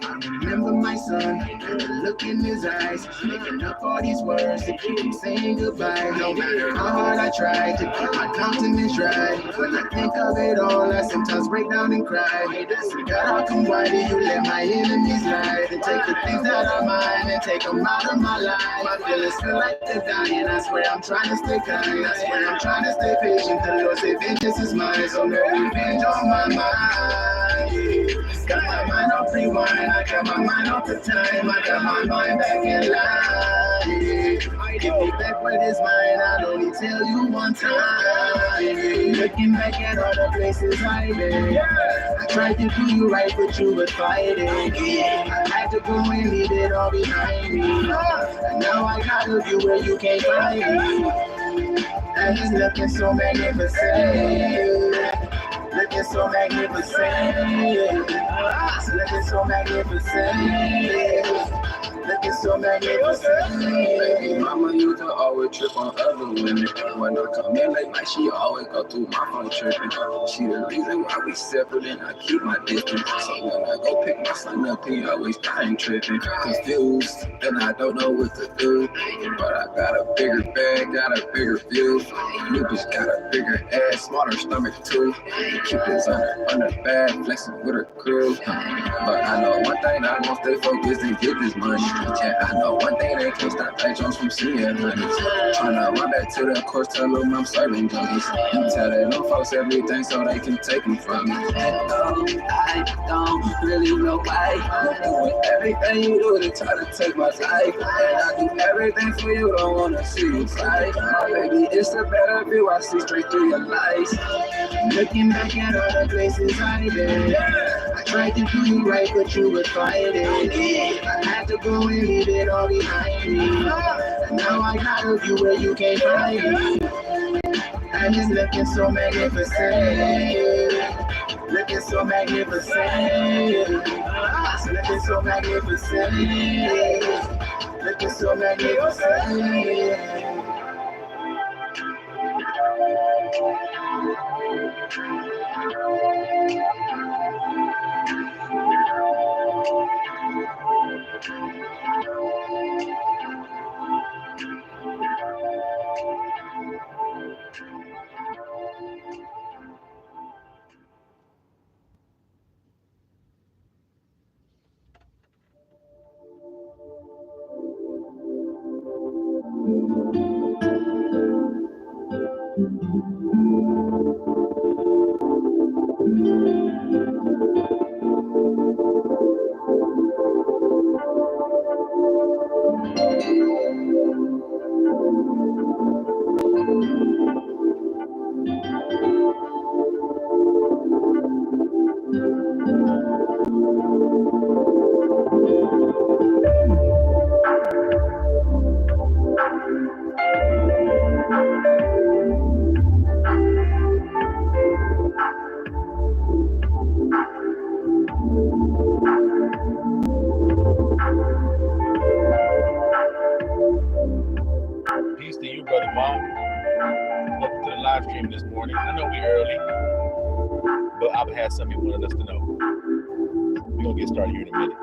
I remember my son, the look in his eyes, making up all these words to keep him saying goodbye. No matter how hard I try to keep my countenance right, when I think of it all, I sometimes break down and cry. God, how come, why do you let my enemies lie? To take the things that are mine and take them out of my life. My feelings feel like they're dying. I swear I'm trying to stay kind. I swear I'm trying to stay patient. The Lord say vengeance is mine, so no revenge on my mind. Got my mind off rewind, I got my mind off the time, I got my mind back in line. Give me back what is mine, I'll only tell you one time. Looking back at all the places I've been, I tried to do you right, but you were fighting. I had to go and leave it all behind me, and now I got a view where you can't find me. And it's looking so magnificent. Looking so magnificent. Looking so magnificent. Looking so magnificent. Baby mama used to always trip on other women. When I come in late night, she always go through my phone tripping. She the reason why we separate and I keep my distance. So when I go pick my son up, he always time tripping. Confused, and I don't know what to do. But I got a bigger bag, got a bigger view. You just got a bigger ass, smaller stomach too. Keep this under bag, flexing with her crew. But I know one thing, I won't stay focused and get this money. Yeah, I know one thing, they can't stop Pat Jones from seeing honeys. Tryna run back to the course, tell them I'm serving junkies. And tell them folks everything so they can take them from me. I don't really know why you're doing everything you do to try to take my life. And I do everything for you, don't wanna see you fight. My baby, it's a better view, I see straight through your lies. Looking back at all the places I've been, I tried to do you right, but you were fighting. I had to go and leave it all behind me, and now I got a view where you can't find me. And it's looking so magnificent. Looking so magnificent. Looking so magnificent. Looking so magnificent. Peace to you, brother Mom. Welcome to the live stream this morning. I know we're early, but I've had something you wanted us to know. We're gonna get started here in a minute.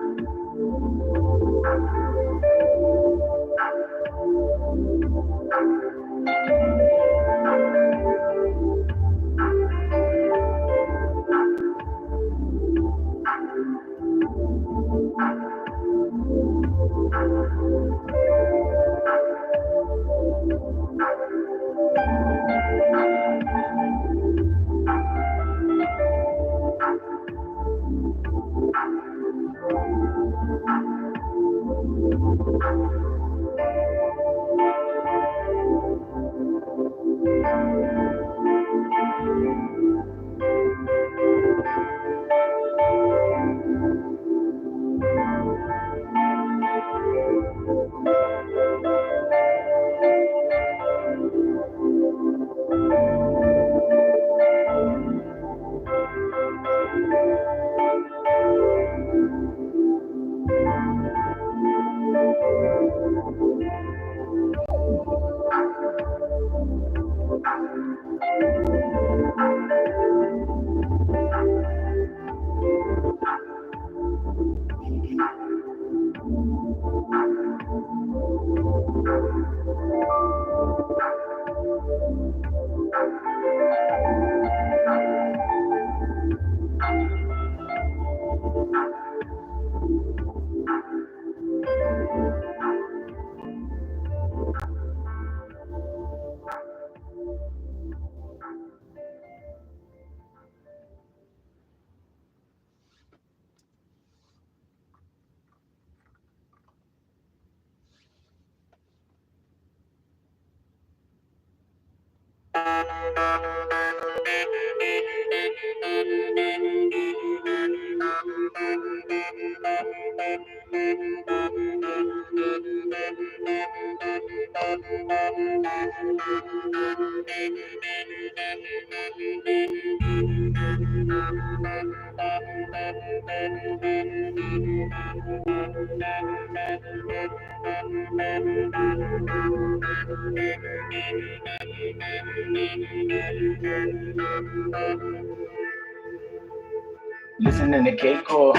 Listening to Keiko,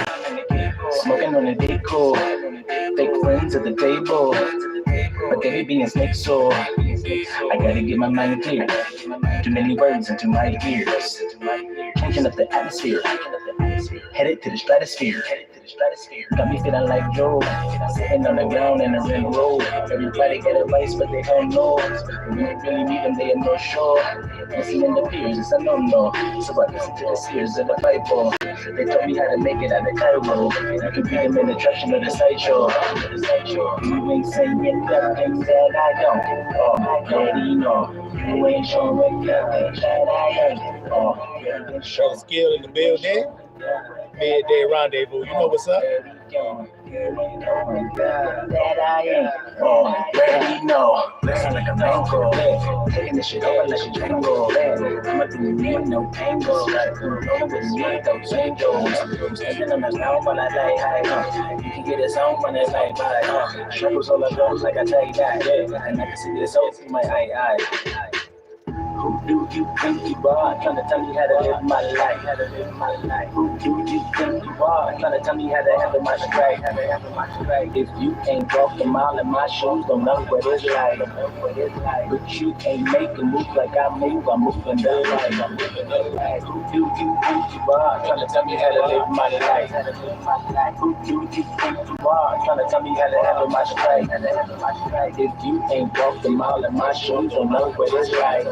smoking on the Deco, fake friends at the table, but they be being snakes, so I gotta get my mind clear. Too many words into my ears, changing up the atmosphere, headed to the stratosphere. Got me feeling like Joe, sitting on the ground in a red road. Everybody get advice, but they don't know. When you really need them, they are no sure. Listening to peers, it's a no-no. So I listen to the seers of the Bible. They taught me how to make it out of Cairo. I can beat them in the attraction of the sideshow. You ain't saying nothing that I don't. Oh, daddy, no. You ain't showing nothing that I ain't. Oh, Show skill in the building. Midday rendezvous. You know what's up? That I ain't already know. Listen like a mango, taking this shit over like a Django. I'ma do me no tango. Rolling with me those angels. Standing on the ground while I lay high. You can get it on when it's like bye. Struggles all the girls like I take that. And I can see this all through my eye. Who do you think you are? Trying to tell me how to live my life. Who do you think you are? Trying to tell me how to handle my strife. If you ain't walked a mile in my shoes, don't know what it's like. But you ain't making moves like I move. I'm moving the life. Who do you think you are? Trying to tell me how to live my life. Who do you think you are? Trying to tell me how to handle my strife. If you ain't walked a mile in my shoes, don't know what it's like.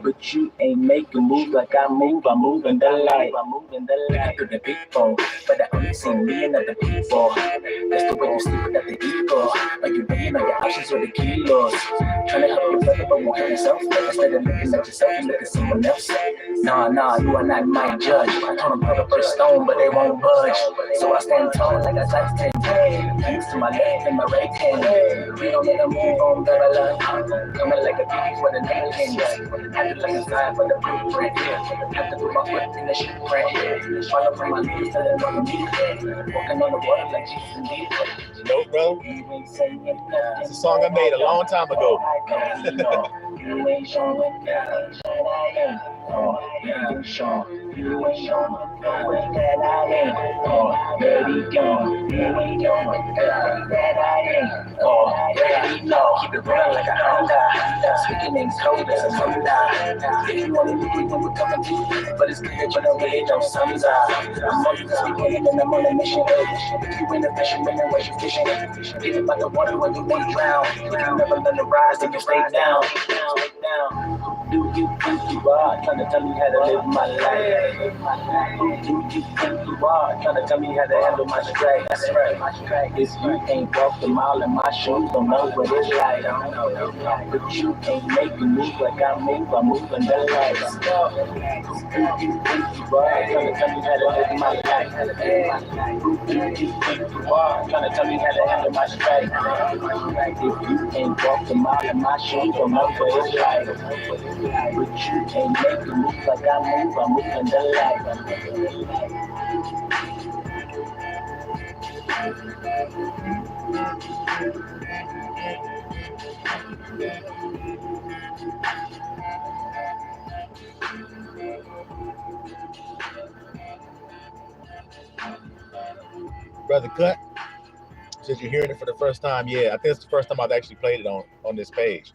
But you ain't making moves like I move. I'm moving the light. I to the people, but I only see me and other people. That's the way you sleep without the ego. Are you weighing on your options or the kilos? Trying to help your brother, but won't help yourself. Instead of looking at yourself, you look at someone else. Nah, you are not my judge. I told them put up a stone, but they won't budge. So I stand tall like a size 10. Thanks to my left and my right hand. We don't need to move on, Babylon. Coming like a thief with a napkin. Had to like a sign for the blueprint. Had to put my foot in the shit print. Follow from my leaders to the northern media. Walking on the water like Jesus indeed. Nope, bro. It's a song I made a long time ago. You ain't showing that I ain't. Oh, you ain't showing that I ain't. Oh, baby, gone. You ain't showing that I ain't. Oh, baby, no. Keep it running like a Honda. Speaking in code as a Honda. If you only look when we're coming to you, but it's good that you don't really know sums out. I'm on the speaking and I'm on a mission. If you ain't a fisherman, then where's your fishing? Get about the water when you want to drown. You can never learn to rise, then you stay down. Who do you think you are? Trying to tell me how to live my life. Who do you think you are? Trying to tell me how to handle my strife. That's right. If you ain't walked a mile in my shoes, don't know what it's like. But you ain't making moves like I move. I'm moving the light. Who do you think you are? Trying to tell me how to live my life. Who do you think you are? Trying to tell me how to handle my strife. If you ain't walked a mile in my shoes, don't know what it's like. But you ain't making moves like I move. I'm moving the light. Brother Cut, since you're hearing it for the first time, yeah, I think it's the first time I've actually played it on this page.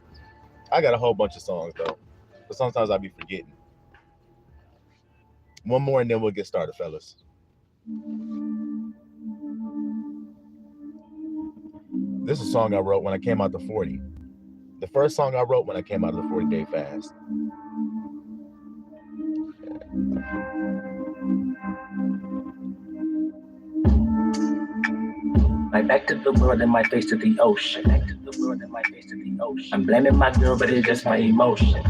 I got a whole bunch of songs though, but sometimes I'll be forgetting. One more and then we'll get started, fellas. This is a song I wrote when I came out to 40. The first song I wrote when I came out of the 40-day fast. My back to the world and my face to the ocean. I'm blaming my girl, but it's just my emotion.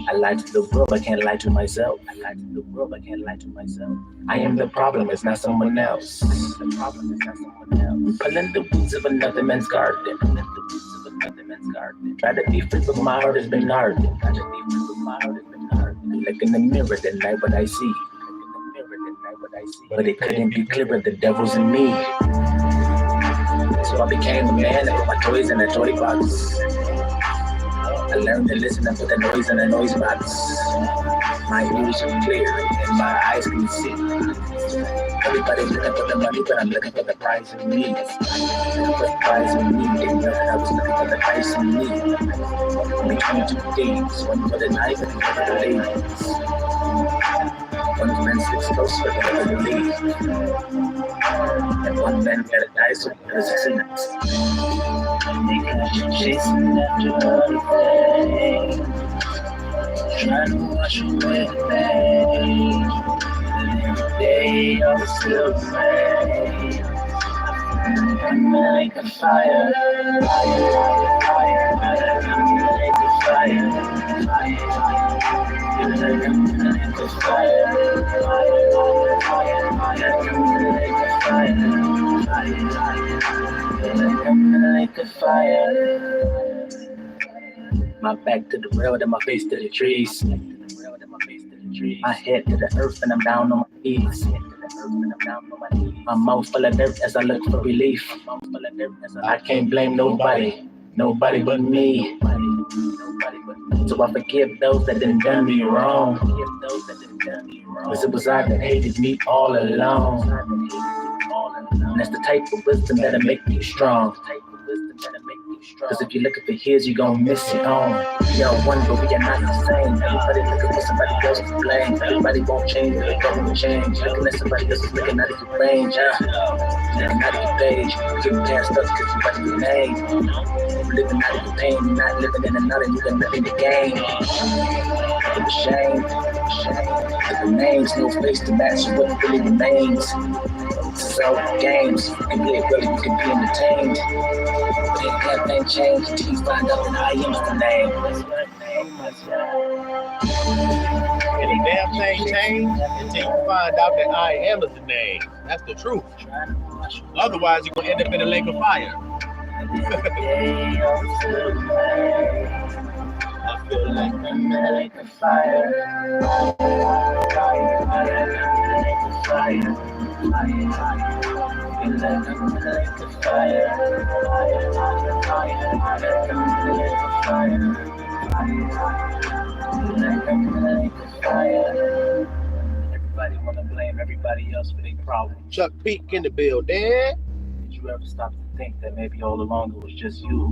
I lie to the world, I can't lie to myself. I lie to the world, I can't lie to myself. I am the problem, it's not someone else. The problem is not someone else. Pulling the weeds of another man's garden. Pulling the weeds of another man's garden. Try to be free, but my heart has been hardened. Try to be free, but my heart has been hardened. I look in the mirror, then night what I see. But it couldn't be clearer, the devil's in me. So I became a man and put my toys in a toy box. I learned to listen and put the noise in a noise box. My ears are clear and my eyes can see. Everybody's looking for the money, but I'm looking for the prize in me. Looking for the prize in me. Didn't know that I was looking for the price in me. Between two things, one for the knife and one for the ladies. One man sits close for the other lead. And one man gotta die so there's a sentence. Because you're chasing after everything, trying to wash away the pain. And every day I was still afraid. I'm like a fire, fire, fire, fire. I'm like a fire, fire, fire. You're like I'm like a fire, fire, fire, fire. I'm like a fire, fire, fire. You're like I'm like a fire. My back to the road and my face to the trees. My head to the earth and I'm down on my knees. My mouth full of dirt as I look for relief. I can't blame nobody, nobody but me. So I forgive those that done me wrong. Cause it was I that hated me all along. And that's the type of wisdom that'll make you strong. Cause if you're looking for his, you're gonna miss it on. Y'all one, but we are not the same. Everybody looking for somebody else to blame. Everybody won't change, but they don't change. Looking at somebody else is looking out of your range. Looking out of your page. Getting passed up cause you write your name. Living out of your pain, you're not living in another, you got nothing to gain. It's a shame. It remains no face to match what really remains. This is all games. You can play it really, you can be entertained. But ain't that thing change until you find out that I am the name. Any damn thing change until you find out that I am is the name. That's the truth. Otherwise, you're gonna end up in a lake of fire. I feel like I'm like a fire. Everybody wanna blame everybody else for their problem. Chuck Peak in the building. Did you ever stop to think that maybe all along it was just you?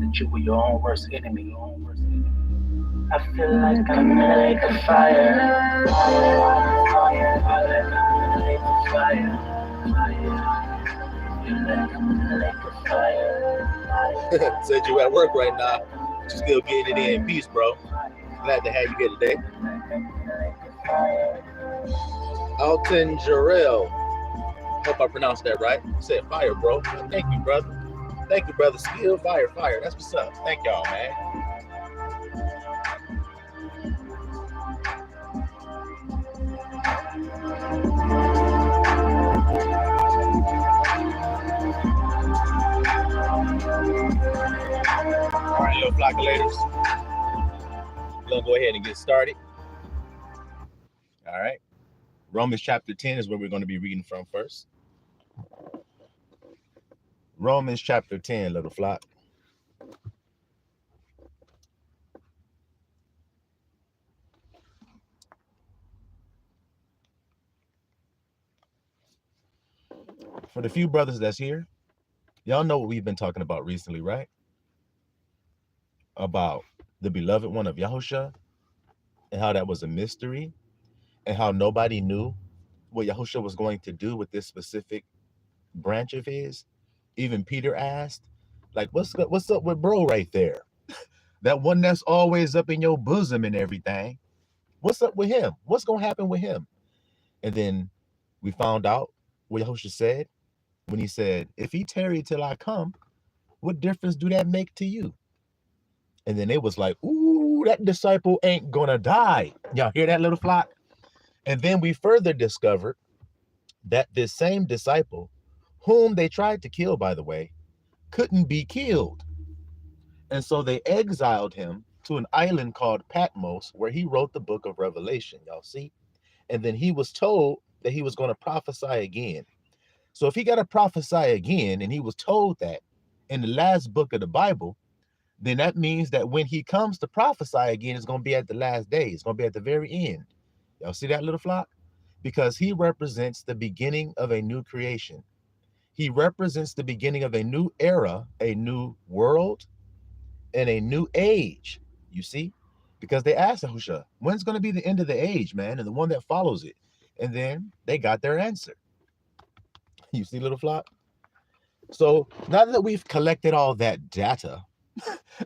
That you were your own worst enemy. I feel like I'm like a fire. Said you at work right now. You still getting it in peace, bro. Glad to have you here today. Alton Jarrell. Hope I pronounced that right. You said fire, bro. Thank you, brother. Thank you, brother. Skill, fire. That's what's up. Thank y'all, man. All right, little flockulators. We're going to go ahead and get started. All right. Romans chapter 10 is where we're going to be reading from first. Romans chapter 10, little flock. For the few brothers that's here, y'all know what we've been talking about recently, right? About the beloved one of Yahusha and how that was a mystery and how nobody knew what Yahusha was going to do with this specific branch of his. Even Peter asked, like, what's up with bro right there? That one that's always up in your bosom and everything. What's up with him? What's going to happen with him? And then we found out what Yahusha said when he said, if he tarried till I come, what difference do that make to you? And then it was like, ooh, ooh, that disciple ain't gonna die. Y'all hear that, little flock? And then we further discovered that this same disciple, whom they tried to kill, by the way, couldn't be killed. And so they exiled him to an island called Patmos, where he wrote the book of Revelation. Y'all see? And then he was told that he was going to prophesy again. So if he got to prophesy again, and he was told that in the last book of the Bible, then that means that when he comes to prophesy again, it's going to be at the last day. It's going to be at the very end. Y'all see that, little flock? Because he represents the beginning of a new creation. He represents the beginning of a new era, a new world, and a new age. You see? Because they asked Yahusha, when's going to be the end of the age, man, and the one that follows it? And then they got their answer. You see, little flock? So now that we've collected all that data,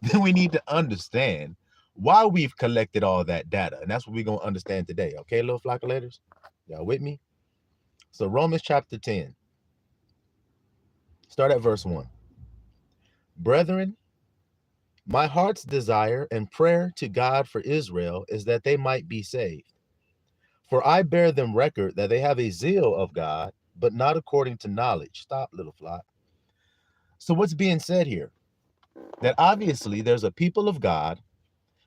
then we need to understand why we've collected all that data. And that's what we're going to understand today. Okay, little flockulators? Y'all with me? So Romans chapter 10. Start at verse 1. Brethren, my heart's desire and prayer to God for Israel is that they might be saved. For I bear them record that they have a zeal of God, but not according to knowledge. Stop, little flock. So what's being said here? That obviously there's a people of God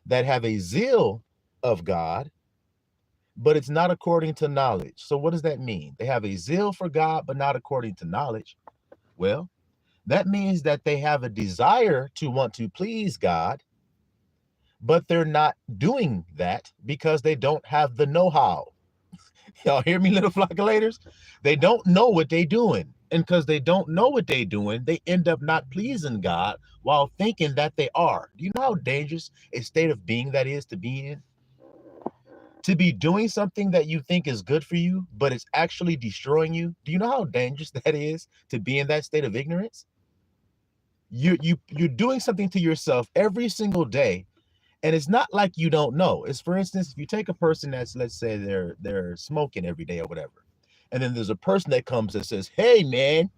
that have a zeal of God, but it's not according to knowledge. So what does that mean? They have a zeal for God, but not according to knowledge. Well, that means that they have a desire to want to please God, but they're not doing that because they don't have the know-how. Y'all hear me, little flockulators? They don't know what they're doing. And because they don't know what they're doing, they end up not pleasing God while thinking that they are. Do you know how dangerous a state of being that is to be in? To be doing something that you think is good for you, but it's actually destroying you. Do you know how dangerous that is to be in that state of ignorance? You're doing something to yourself every single day, and it's not like you don't know. It's, for instance, if you take a person that's, let's say they're smoking every day or whatever, and then there's a person that comes that says, hey man,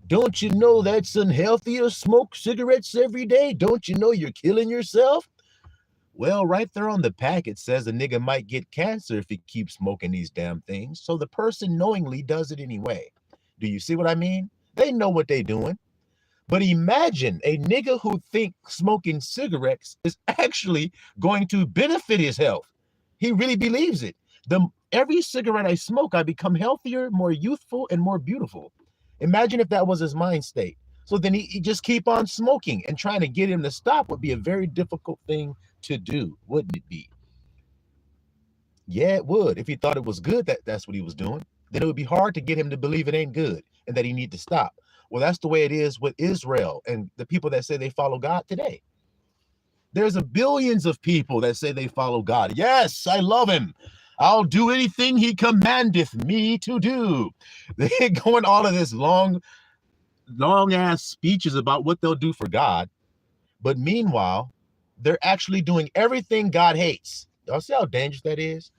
don't you know that's unhealthy to smoke cigarettes every day? Don't you know you're killing yourself? Well, right there on the pack, it says a nigga might get cancer if he keeps smoking these damn things. So the person knowingly does it anyway. Do you see what I mean? They know what they're doing. But imagine a nigga who thinks smoking cigarettes is actually going to benefit his health. He really believes it. Every cigarette I smoke, I become healthier, more youthful, and more beautiful. Imagine if that was his mind state. So then he just keep on smoking, and trying to get him to stop would be a very difficult thing to do, wouldn't it be? Yeah, it would. If he thought it was good that's what he was doing, then it would be hard to get him to believe it ain't good and that he need to stop. Well, that's the way it is with Israel and the people that say they follow God today. There's billions of people that say they follow God. Yes, I love him. I'll do anything he commandeth me to do. They're going all of this long ass speeches about what they'll do for God. But meanwhile, they're actually doing everything God hates. Y'all see how dangerous that is?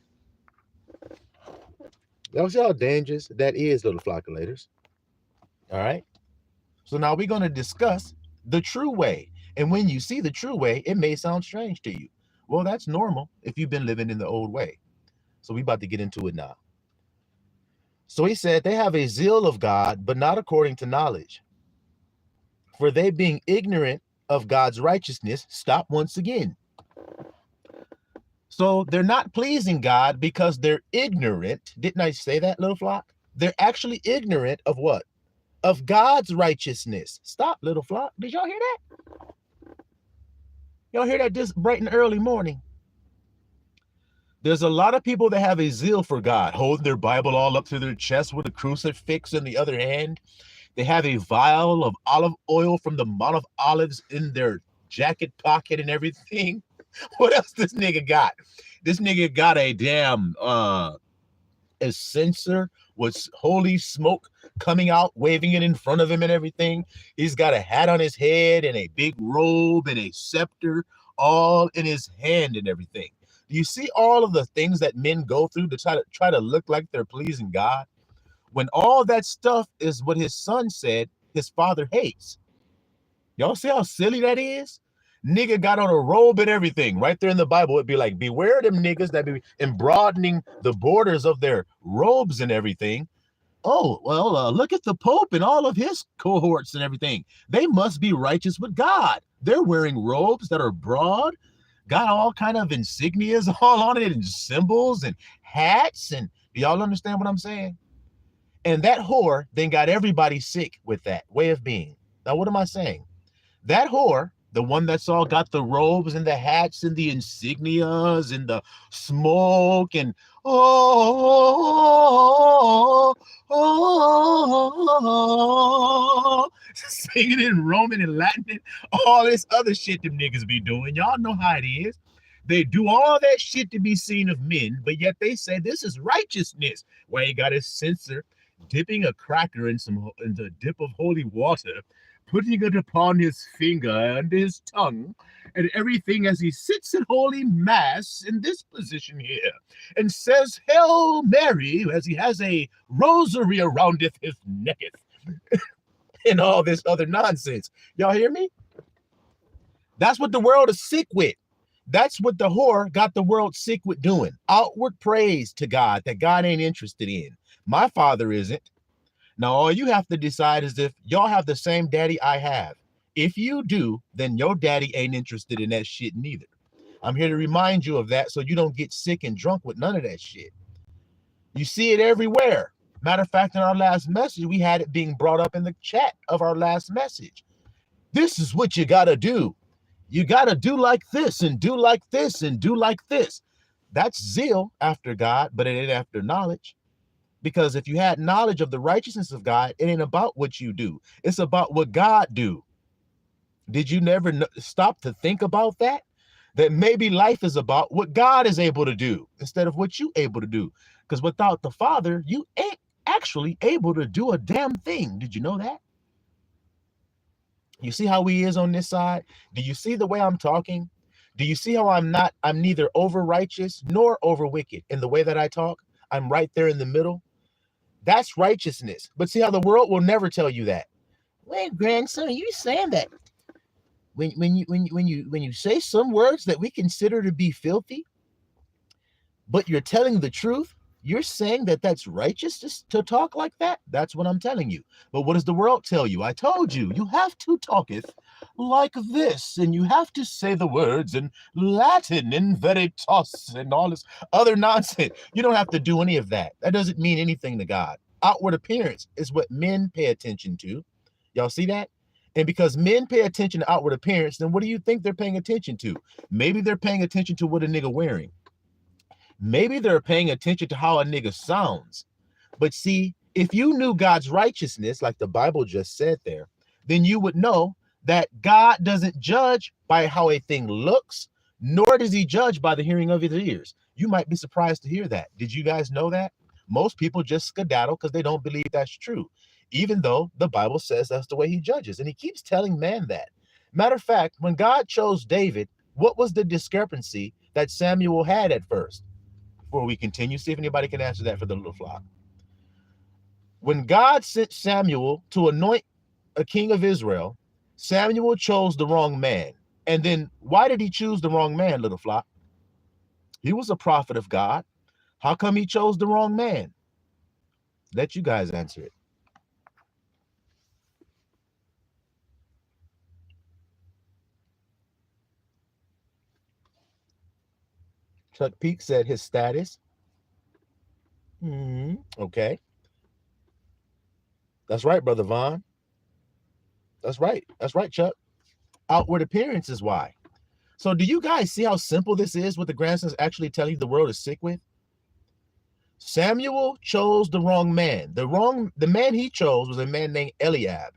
Y'all see how dangerous that is, little flockulators? All right. So now we're going to discuss the true way. And when you see the true way, it may sound strange to you. Well, that's normal if you've been living in the old way. So we're about to get into it now. So he said they have a zeal of God, but not according to knowledge. For they being ignorant of God's righteousness, stop once again. So they're not pleasing God because they're ignorant. Didn't I say that, little flock? They're actually ignorant of what? Of God's righteousness. Stop, little flock. Did y'all hear that? Y'all hear that this bright and early morning? There's a lot of people that have a zeal for God, holding their Bible all up to their chest with a crucifix in the other hand. They have a vial of olive oil from the Mount of Olives in their jacket pocket and everything. What else this nigga got? This nigga got a damn a censer with holy smoke coming out, waving it in front of him and everything. He's got a hat on his head and a big robe and a scepter all in his hand and everything. Do you see all of the things that men go through to try to look like they're pleasing God? When all that stuff is what his son said his father hates. Y'all see how silly that is? Nigga got on a robe and everything. Right there in the Bible, it'd be like, beware them niggas that be embroadening the borders of their robes and everything. Oh, well, look at the Pope and all of his cohorts and everything. They must be righteous with God. They're wearing robes that are broad, got all kind of insignias all on it and symbols and hats. And y'all understand what I'm saying? And that whore then got everybody sick with that way of being. Now, what am I saying? That whore, the one that's all got the robes and the hats and the insignias and the smoke and singing in Roman and Latin and all this other shit them niggas be doing. Y'all know how it is. They do all that shit to be seen of men, but yet they say this is righteousness. Why he got his censer dipping a cracker in the dip of holy water, putting it upon his finger and his tongue, and everything as he sits in holy mass in this position here, and says, Hail Mary, as he has a rosary aroundeth his necketh, and all this other nonsense. Y'all hear me? That's what the world is sick with. That's what the whore got the world sick with doing. Outward praise to God that God ain't interested in. My father isn't. Now, all you have to decide is if y'all have the same daddy I have. If you do, then your daddy ain't interested in that shit neither. I'm here to remind you of that so you don't get sick and drunk with none of that shit. You see it everywhere. Matter of fact, in our last message, we had it being brought up in the chat of our last message. This is what you got to do. You got to do like this and do like this and do like this. That's zeal after God, but it ain't after knowledge. Because if you had knowledge of the righteousness of God, it ain't about what you do. It's about what God do. Did you never stop to think about that? That maybe life is about what God is able to do instead of what you able to do. Because without the Father, you ain't actually able to do a damn thing. Did you know that? You see how he is on this side? Do you see the way I'm talking? Do you see how I'm neither over righteous nor over wicked in the way that I talk? I'm right there in the middle. That's righteousness. But see how the world will never tell you that. Wait, grandson, you saying that when you say some words that we consider to be filthy, but you're telling the truth, you're saying that that's righteous to talk like that? That's what I'm telling you. But what does the world tell you? I told you, you have to talketh like this, and you have to say the words in Latin and veritas and all this other nonsense. You don't have to do any of that. That doesn't mean anything to God. Outward appearance is what men pay attention to. Y'all see that? And because men pay attention to outward appearance, then what do you think they're paying attention to? Maybe they're paying attention to what a nigga wearing. Maybe they're paying attention to how a nigga sounds. But see, if you knew God's righteousness, like the Bible just said there, then you would know that God doesn't judge by how a thing looks, nor does he judge by the hearing of his ears. You might be surprised to hear that. Did you guys know that? Most people just skedaddle because they don't believe that's true, even though the Bible says that's the way he judges. And he keeps telling man that. Matter of fact, when God chose David, what was the discrepancy that Samuel had at first? Before we continue, see if anybody can answer that for the little flock. When God sent Samuel to anoint a king of Israel, Samuel chose the wrong man. And then why did he choose the wrong man, little flock? He was a prophet of God. How come he chose the wrong man? Let you guys answer it. Chuck Peak said his status. Okay. That's right, Brother Vaughn. That's right. That's right, Chuck. Outward appearance is why. So do you guys see how simple this is, what the grandson's actually telling you the world is sick with? Samuel chose the wrong man. The man he chose was a man named Eliab.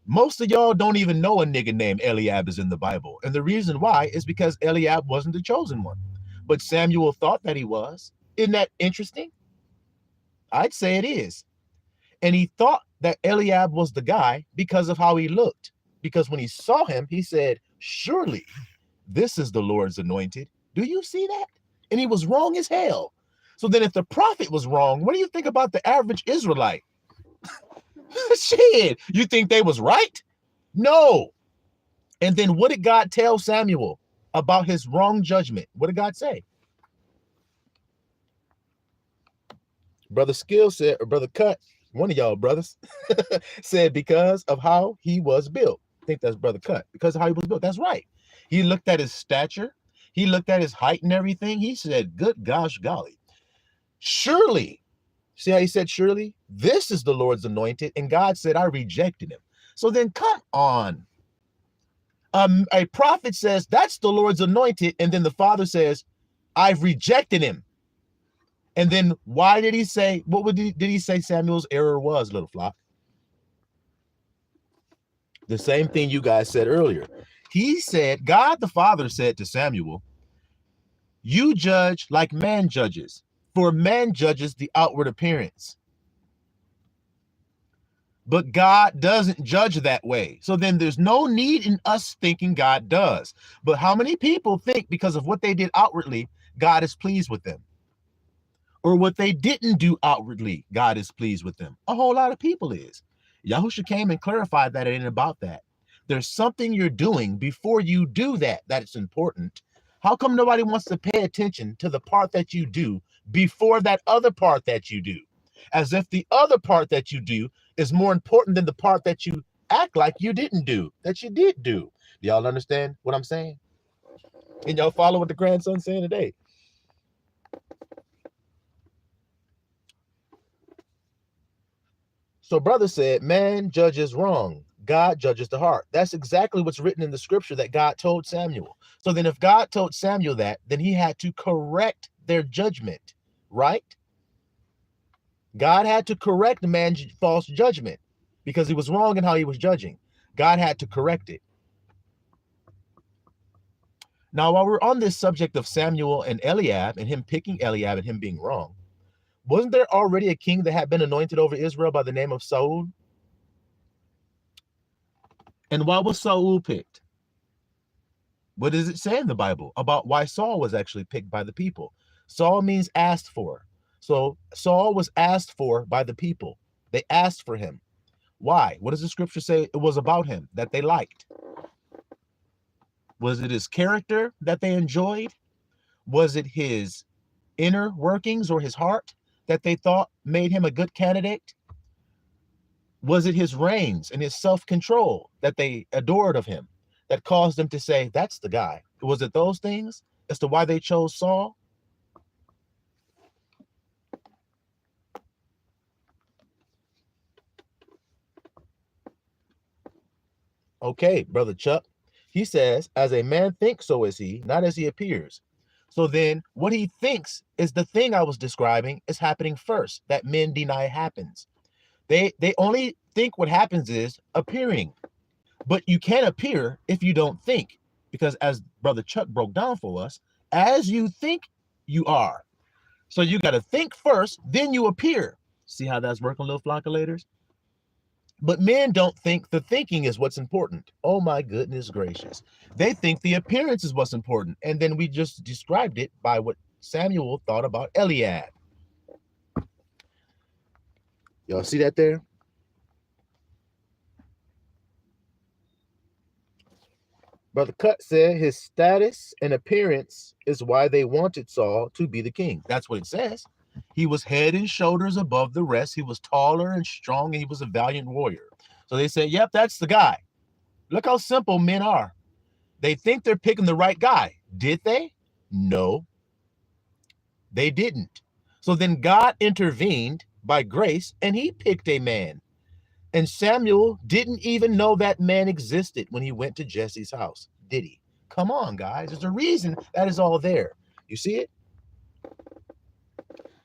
Most of y'all don't even know a nigga named Eliab is in the Bible. And the reason why is because Eliab wasn't the chosen one. But Samuel thought that he was. Isn't that interesting? I'd say it is. And he thought that Eliab was the guy because of how he looked. Because when he saw him, he said, surely this is the Lord's anointed. Do you see that? And he was wrong as hell. So then if the prophet was wrong, what do you think about the average Israelite? Shit, you think they was right? No. And then what did God tell Samuel about his wrong judgment? What did God say? Brother Skill said, or Brother Cut, one of y'all brothers, said because of how he was built. I think that's Brother Cut. Because of how he was built. That's right. He looked at his stature. He looked at his height and everything. He said, good gosh golly. Surely, see how he said surely? This is the Lord's anointed. And God said, I rejected him. So then come on. A prophet says, that's the Lord's anointed. And then the Father says, I've rejected him. And then why did he say, did he say Samuel's error was, little flock? The same thing you guys said earlier. He said, God the Father said to Samuel, you judge like man judges, for man judges the outward appearance. But God doesn't judge that way. So then there's no need in us thinking God does. But how many people think because of what they did outwardly, God is pleased with them? Or what they didn't do outwardly, God is pleased with them? A whole lot of people is. Yahusha came and clarified that it ain't about that. There's something you're doing before you do that it's important. How come nobody wants to pay attention to the part that you do before that other part that you do? As if the other part that you do is more important than the part that you act like you didn't do, that you did do. Do y'all understand what I'm saying? And y'all follow what the grandson's saying today? So brother said, man judges wrong. God judges the heart. That's exactly what's written in the scripture that God told Samuel. So then if God told Samuel that, then he had to correct their judgment, right? God had to correct man's false judgment because he was wrong in how he was judging. God had to correct it. Now, while we're on this subject of Samuel and Eliab and him picking Eliab and him being wrong, wasn't there already a king that had been anointed over Israel by the name of Saul? And why was Saul picked? What does it say in the Bible about why Saul was actually picked by the people? Saul means asked for. So Saul was asked for by the people. They asked for him. Why? What does the scripture say it was about him that they liked? Was it his character that they enjoyed? Was it his inner workings or his heart that they thought made him a good candidate? Was it his reigns and his self-control that they adored of him that caused them to say, that's the guy? Was it those things as to why they chose Saul? Okay, Brother Chuck. He says, as a man thinks, so is he, not as he appears. So then what he thinks is the thing I was describing is happening first, that men deny happens. They only think what happens is appearing. But you can't appear if you don't think. Because as Brother Chuck broke down for us, as you think, you are. So you got to think first, then you appear. See how that's working, little flockulators? But men don't think the thinking is what's important. Oh my goodness gracious. They think the appearance is what's important. And then we just described it by what Samuel thought about Eliab. Y'all see that there? Brother Cut said his status and appearance is why they wanted Saul to be the king. That's what it says. He was head and shoulders above the rest. He was taller and strong, and he was a valiant warrior. So they said, yep, that's the guy. Look how simple men are. They think they're picking the right guy. Did they? No, they didn't. So then God intervened by grace, and he picked a man. And Samuel didn't even know that man existed when he went to Jesse's house, did he? Come on, guys. There's a reason that is all there. You see it?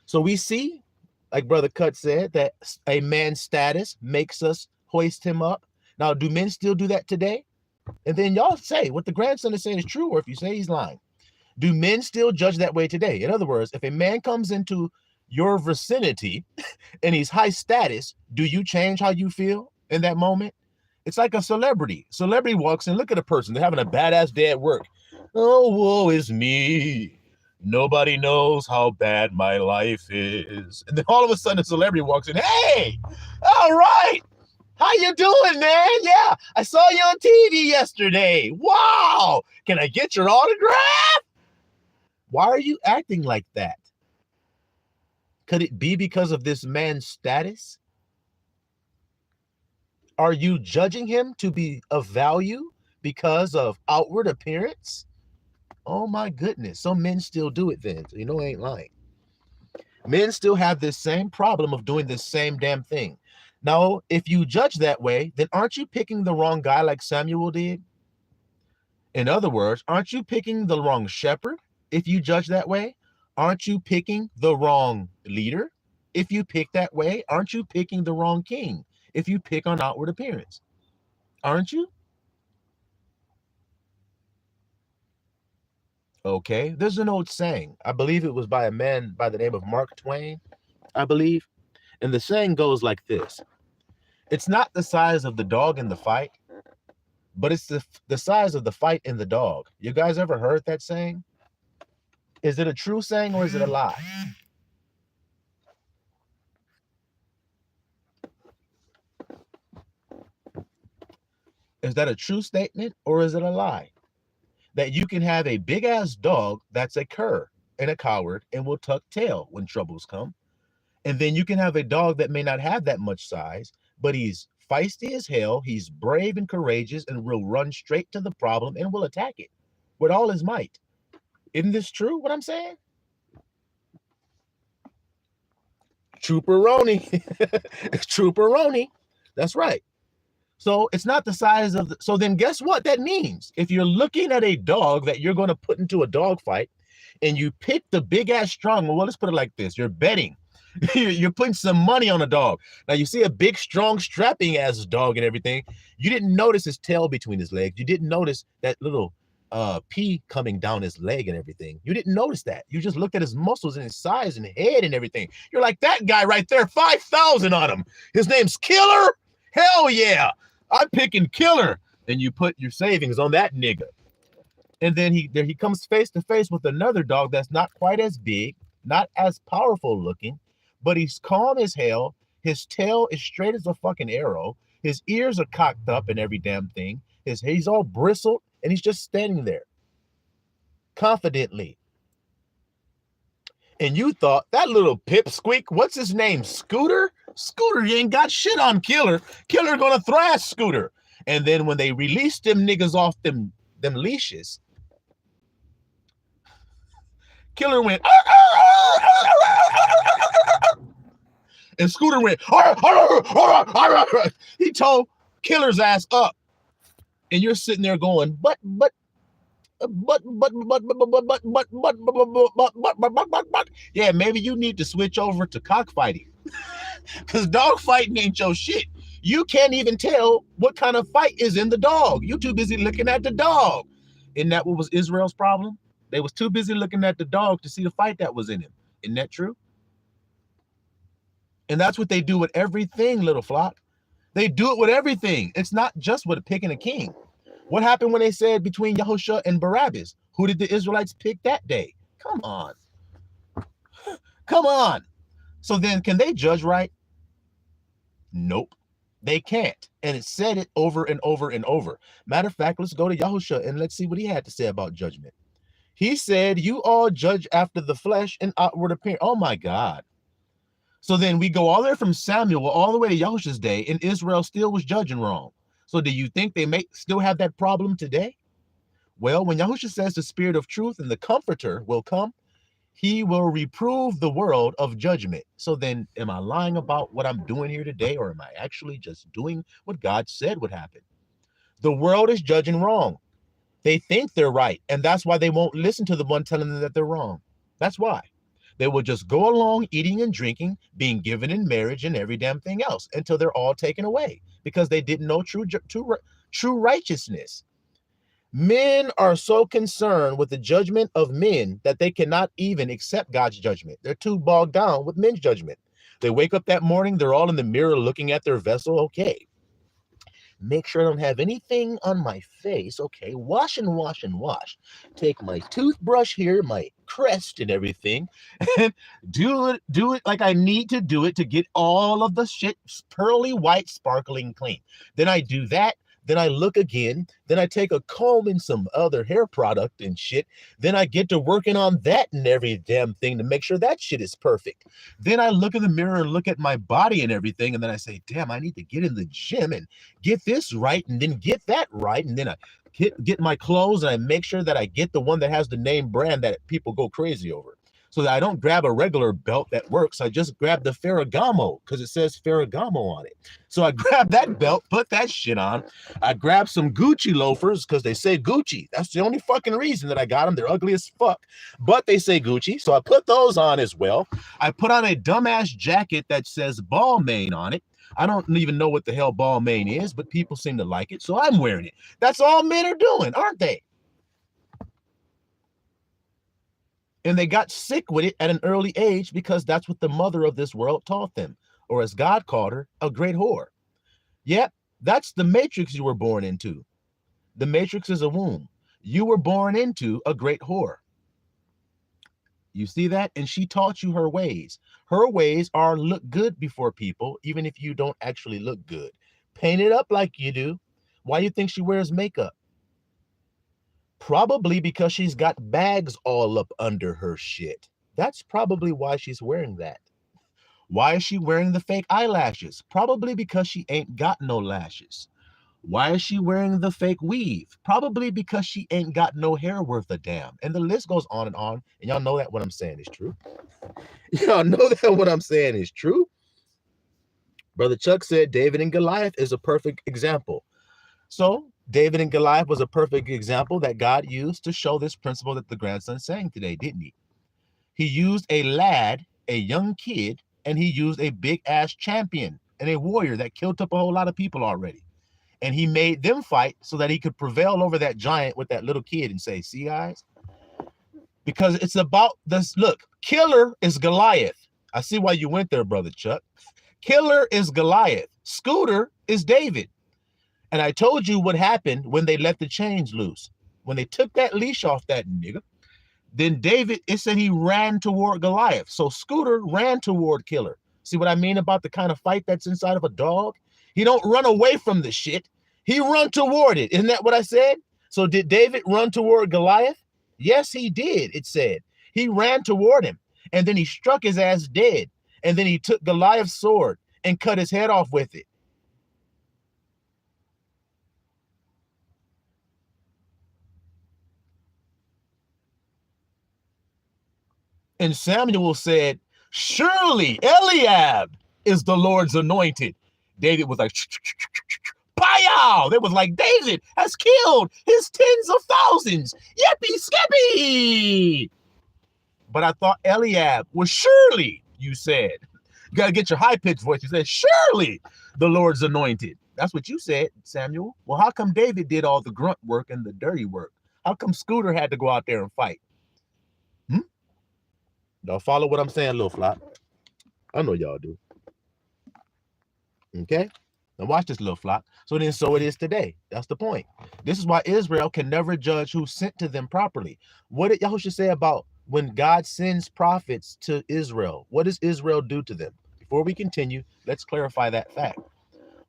So we see, like Brother Cut said, that a man's status makes us hoist him up. Now, do men still do that today? And then y'all say what the grandson is saying is true, or if you say he's lying. Do men still judge that way today? In other words, if a man comes into your vicinity and he's high status, do you change how you feel in that moment? It's like a celebrity. Celebrity walks in, look at a person, they're having a badass day at work. Oh, woe is me. Nobody knows how bad my life is. And then all of a sudden a celebrity walks in, hey, all right. How you doing, man? Yeah, I saw you on TV yesterday. Wow. Can I get your autograph? Why are you acting like that? Could it be because of this man's status? Are you judging him to be of value because of outward appearance? Oh my goodness. Some men still do it then. So you know I ain't lying. Men still have this same problem of doing this same damn thing. Now, if you judge that way, then aren't you picking the wrong guy like Samuel did? In other words, aren't you picking the wrong shepherd if you judge that way? Aren't you picking the wrong leader if you pick that way? Aren't you picking the wrong king if you pick on outward appearance? Aren't you? Okay, there's an old saying. I believe it was by a man by the name of Mark Twain, I believe. And the saying goes like this. It's not the size of the dog in the fight, but it's the size of the fight in the dog. You guys ever heard that saying? Is it a true saying or is it a lie? Is that a true statement or is it a lie? That you can have a big ass dog that's a cur and a coward and will tuck tail when troubles come. And then you can have a dog that may not have that much size, but he's feisty as hell, he's brave and courageous and will run straight to the problem and will attack it with all his might. Isn't this true, what I'm saying? Trooperoni. Trooperoni. That's right. So it's not the size of the, so then guess what that means? If you're looking at a dog that you're going to put into a dog fight and you pick the big ass strong, well, let's put it like this. You're betting. You're putting some money on a dog. Now you see a big, strong, strapping ass dog and everything. You didn't notice his tail between his legs. You didn't notice that little pee coming down his leg and everything. You didn't notice that. You just looked at his muscles and his size and head and everything. You're like, that guy right there, 5,000 on him. His name's Killer. Hell yeah. I'm picking Killer. And you put your savings on that nigga. And then he comes face to face with another dog that's not quite as big, not as powerful looking, but he's calm as hell. His tail is straight as a fucking arrow. His ears are cocked up and every damn thing. He's all bristled and he's just standing there confidently. And you thought that little pipsqueak, what's his name? Scooter? Scooter, you ain't got shit on Killer. Killer gonna thrash Scooter. And then when they released them niggas off them leashes, Killer went, and Scooter went, he told Killer's ass up. And you're sitting there going, but, yeah, maybe you need to switch over to cockfighting. Because dog fighting ain't your shit. You can't even tell what kind of fight is in the dog. You too busy looking at the dog. Isn't that what was Israel's problem? They was too busy looking at the dog to see the fight that was in him. Isn't that true? And that's what they do with everything, little flock. They do it with everything. It's not just with picking a king. What happened when they said between Yahushua and Barabbas? Who did the Israelites pick that day? Come on. Come on. So then can they judge right? Nope. They can't. And it said it over and over and over. Matter of fact, let's go to Yahushua and let's see what he had to say about judgment. He said, you all judge after the flesh and outward appearance. Oh my God. So then we go all the way from Samuel all the way to Yahushua's day, and Israel still was judging wrong. So do you think they may still have that problem today? Well, when Yahushua says the Spirit of truth and the Comforter will come, he will reprove the world of judgment. So then am I lying about what I'm doing here today, or am I actually just doing what God said would happen? The world is judging wrong. They think they're right, and that's why they won't listen to the one telling them that they're wrong. That's why. They will just go along eating and drinking, being given in marriage and every damn thing else until they're all taken away because they didn't know true righteousness. Men are so concerned with the judgment of men that they cannot even accept God's judgment. They're too bogged down with men's judgment. They wake up that morning, they're all in the mirror looking at their vessel. Okay. Make sure I don't have anything on my face. Okay, wash and wash and wash. Take my toothbrush here, my crest and everything, and do it like I need to do it to get all of the shit pearly white, sparkling clean. Then I do that. Then I look again. Then I take a comb and some other hair product and shit. Then I get to working on that and every damn thing to make sure that shit is perfect. Then I look in the mirror and look at my body and everything. And then I say, damn, I need to get in the gym and get this right and then get that right. And then I get my clothes and I make sure that I get the one that has the name brand that people go crazy over. So that I don't grab a regular belt that works. I just grab the Ferragamo because it says Ferragamo on it. So I grab that belt, put that shit on. I grab some Gucci loafers because they say Gucci. That's the only fucking reason that I got them. They're ugly as fuck, but they say Gucci. So I put those on as well. I put on a dumbass jacket that says Balmain on it. I don't even know what the hell Balmain is, but people seem to like it. So I'm wearing it. That's all men are doing, aren't they? And they got sick with it at an early age because that's what the mother of this world taught them. Or as God called her, a great whore. Yep, that's the matrix you were born into. The matrix is a womb. You were born into a great whore. You see that? And she taught you her ways. Her ways are look good before people, even if you don't actually look good. Paint it up like you do. Why do you think she wears makeup? Probably because she's got bags all up under her shit. That's probably why she's wearing that. Why is she wearing the fake eyelashes? Probably because she ain't got no lashes. Why is she wearing the fake weave? Probably because she ain't got no hair worth a damn. And the list goes on. And y'all know that what I'm saying is true. Y'all know that what I'm saying is true. Brother Chuck said David and Goliath is a perfect example. So David and Goliath was a perfect example that God used to show this principle that the grandson's saying today, didn't he? He used a lad, a young kid, and he used a big-ass champion and a warrior that killed up a whole lot of people already. And he made them fight so that he could prevail over that giant with that little kid and say, see, guys? Because it's about this. Look, Killer is Goliath. I see why you went there, Brother Chuck. Killer is Goliath. Scooter is David. And I told you what happened when they let the chains loose. When they took that leash off that nigga, then David, it said he ran toward Goliath. So Scooter ran toward Killer. See what I mean about the kind of fight that's inside of a dog? He don't run away from the shit. He run toward it. Isn't that what I said? So did David run toward Goliath? Yes, he did, it said. He ran toward him, and then he struck his ass dead. And then he took Goliath's sword and cut his head off with it. And Samuel said, surely Eliab is the Lord's anointed. David was like, pow! They was like, David has killed his tens of thousands. Yippee skippy! But I thought Eliab was surely, you said. You got to get your high-pitched voice. You said, surely the Lord's anointed. That's what you said, Samuel. Well, how come David did all the grunt work and the dirty work? How come Scooter had to go out there and fight? Y'all follow what I'm saying, Lil Flop? I know y'all do. Okay? Now watch this, Lil Flop. So then, so it is today. That's the point. This is why Israel can never judge who's sent to them properly. What did Yahushua say about when God sends prophets to Israel? What does Israel do to them? Before we continue, let's clarify that fact.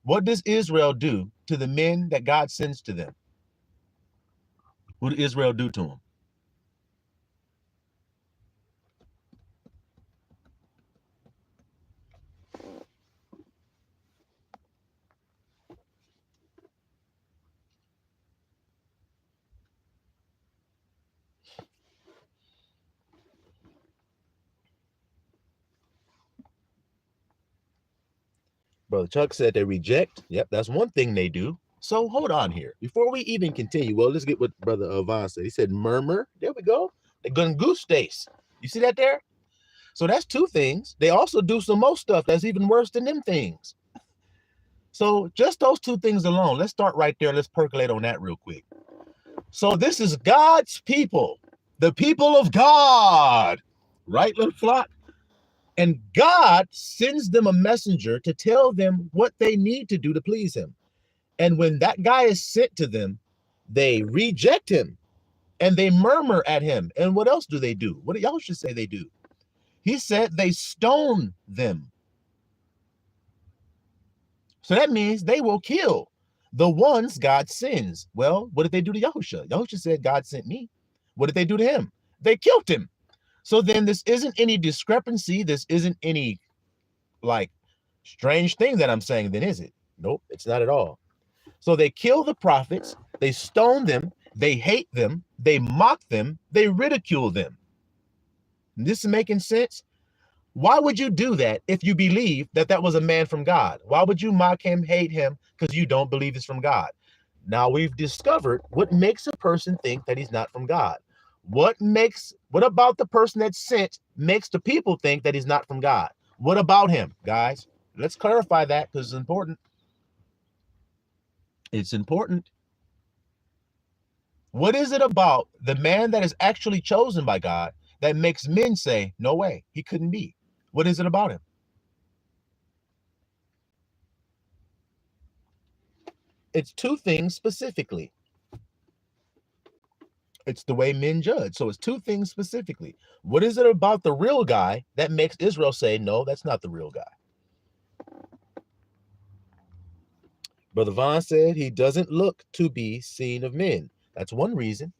What does Israel do to the men that God sends to them? What did Israel do to them? Brother Chuck said they reject. Yep, that's one thing they do. So hold on here. Before we even continue, well, let's get what Brother Vaughn said. He said murmur. There we go. They're going goose stace. You see that there? So that's two things. They also do some more stuff that's even worse than them things. So just those two things alone. Let's start right there. Let's percolate on that real quick. So this is God's people. The people of God. Right, little flock? And God sends them a messenger to tell them what they need to do to please him. And when that guy is sent to them, they reject him and they murmur at him. And what else do they do? What do Yahushua say they do? He said they stone them. So that means they will kill the ones God sends. Well, what did they do to Yahushua? Yahushua said, God sent me. What did they do to him? They killed him. So then this isn't any discrepancy. This isn't any like strange thing that I'm saying then, is it? Nope, it's not at all. So they kill the prophets, they stone them, they hate them, they mock them, they ridicule them. This is making sense? Why would you do that if you believe that that was a man from God? Why would you mock him, hate him, because you don't believe it's from God? Now we've discovered what makes a person think that he's not from God. What about the person that's sent makes the people think that he's not from God? What about him, guys? Let's clarify that because it's important. It's important. What is it about the man that is actually chosen by God that makes men say, no way, he couldn't be? What is it about him? It's two things specifically. It's the way men judge. So it's two things specifically. What is it about the real guy that makes Israel say, no, that's not the real guy? Brother Vaughn said he doesn't look to be seen of men. That's one reason.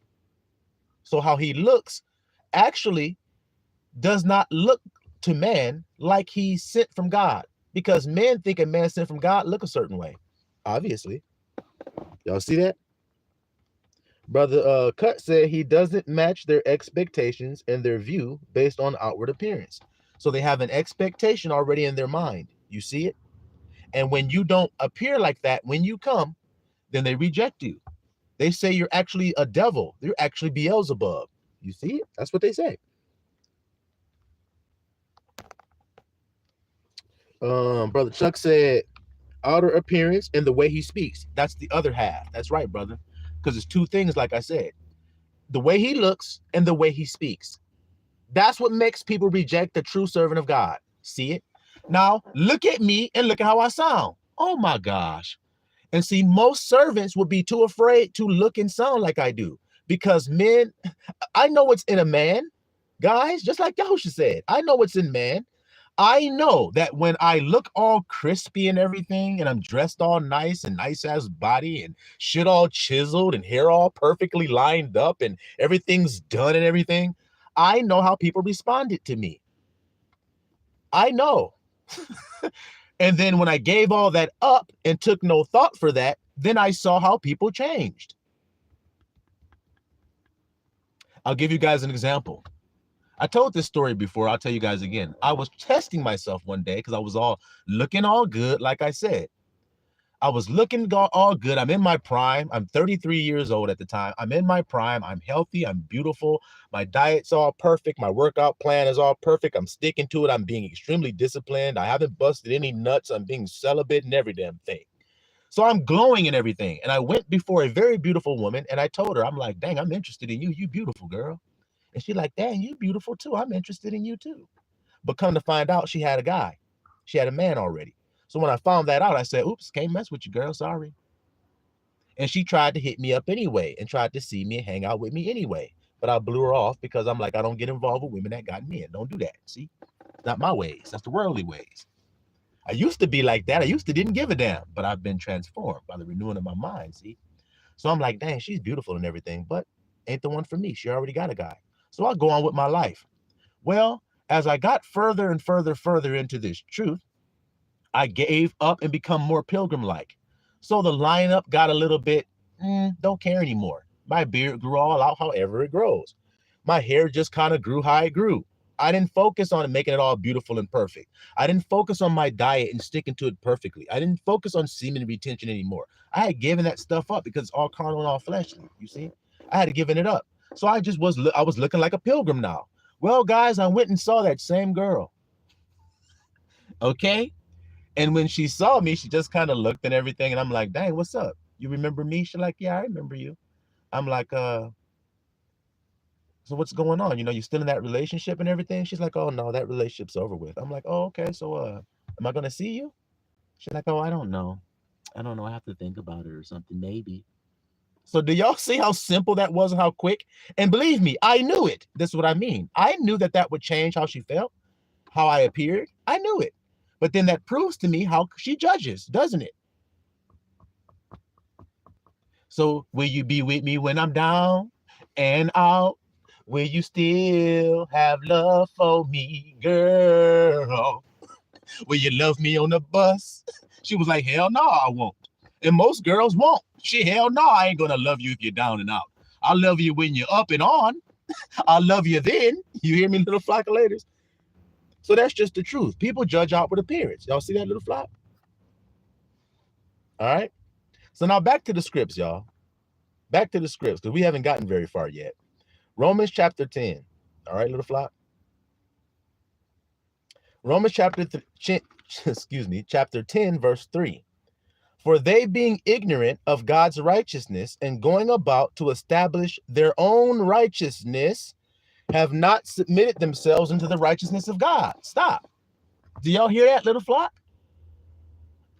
So how he looks actually does not look to man like he's sent from God, because men think a man sent from God look a certain way. Obviously. Y'all see that? Brother Cut said he doesn't match their expectations and their view based on outward appearance. So they have an expectation already in their mind. You see it? And when you don't appear like that, when you come, then they reject you. They say you're actually a devil. You're actually Beelzebub. You see it? That's what they say. Brother Chuck said outer appearance and the way he speaks. That's the other half. That's right, brother. Because it's two things, like I said. The way he looks and the way he speaks. That's what makes people reject the true servant of God. See it? Now, look at me and look at how I sound. Oh, my gosh. And see, most servants would be too afraid to look and sound like I do. Because men, I know what's in a man. Guys, just like Yahushua said, I know what's in man. I know that when I look all crispy and everything, and I'm dressed all nice and nice ass body and shit all chiseled and hair all perfectly lined up and everything's done and everything, I know how people responded to me. I know. And then when I gave all that up and took no thought for that, then I saw how people changed. I'll give you guys an example. I told this story before. I'll tell you guys again. I was testing myself one day because I was all looking all good, like I said. I was looking all good. I'm in my prime. I'm 33 years old at the time. I'm in my prime. I'm healthy. I'm beautiful. My diet's all perfect. My workout plan is all perfect. I'm sticking to it. I'm being extremely disciplined. I haven't busted any nuts. I'm being celibate and every damn thing. So I'm glowing and everything. And I went before a very beautiful woman and I told her, I'm like, dang, I'm interested in you. You beautiful, girl. And she's like, dang, you beautiful too. I'm interested in you too. But come to find out, she had a guy. She had a man already. So when I found that out, I said, oops, can't mess with you, girl. Sorry. And she tried to hit me up anyway and tried to see me and hang out with me anyway. But I blew her off because I'm like, I don't get involved with women that got men. Don't do that. See, it's not my ways. That's the worldly ways. I used to be like that. I used to didn't give a damn, but I've been transformed by the renewing of my mind. See, so I'm like, dang, she's beautiful and everything, but ain't the one for me. She already got a guy. So I go on with my life. Well, as I got further and further into this truth, I gave up and become more pilgrim-like. So the lineup got a little bit, don't care anymore. My beard grew all out however it grows. My hair just kind of grew how it grew. I didn't focus on making it all beautiful and perfect. I didn't focus on my diet and sticking to it perfectly. I didn't focus on semen retention anymore. I had given that stuff up because it's all carnal and all fleshly, you see? I had given it up. So I was looking like a pilgrim now. Well, guys, I went and saw that same girl. Okay? And when she saw me, she just kind of looked and everything. And I'm like, dang, what's up? You remember me? She's like, yeah, I remember you. I'm like, so what's going on? You know, you still in that relationship and everything? She's like, oh, no, that relationship's over with. I'm like, oh, okay. So am I going to see you? She's like, oh, I don't know. I don't know. I have to think about it or something, maybe. So do y'all see how simple that was and how quick? And believe me, I knew it. That's what I mean. I knew that that would change how she felt, how I appeared. I knew it. But then that proves to me how she judges, doesn't it? So will you be with me when I'm down and out? Will you still have love for me, girl? Will you love me on the bus? She was like, hell no, I won't. And most girls won't. She, hell no, I ain't gonna love you if you're down and out. I'll love you when you're up and on. I'll love you then. You hear me, little flock of ladies? So that's just the truth. People judge outward appearance. Y'all see that, little flock? All right. So now back to the scripts, y'all. Back to the scripts, because we haven't gotten very far yet. Romans chapter 10. All right, little flock. Romans chapter chapter 10, verse 3. For they being ignorant of God's righteousness and going about to establish their own righteousness, have not submitted themselves into the righteousness of God. Stop. Do y'all hear that, little flock?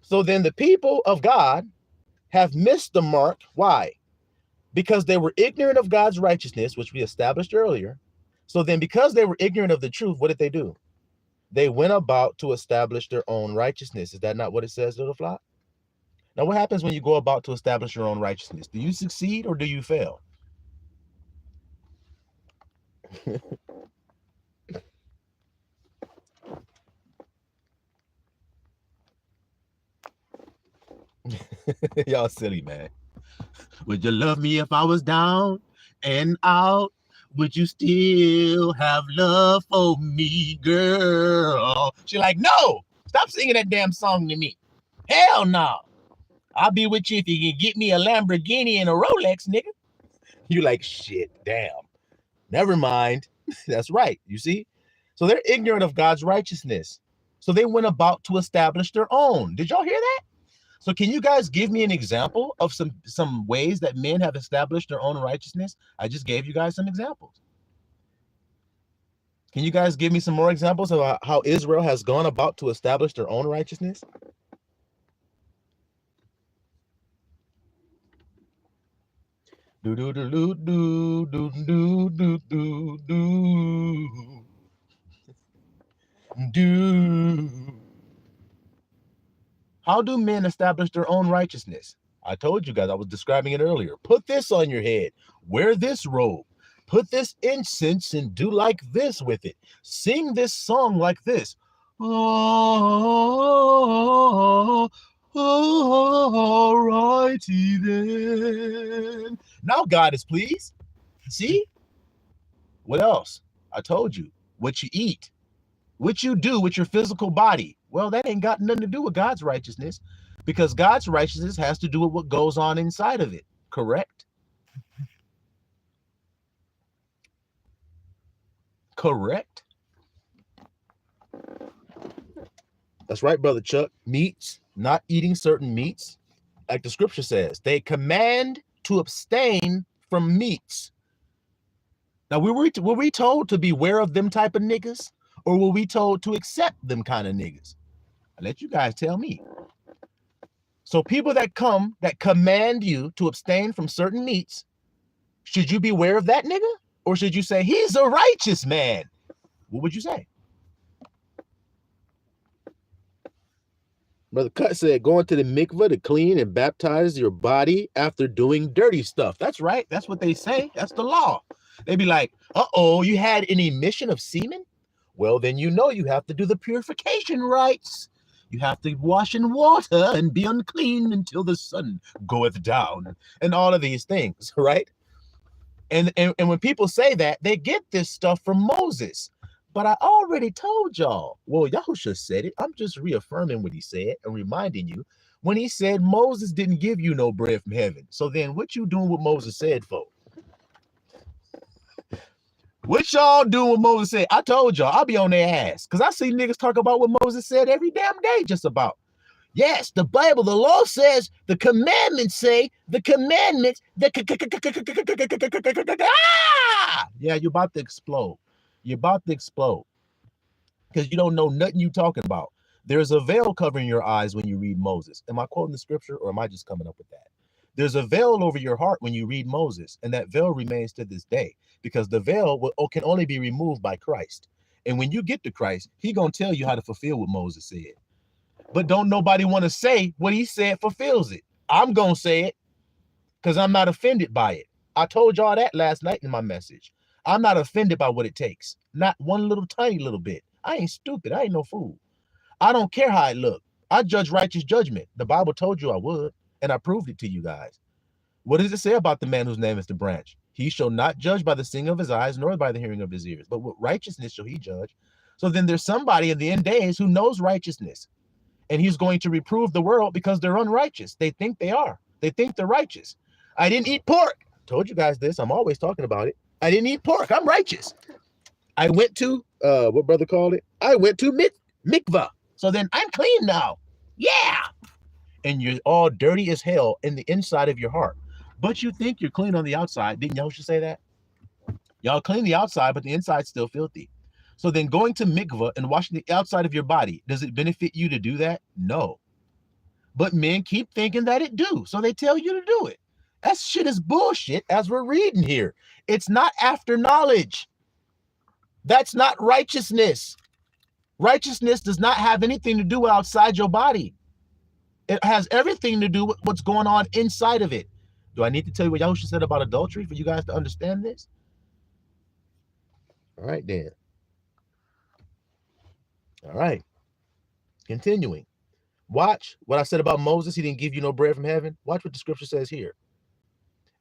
So then the people of God have missed the mark. Why? Because they were ignorant of God's righteousness, which we established earlier. So then because they were ignorant of the truth, what did they do? They went about to establish their own righteousness. Is that not what it says, little flock? Now, what happens when you go about to establish your own righteousness? Do you succeed or do you fail? Y'all silly, man. Would you love me if I was down and out? Would you still have love for me, girl? She like, no, stop singing that damn song to me. Hell no. I'll be with you if you can get me a Lamborghini and a Rolex, nigga. You like, shit, damn. Never mind. That's right. You see? So they're ignorant of God's righteousness. So they went about to establish their own. Did y'all hear that? So can you guys give me an example of some ways that men have established their own righteousness? I just gave you guys some examples. Can you guys give me some more examples of how Israel has gone about to establish their own righteousness? Do do do do do do do do do do do. How do men establish their own righteousness? I told you guys, I was describing it earlier. Put this on your head. Wear this robe. Put this incense and do like this with it. Sing this song like this. Oh, all righty then. Now God is pleased. See? What else? I told you. What you eat. What you do with your physical body. Well, that ain't got nothing to do with God's righteousness, because God's righteousness has to do with what goes on inside of it. Correct? Correct? That's right, Brother Chuck. Meats, not eating certain meats. Like the scripture says, they command to abstain from meats. Now, were we told to beware of them type of niggas? Or were we told to accept them kind of niggas? I'll let you guys tell me. So people that command you to abstain from certain meats, should you beware of that nigga? Or should you say, he's a righteous man? What would you say? Brother Cut said, going to the mikvah to clean and baptize your body after doing dirty stuff. That's right. That's what they say. That's the law. They be like, uh-oh, you had an emission of semen? Well, then you know you have to do the purification rites. You have to wash in water and be unclean until the sun goeth down and all of these things, right? And when people say that, they get this stuff from Moses. But I already told y'all. Well, Yahusha said it. I'm just reaffirming what he said and reminding you when he said Moses didn't give you no bread from heaven. So then what you doing what Moses said for? What y'all doing what Moses said? I told y'all, I'll be on their ass. Because I see niggas talk about what Moses said every damn day just about. Yes, the Bible, the law says, the commandments say, the commandments, yeah, you're about to explode. You're about to explode. Because you don't know nothing you talking about. There's a veil covering your eyes when you read Moses. Am I quoting the scripture or am I just coming up with that? There's a veil over your heart when you read Moses, and that veil remains to this day because the veil can only be removed by Christ. And when you get to Christ, he gonna tell you how to fulfill what Moses said. But don't nobody want to say what he said fulfills it. I'm gonna say it because I'm not offended by it. I told y'all that last night in my message. I'm not offended by what it takes. Not one little tiny little bit. I ain't stupid. I ain't no fool. I don't care how I look. I judge righteous judgment. The Bible told you I would, and I proved it to you guys. What does it say about the man whose name is the branch? He shall not judge by the seeing of his eyes, nor by the hearing of his ears, but with righteousness shall he judge. So then there's somebody in the end days who knows righteousness, and he's going to reprove the world because they're unrighteous. They think they are. They think they're righteous. I didn't eat pork. Told you guys this. I'm always talking about it. I didn't eat pork. I'm righteous. I went to, what brother called it? I went to mikvah. So then I'm clean now. Yeah. And you're all dirty as hell in the inside of your heart. But you think you're clean on the outside. Didn't Yahushua say that? Y'all clean the outside, but the inside's still filthy. So then going to mikvah and washing the outside of your body, does it benefit you to do that? No. But men keep thinking that it do. So they tell you to do it. That shit is bullshit as we're reading here. It's not after knowledge. That's not righteousness. Righteousness does not have anything to do with outside your body. It has everything to do with what's going on inside of it. Do I need to tell you what Yahushua said about adultery for you guys to understand this? All right, then. All right. Continuing. Watch what I said about Moses. He didn't give you no bread from heaven. Watch what the scripture says here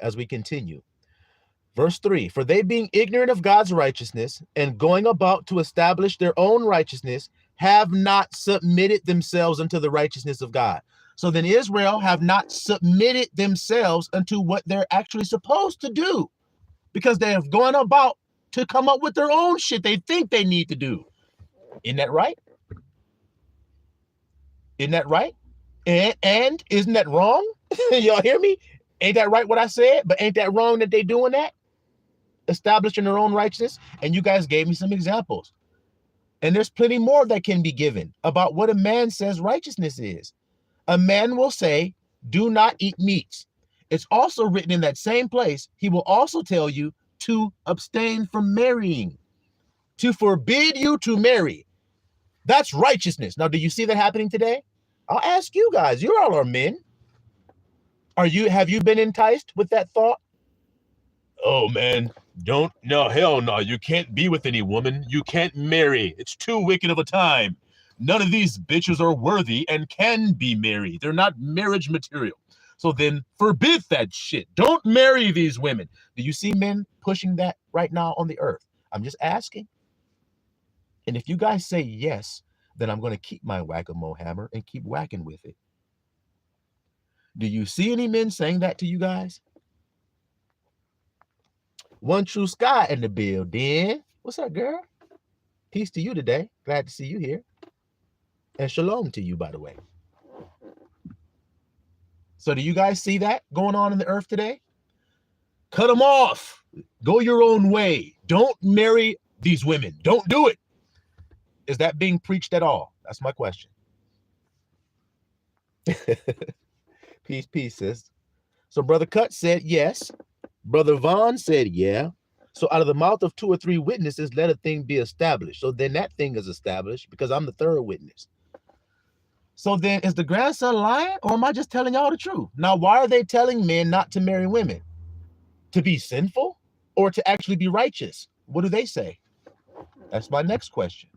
as we continue. Verse 3, for they being ignorant of God's righteousness and going about to establish their own righteousness, have not submitted themselves unto the righteousness of God. So then Israel have not submitted themselves unto what they're actually supposed to do because they have gone about to come up with their own shit they think they need to do. Isn't that right? Isn't that right? And isn't that wrong? Y'all hear me? Ain't that right what I said? But ain't that wrong that they doing that? Establishing their own righteousness? And you guys gave me some examples. And there's plenty more that can be given about what a man says righteousness is. A man will say, do not eat meats. It's also written in that same place. He will also tell you to abstain from marrying, to forbid you to marry. That's righteousness. Now, do you see that happening today? I'll ask you guys. You all are men. Have you been enticed with that thought? Oh man, hell no, you can't be with any woman. You can't marry. It's too wicked of a time. None of these bitches are worthy and can be married. They're not marriage material. So then forbid that shit. Don't marry these women. Do you see men pushing that right now on the earth? I'm just asking. And if you guys say yes, then I'm going to keep my whack-a-mole hammer and keep whacking with it. Do you see any men saying that to you guys? One True Sky in the building. What's up, girl? Peace to you today. Glad to see you here. And shalom to you, by the way. So do you guys see that going on in the earth today? Cut them off. Go your own way. Don't marry these women. Don't do it. Is that being preached at all? That's my question. Peace, peace, sis. So Brother Cut said yes. Brother Vaughn said yeah. So out of the mouth of 2 or 3 witnesses, let a thing be established. So then that thing is established because I'm the third witness. So then is the grandson lying or am I just telling y'all the truth? Now, why are they telling men not to marry women? To be sinful or to actually be righteous? What do they say? That's my next question.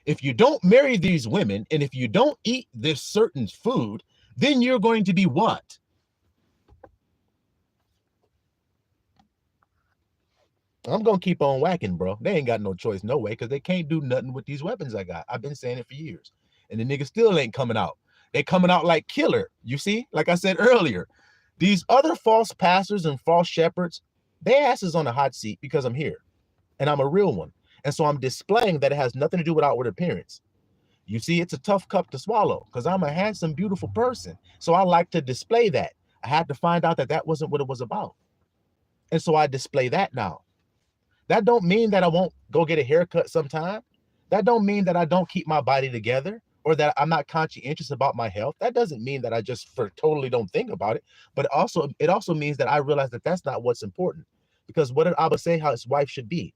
If you don't marry these women and if you don't eat this certain food, then you're going to be what? I'm going to keep on whacking, bro. They ain't got no choice, no way, because they can't do nothing with these weapons I got. I've been saying it for years. And the niggas still ain't coming out. They coming out like killer. You see, like I said earlier, these other false pastors and false shepherds, their ass is on the hot seat because I'm here and I'm a real one. And so I'm displaying that it has nothing to do with outward appearance. You see, it's a tough cup to swallow because I'm a handsome, beautiful person. So I like to display that. I had to find out that that wasn't what it was about. And so I display that now. That don't mean that I won't go get a haircut sometime. That don't mean that I don't keep my body together or that I'm not conscientious about my health, that doesn't mean that I just totally don't think about it. But it also means that I realize that that's not what's important. Because what did Abba say how his wife should be?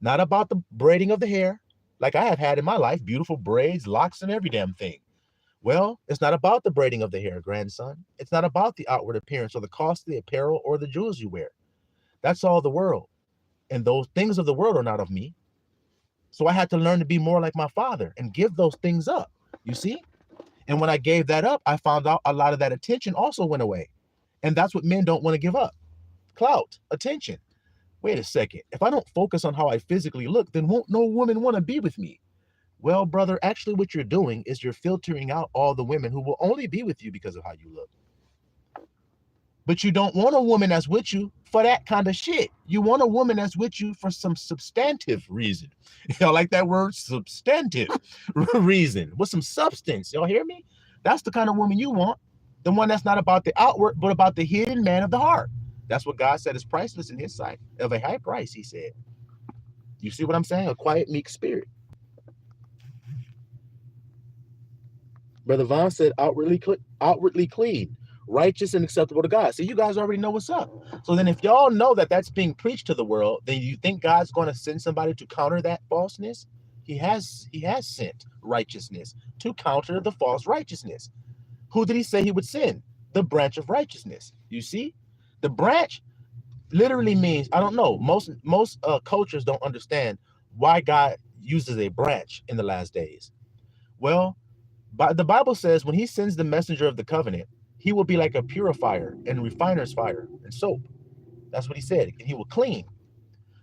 Not about the braiding of the hair, like I have had in my life, beautiful braids, locks, and every damn thing. Well, it's not about the braiding of the hair, grandson. It's not about the outward appearance or the costly apparel or the jewels you wear. That's all the world. And those things of the world are not of me. So I had to learn to be more like my father and give those things up, you see? And when I gave that up, I found out a lot of that attention also went away. And that's what men don't want to give up. Clout, attention. Wait a second. If I don't focus on how I physically look, then won't no woman want to be with me? Well, brother, actually what you're doing is you're filtering out all the women who will only be with you because of how you look. But you don't want a woman that's with you for that kind of shit. You want a woman that's with you for some substantive reason. Y'all like that word? Substantive reason. With some substance. Y'all hear me? That's the kind of woman you want. The one that's not about the outward, but about the hidden man of the heart. That's what God said is priceless in his sight. Of a high price, he said. You see what I'm saying? A quiet, meek spirit. Brother Vaughn said outwardly clean, righteous and acceptable to God. See, you guys already know what's up. So then if y'all know that that's being preached to the world, then you think God's going to send somebody to counter that falseness? He has sent righteousness to counter the false righteousness. Who did he say he would send? The branch of righteousness. You see? The branch literally means, I don't know, most cultures don't understand why God uses a branch in the last days. Well, but the Bible says when he sends the messenger of the covenant, he will be like a purifier and refiner's fire and soap. That's what he said. And he will clean.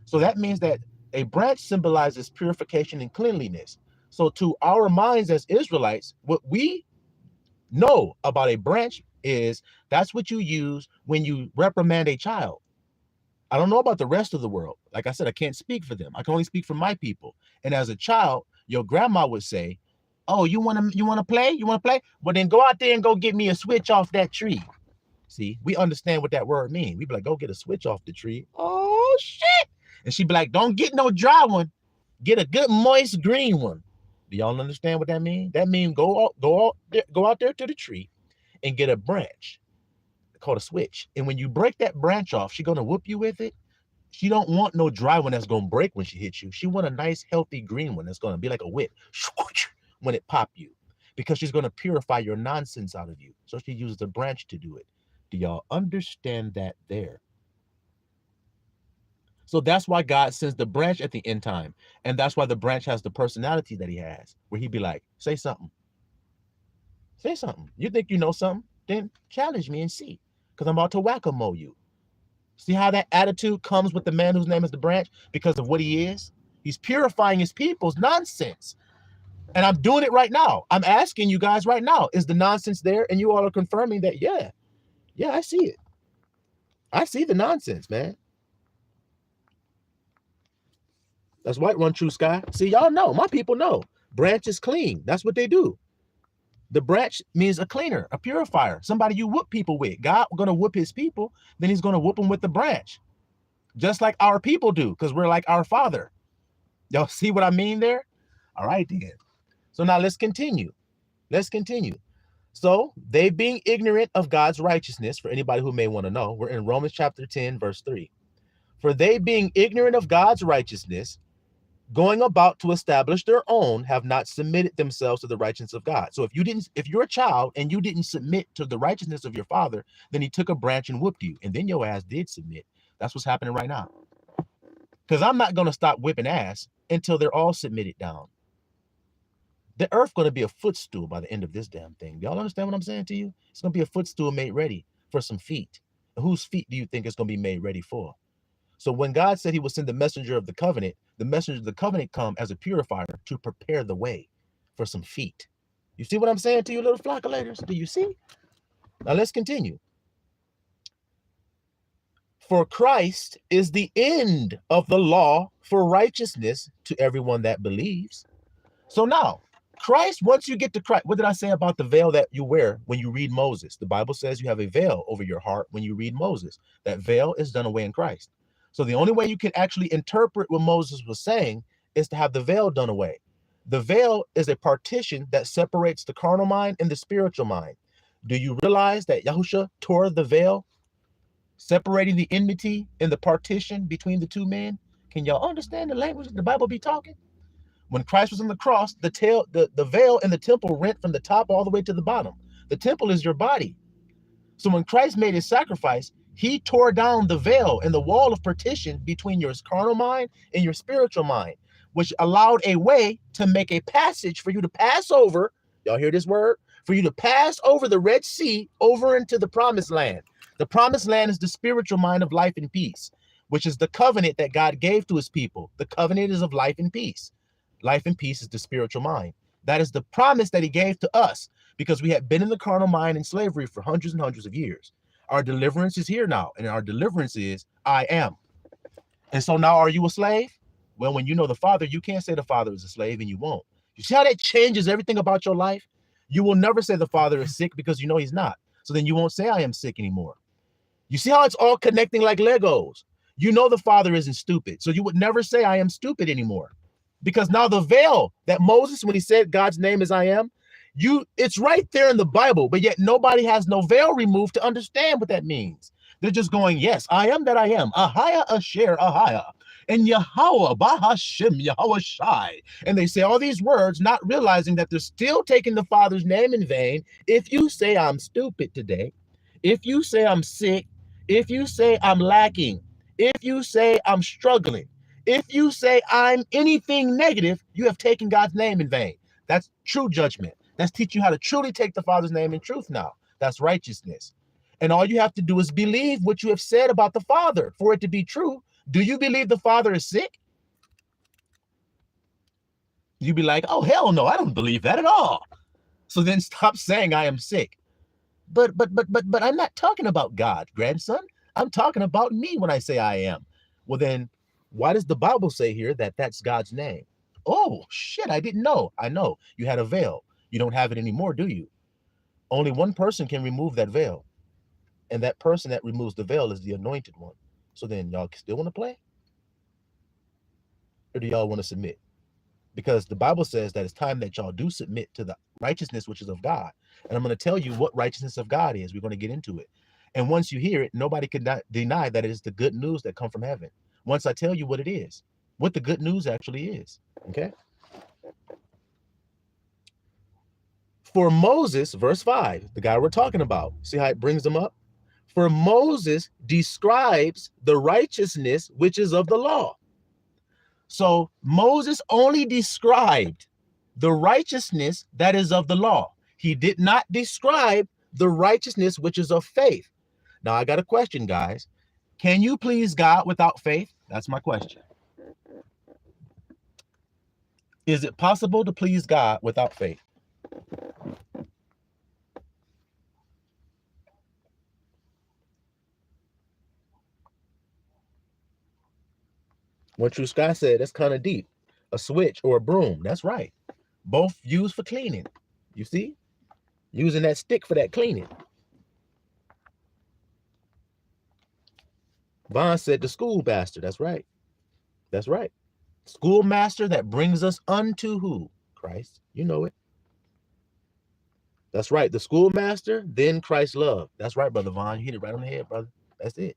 So that means that a branch symbolizes purification and cleanliness. So to our minds as Israelites, what we know about a branch is that's what you use when you reprimand a child. I don't know about the rest of the world. Like I said, I can't speak for them. I can only speak for my people. And as a child, your grandma would say, oh, you want to play? You want to play? Well, then go out there and go get me a switch off that tree. See, we understand what that word means. We be like, go get a switch off the tree. Oh, shit. And she'd be like, don't get no dry one. Get a good moist green one. Do y'all understand what that means? That means go out there to the tree and get a branch called a switch. And when you break that branch off, she's going to whoop you with it. She don't want no dry one that's going to break when she hits you. She want a nice, healthy green one that's going to be like a whip when it pop you, because she's going to purify your nonsense out of you. So she uses a branch to do it. Do y'all understand that there? So that's why God sends the branch at the end time. And that's why the branch has the personality that he has, where he'd be like, say something. Say something. You think you know something? Then challenge me and see, because I'm about to whack-a-mole you. See how that attitude comes with the man whose name is the branch? Because of what he is. He's purifying his people's nonsense. And I'm doing it right now. I'm asking you guys right now, is the nonsense there? And you all are confirming that, yeah, I see it. I see the nonsense, man. That's White Run True Sky. See, y'all know. My people know. Branch is clean. That's what they do. The branch means a cleaner, a purifier, somebody you whoop people with. God going to whoop his people, then he's going to whoop them with the branch. Just like our people do, because we're like our father. Y'all see what I mean there? All right, then. So now let's continue. Let's continue. So they being ignorant of God's righteousness, for anybody who may want to know, we're in Romans chapter 10, verse 3. For they being ignorant of God's righteousness, going about to establish their own, have not submitted themselves to the righteousness of God. So if you're a child and you didn't submit to the righteousness of your father, then he took a branch and whooped you. And then your ass did submit. That's what's happening right now. Because I'm not going to stop whipping ass until they're all submitted down. The earth going to be a footstool by the end of this damn thing. Y'all understand what I'm saying to you? It's going to be a footstool made ready for some feet. And whose feet do you think it's going to be made ready for? So when God said he would send the messenger of the covenant come as a purifier to prepare the way for some feet. You see what I'm saying to you, little flockulators? Do you see? Now let's continue. For Christ is the end of the law for righteousness to everyone that believes. So now, Christ, once you get to Christ, what did I say about the veil that you wear when you read Moses? The Bible says you have a veil over your heart when you read Moses. That veil is done away in Christ. So the only way you can actually interpret what Moses was saying is to have the veil done away. The veil is a partition that separates the carnal mind and the spiritual mind. Do you realize that Yahusha tore the veil, separating the enmity and the partition between the two men? Can y'all understand the language that the Bible be talking? When Christ was on the cross, the veil in the temple rent from the top all the way to the bottom. The temple is your body. So when Christ made his sacrifice, he tore down the veil and the wall of partition between your carnal mind and your spiritual mind, which allowed a way to make a passage for you to pass over. Y'all hear this word? For you to pass over the Red Sea over into the promised land. The promised land is the spiritual mind of life and peace, which is the covenant that God gave to his people. The covenant is of life and peace. Life and peace is the spiritual mind. That is the promise that he gave to us because we had been in the carnal mind in slavery for hundreds and hundreds of years. Our deliverance is here now, and our deliverance is I am. And so now are you a slave? Well, when you know the Father, you can't say the Father is a slave, and you won't. You see how that changes everything about your life? You will never say the Father is sick because you know he's not. So then you won't say I am sick anymore. You see how it's all connecting like Legos? You know the Father isn't stupid, so you would never say I am stupid anymore. Because now the veil that Moses, when he said God's name is I am, it's right there in the Bible, but yet nobody has no veil removed to understand what that means. They're just going, yes, I am that I am. Ahaya Asher Ahaya. And Yahweh Bahashem Yahweh Shai. And they say all these words, not realizing that they're still taking the Father's name in vain. If you say I'm stupid today, if you say I'm sick, if you say I'm lacking, if you say I'm struggling, if you say I'm anything negative, you have taken God's name in vain. That's true judgment. That's teaching you how to truly take the Father's name in truth now. That's righteousness. And all you have to do is believe what you have said about the Father for it to be true. Do you believe the Father is sick? You'd be like, oh, hell no, I don't believe that at all. So then stop saying I am sick. But I'm not talking about God, grandson. I'm talking about me when I say I am. Well, then why does the Bible say here that that's God's name? Oh, shit, I didn't know. I know. You had a veil. You don't have it anymore, do you? Only one person can remove that veil. And that person that removes the veil is the anointed one. So then y'all still want to play? Or do y'all want to submit? Because the Bible says that it's time that y'all do submit to the righteousness which is of God. And I'm going to tell you what righteousness of God is. We're going to get into it. And once you hear it, nobody can deny that it is the good news that come from heaven. Once I tell you what it is, what the good news actually is. Okay? For Moses, verse 5, the guy we're talking about, see how it brings them up? For Moses describes the righteousness which is of the law. So Moses only described the righteousness that is of the law. He did not describe the righteousness which is of faith. Now, I got a question, guys. Can you please God without faith? That's my question. Is it possible to please God without faith? What True Sky said, that's kind of deep. A switch or a broom. That's right. Both used for cleaning. You see? Using that stick for that cleaning. Vaughn said the schoolmaster. That's right. That's right. Schoolmaster that brings us unto who? Christ. You know it. That's right. The schoolmaster, then Christ's love. That's right, Brother Vaughn. You hit it right on the head, brother. That's it.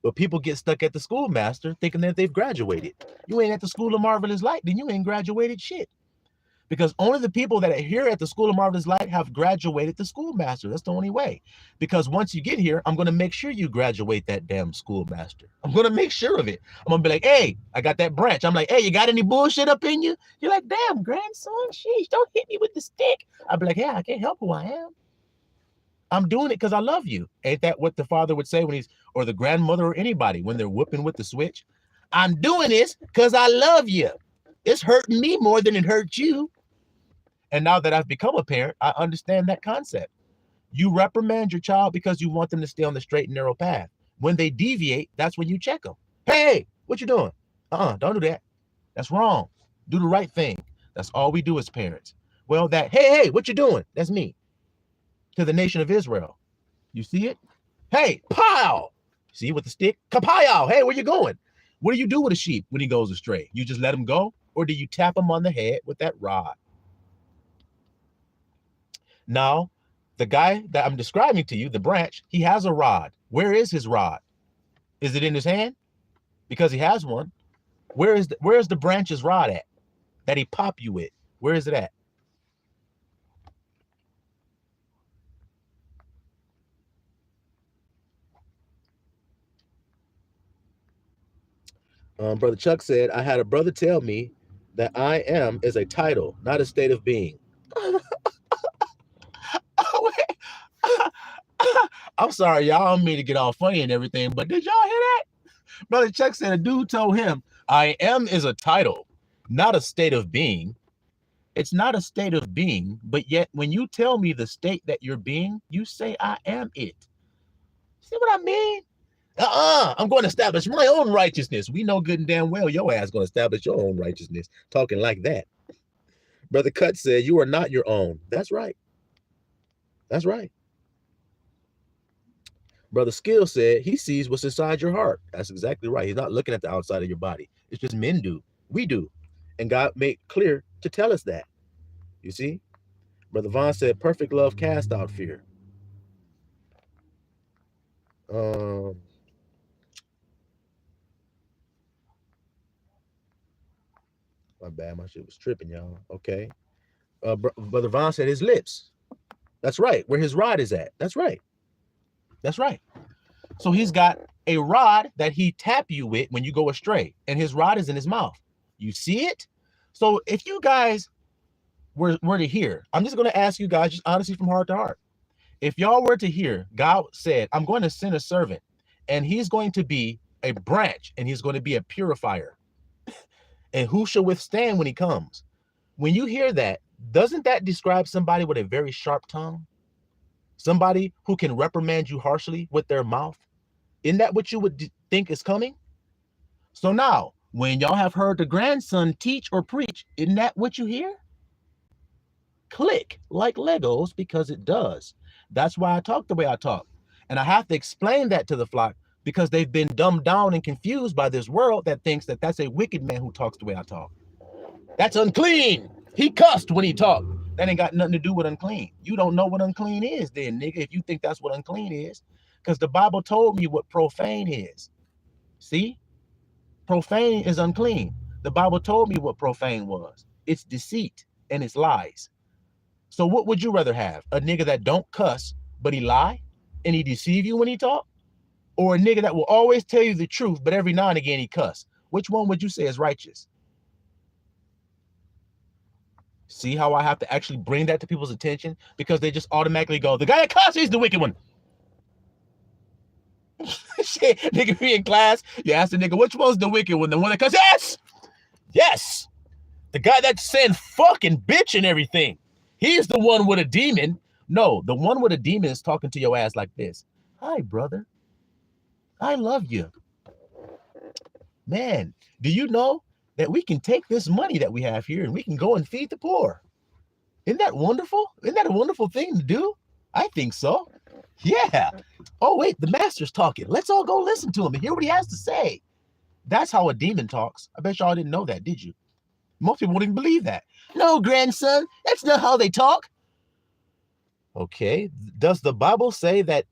But people get stuck at the schoolmaster thinking that they've graduated. You ain't at the School of Marvelous Light, then you ain't graduated shit. Because only the people that are here at the School of Marvelous Light have graduated the schoolmaster. That's the only way. Because once you get here, I'm going to make sure you graduate that damn schoolmaster. I'm going to make sure of it. I'm going to be like, hey, I got that branch. I'm like, hey, you got any bullshit up in you? You're like, damn, grandson, sheesh, don't hit me with the stick. I'll be like, yeah, I can't help who I am. I'm doing it because I love you. Ain't that what the father would say when he's, or the grandmother or anybody, when they're whooping with the switch? I'm doing this because I love you. It's hurting me more than it hurts you. And now that I've become a parent, I understand that concept. You reprimand your child because you want them to stay on the straight and narrow path. When they deviate, that's when you check them. Hey, what you doing? Don't do that. That's wrong. Do the right thing. That's all we do as parents. Well, that, hey, what you doing? That's me. To the nation of Israel. You see it? Hey, pow! See with the stick? Kapow! Hey, where you going? What do you do with a sheep when he goes astray? You just let him go? or do you tap him on the head with that rod? Now, the guy that I'm describing to you, the branch, he has a rod. Where is his rod? Is it in his hand? Because he has one. Where is the branch's rod at that he pop you with? Where is it at? Brother Chuck said, I had a brother tell me that I am is a title, not a state of being. I'm sorry, y'all. I don't mean to get all funny and everything, but did y'all hear that? Brother Chuck said a dude told him, I am is a title, not a state of being. It's not a state of being, but yet when you tell me the state that you're being, you say I am it. See what I mean? I'm going to establish my own righteousness. We know good and damn well your ass going to establish your own righteousness, talking like that. Brother Cut said, you are not your own. That's right. That's right. Brother Skill said, he sees what's inside your heart. That's exactly right. He's not looking at the outside of your body. It's just men do. We do. And God made clear to tell us that. You see? Brother Vaughn said, perfect love cast out fear. My bad, my shit was tripping, y'all. Okay. Brother Vaughn said his lips. That's right. Where his rod is at. That's right. That's right. So he's got a rod that he tap you with when you go astray, and his rod is in his mouth. You see it? So if you guys were to hear, I'm just going to ask you guys, just honestly from heart to heart. If y'all were to hear, God said, I'm going to send a servant, and he's going to be a branch, and he's going to be a purifier. And who shall withstand when he comes? When you hear that, doesn't that describe somebody with a very sharp tongue? Somebody who can reprimand you harshly with their mouth? Isn't that what you would think is coming? So now, when y'all have heard the grandson teach or preach, isn't that what you hear? Click like Legos, because it does. That's why I talk the way I talk. And I have to explain that to the flock because they've been dumbed down and confused by this world that thinks that that's a wicked man who talks the way I talk. That's unclean. He cussed when he talked. That ain't got nothing to do with unclean. You don't know what unclean is then, nigga, if you think that's what unclean is. Because the Bible told me what profane is. See? Profane is unclean. The Bible told me what profane was. It's deceit and it's lies. So what would you rather have? A nigga that don't cuss, but he lie and he deceive you when he talk? Or a nigga that will always tell you the truth, but every now and again he cuss? Which one would you say is righteous? See how I have to actually bring that to people's attention? Because they just automatically go, the guy that cusses is the wicked one. Shit, nigga be in class, you ask the nigga, which one's the wicked one? The one that cusses? Yes! Yes! The guy that's saying fucking bitch and everything. He's the one with a demon. No, the one with a demon is talking to your ass like this. Hi, brother. I love you. Man, do you know that we can take this money that we have here and we can go and feed the poor? Isn't that wonderful? Isn't that a wonderful thing to do? I think so. Yeah. Oh, wait, the master's talking. Let's all go listen to him and hear what he has to say. That's how a demon talks. I bet y'all didn't know that, did you? Most people wouldn't believe that. No, grandson, that's not how they talk. Okay, does the Bible say that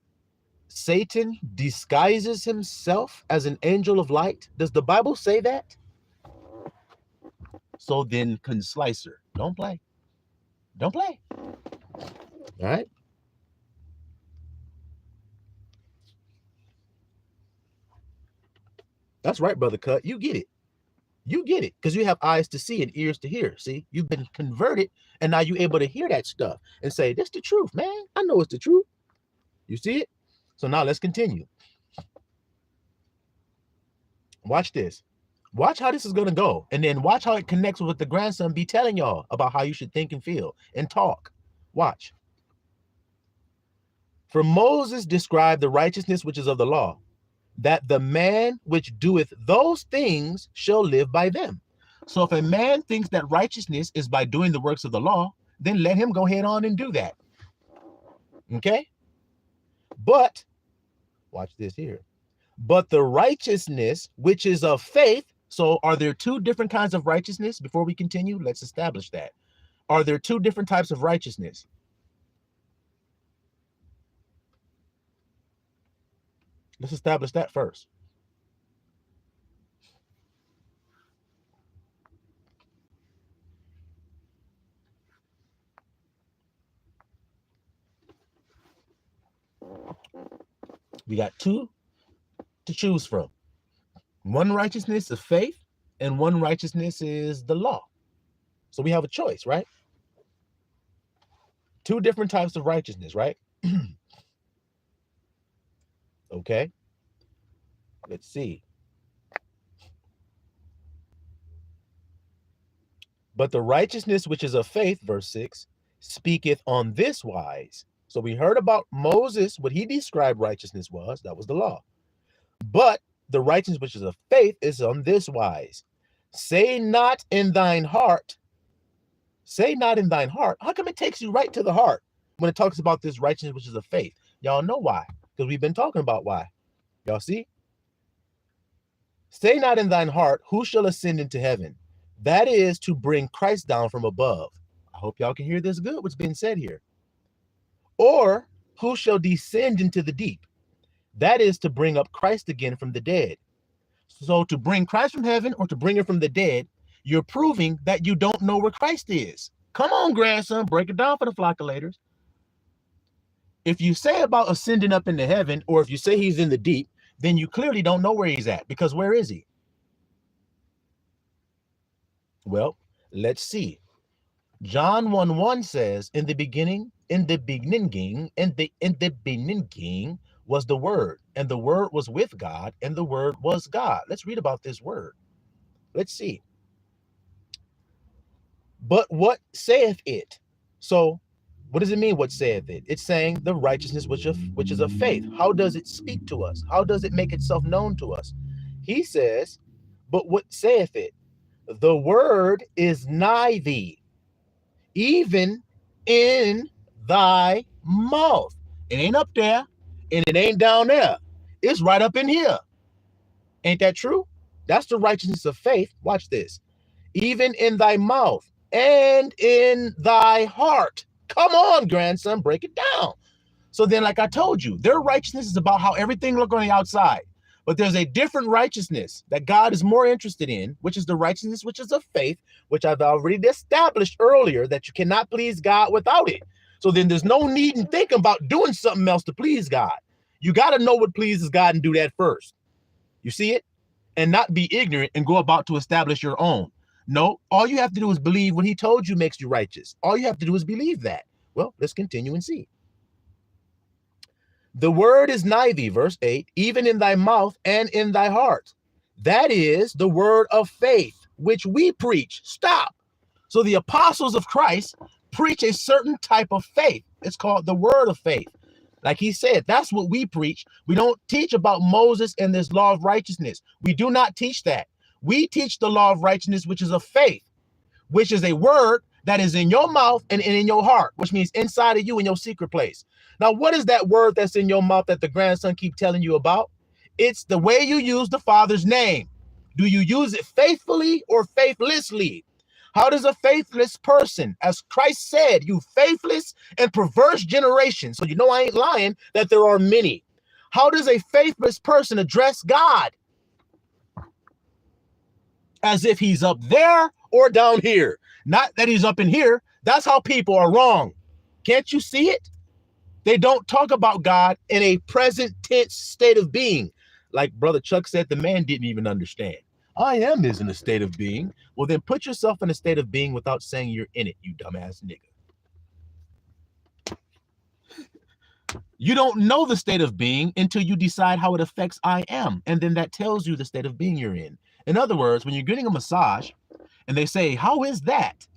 Satan disguises himself as an angel of light? Does the Bible say that? So then, Slicer, don't play. Don't play. All right? That's right, Brother Cut. You get it. You get it, because you have eyes to see and ears to hear. See, you've been converted, and now you're able to hear that stuff and say, "That's the truth, man. I know it's the truth." You see it? So now let's continue. Watch this. Watch how this is going to go, and then watch how it connects with what the grandson be telling y'all about how you should think and feel and talk. Watch. For Moses described the righteousness which is of the law, that the man which doeth those things shall live by them. So if a man thinks that righteousness is by doing the works of the law, then let him go ahead on and do that. Okay? But, watch this here. But the righteousness which is of faith So are there two different kinds of righteousness? Before we continue, let's establish that. Are there two different types of righteousness? Let's establish that first. We got two to choose from. One righteousness is faith, and one righteousness is the law. So we have a choice, right? Two different types of righteousness, right? Okay. Let's see. But the righteousness which is of faith, verse 6, speaketh on this wise. So we heard about Moses, what he described righteousness was, that was the law. But the righteousness which is of faith is on this wise. Say not in thine heart. Say not in thine heart. How come it takes you right to the heart when it talks about this righteousness which is of faith? Y'all know why, because we've been talking about why. Y'all see? Say not in thine heart, who shall ascend into heaven? That is to bring Christ down from above. I hope y'all can hear this good, what's being said here. Or who shall descend into the deep? That is to bring up Christ again from the dead. So to bring Christ from heaven or to bring him from the dead, you're proving that you don't know where Christ is. Come on, grandson, break it down for the flockulators. If you say about ascending up into heaven, or if you say he's in the deep, then you clearly don't know where he's at, because where is he? Well, let's see. John 1:1 says, in the beginning was the Word, and the Word was with God, and the Word was God. Let's read about this Word. Let's see. But what saith it? So what does it mean, what saith it? It's saying the righteousness which is of faith. How does it speak to us? How does it make itself known to us? He says, but what saith it? The word is nigh thee, even in thy mouth. It ain't up there, and it ain't down there. It's right up in here. Ain't that true? That's the righteousness of faith. Watch this. Even in thy mouth and in thy heart. Come on, grandson, break it down. So then, like I told you, their righteousness is about how everything look on the outside. But there's a different righteousness that God is more interested in, which is the righteousness which is of faith, which I've already established earlier, that you cannot please God without it. So then there's no need in thinking about doing something else to please God. You got to know what pleases God and do that first. You see it? And not be ignorant and go about to establish your own. No, all you have to do is believe what he told you makes you righteous. All you have to do is believe that. Well, let's continue and see. The word is nigh thee, verse 8, even in thy mouth and in thy heart. That is the word of faith, which we preach. Stop. So the apostles of Christ preach a certain type of faith. It's called the word of faith. Like he said, that's what we preach. We don't teach about Moses and this law of righteousness. We do not teach that. We teach the law of righteousness, which is of faith, which is a word that is in your mouth and in your heart, which means inside of you in your secret place. Now, what is that word that's in your mouth that the grandson keep telling you about? It's the way you use the Father's name. Do you use it faithfully or faithlessly? How does a faithless person, as Christ said, you faithless and perverse generation, so you know I ain't lying, that there are many. How does a faithless person address God? As if he's up there or down here. Not that he's up in here. That's how people are wrong. Can't you see it? They don't talk about God in a present tense state of being. Like Brother Chuck said, the man didn't even understand. I am is in a state of being. Well, then put yourself in a state of being without saying you're in it, you dumbass nigga. You don't know the state of being until you decide how it affects I am. And then that tells you the state of being you're in. In other words, when you're getting a massage and they say, how is that?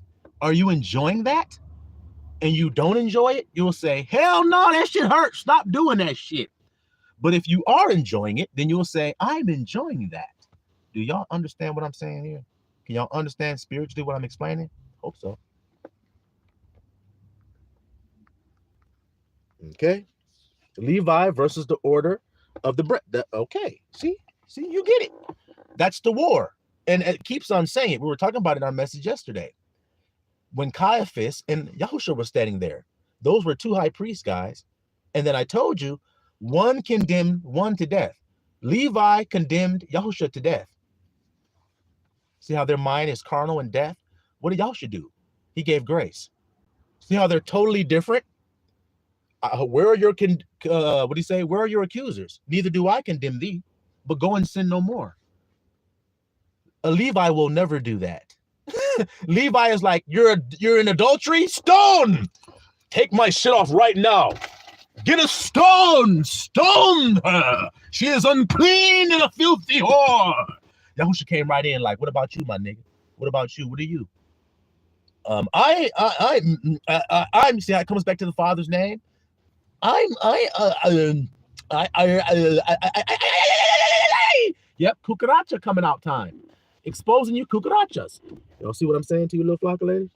Are you enjoying that? And you don't enjoy it, you'll say, hell no, that shit hurts. Stop doing that shit. But if you are enjoying it, then you'll say, I'm enjoying that. Do y'all understand what I'm saying here? Can y'all understand spiritually what I'm explaining? Hope so. Okay. Levi versus the order of the bread. Okay. See, you get it. That's the war. And it keeps on saying it. We were talking about it in our message yesterday. When Caiaphas and Yahushua were standing there, those were two high priests, guys. And then I told you, one condemned one to death. Levi condemned Yahushua to death. See how their mind is carnal and death? What did Yahushua do? He gave grace. See how they're totally different? Where are your, what do you say? Where are your accusers? Neither do I condemn thee, but go and sin no more. A Levi will never do that. Levi is like, you're in adultery? Stone! Take my shit off right now. Get a stone! Stone her! She is unclean and a filthy whore! Yahushua came right in like, what about you, my nigga? What about you? What are you? See how it comes back to the Father's name? Yep, cucaracha coming out time. Exposing you cucarachas. Y'all see what I'm saying to you, little flock of ladies?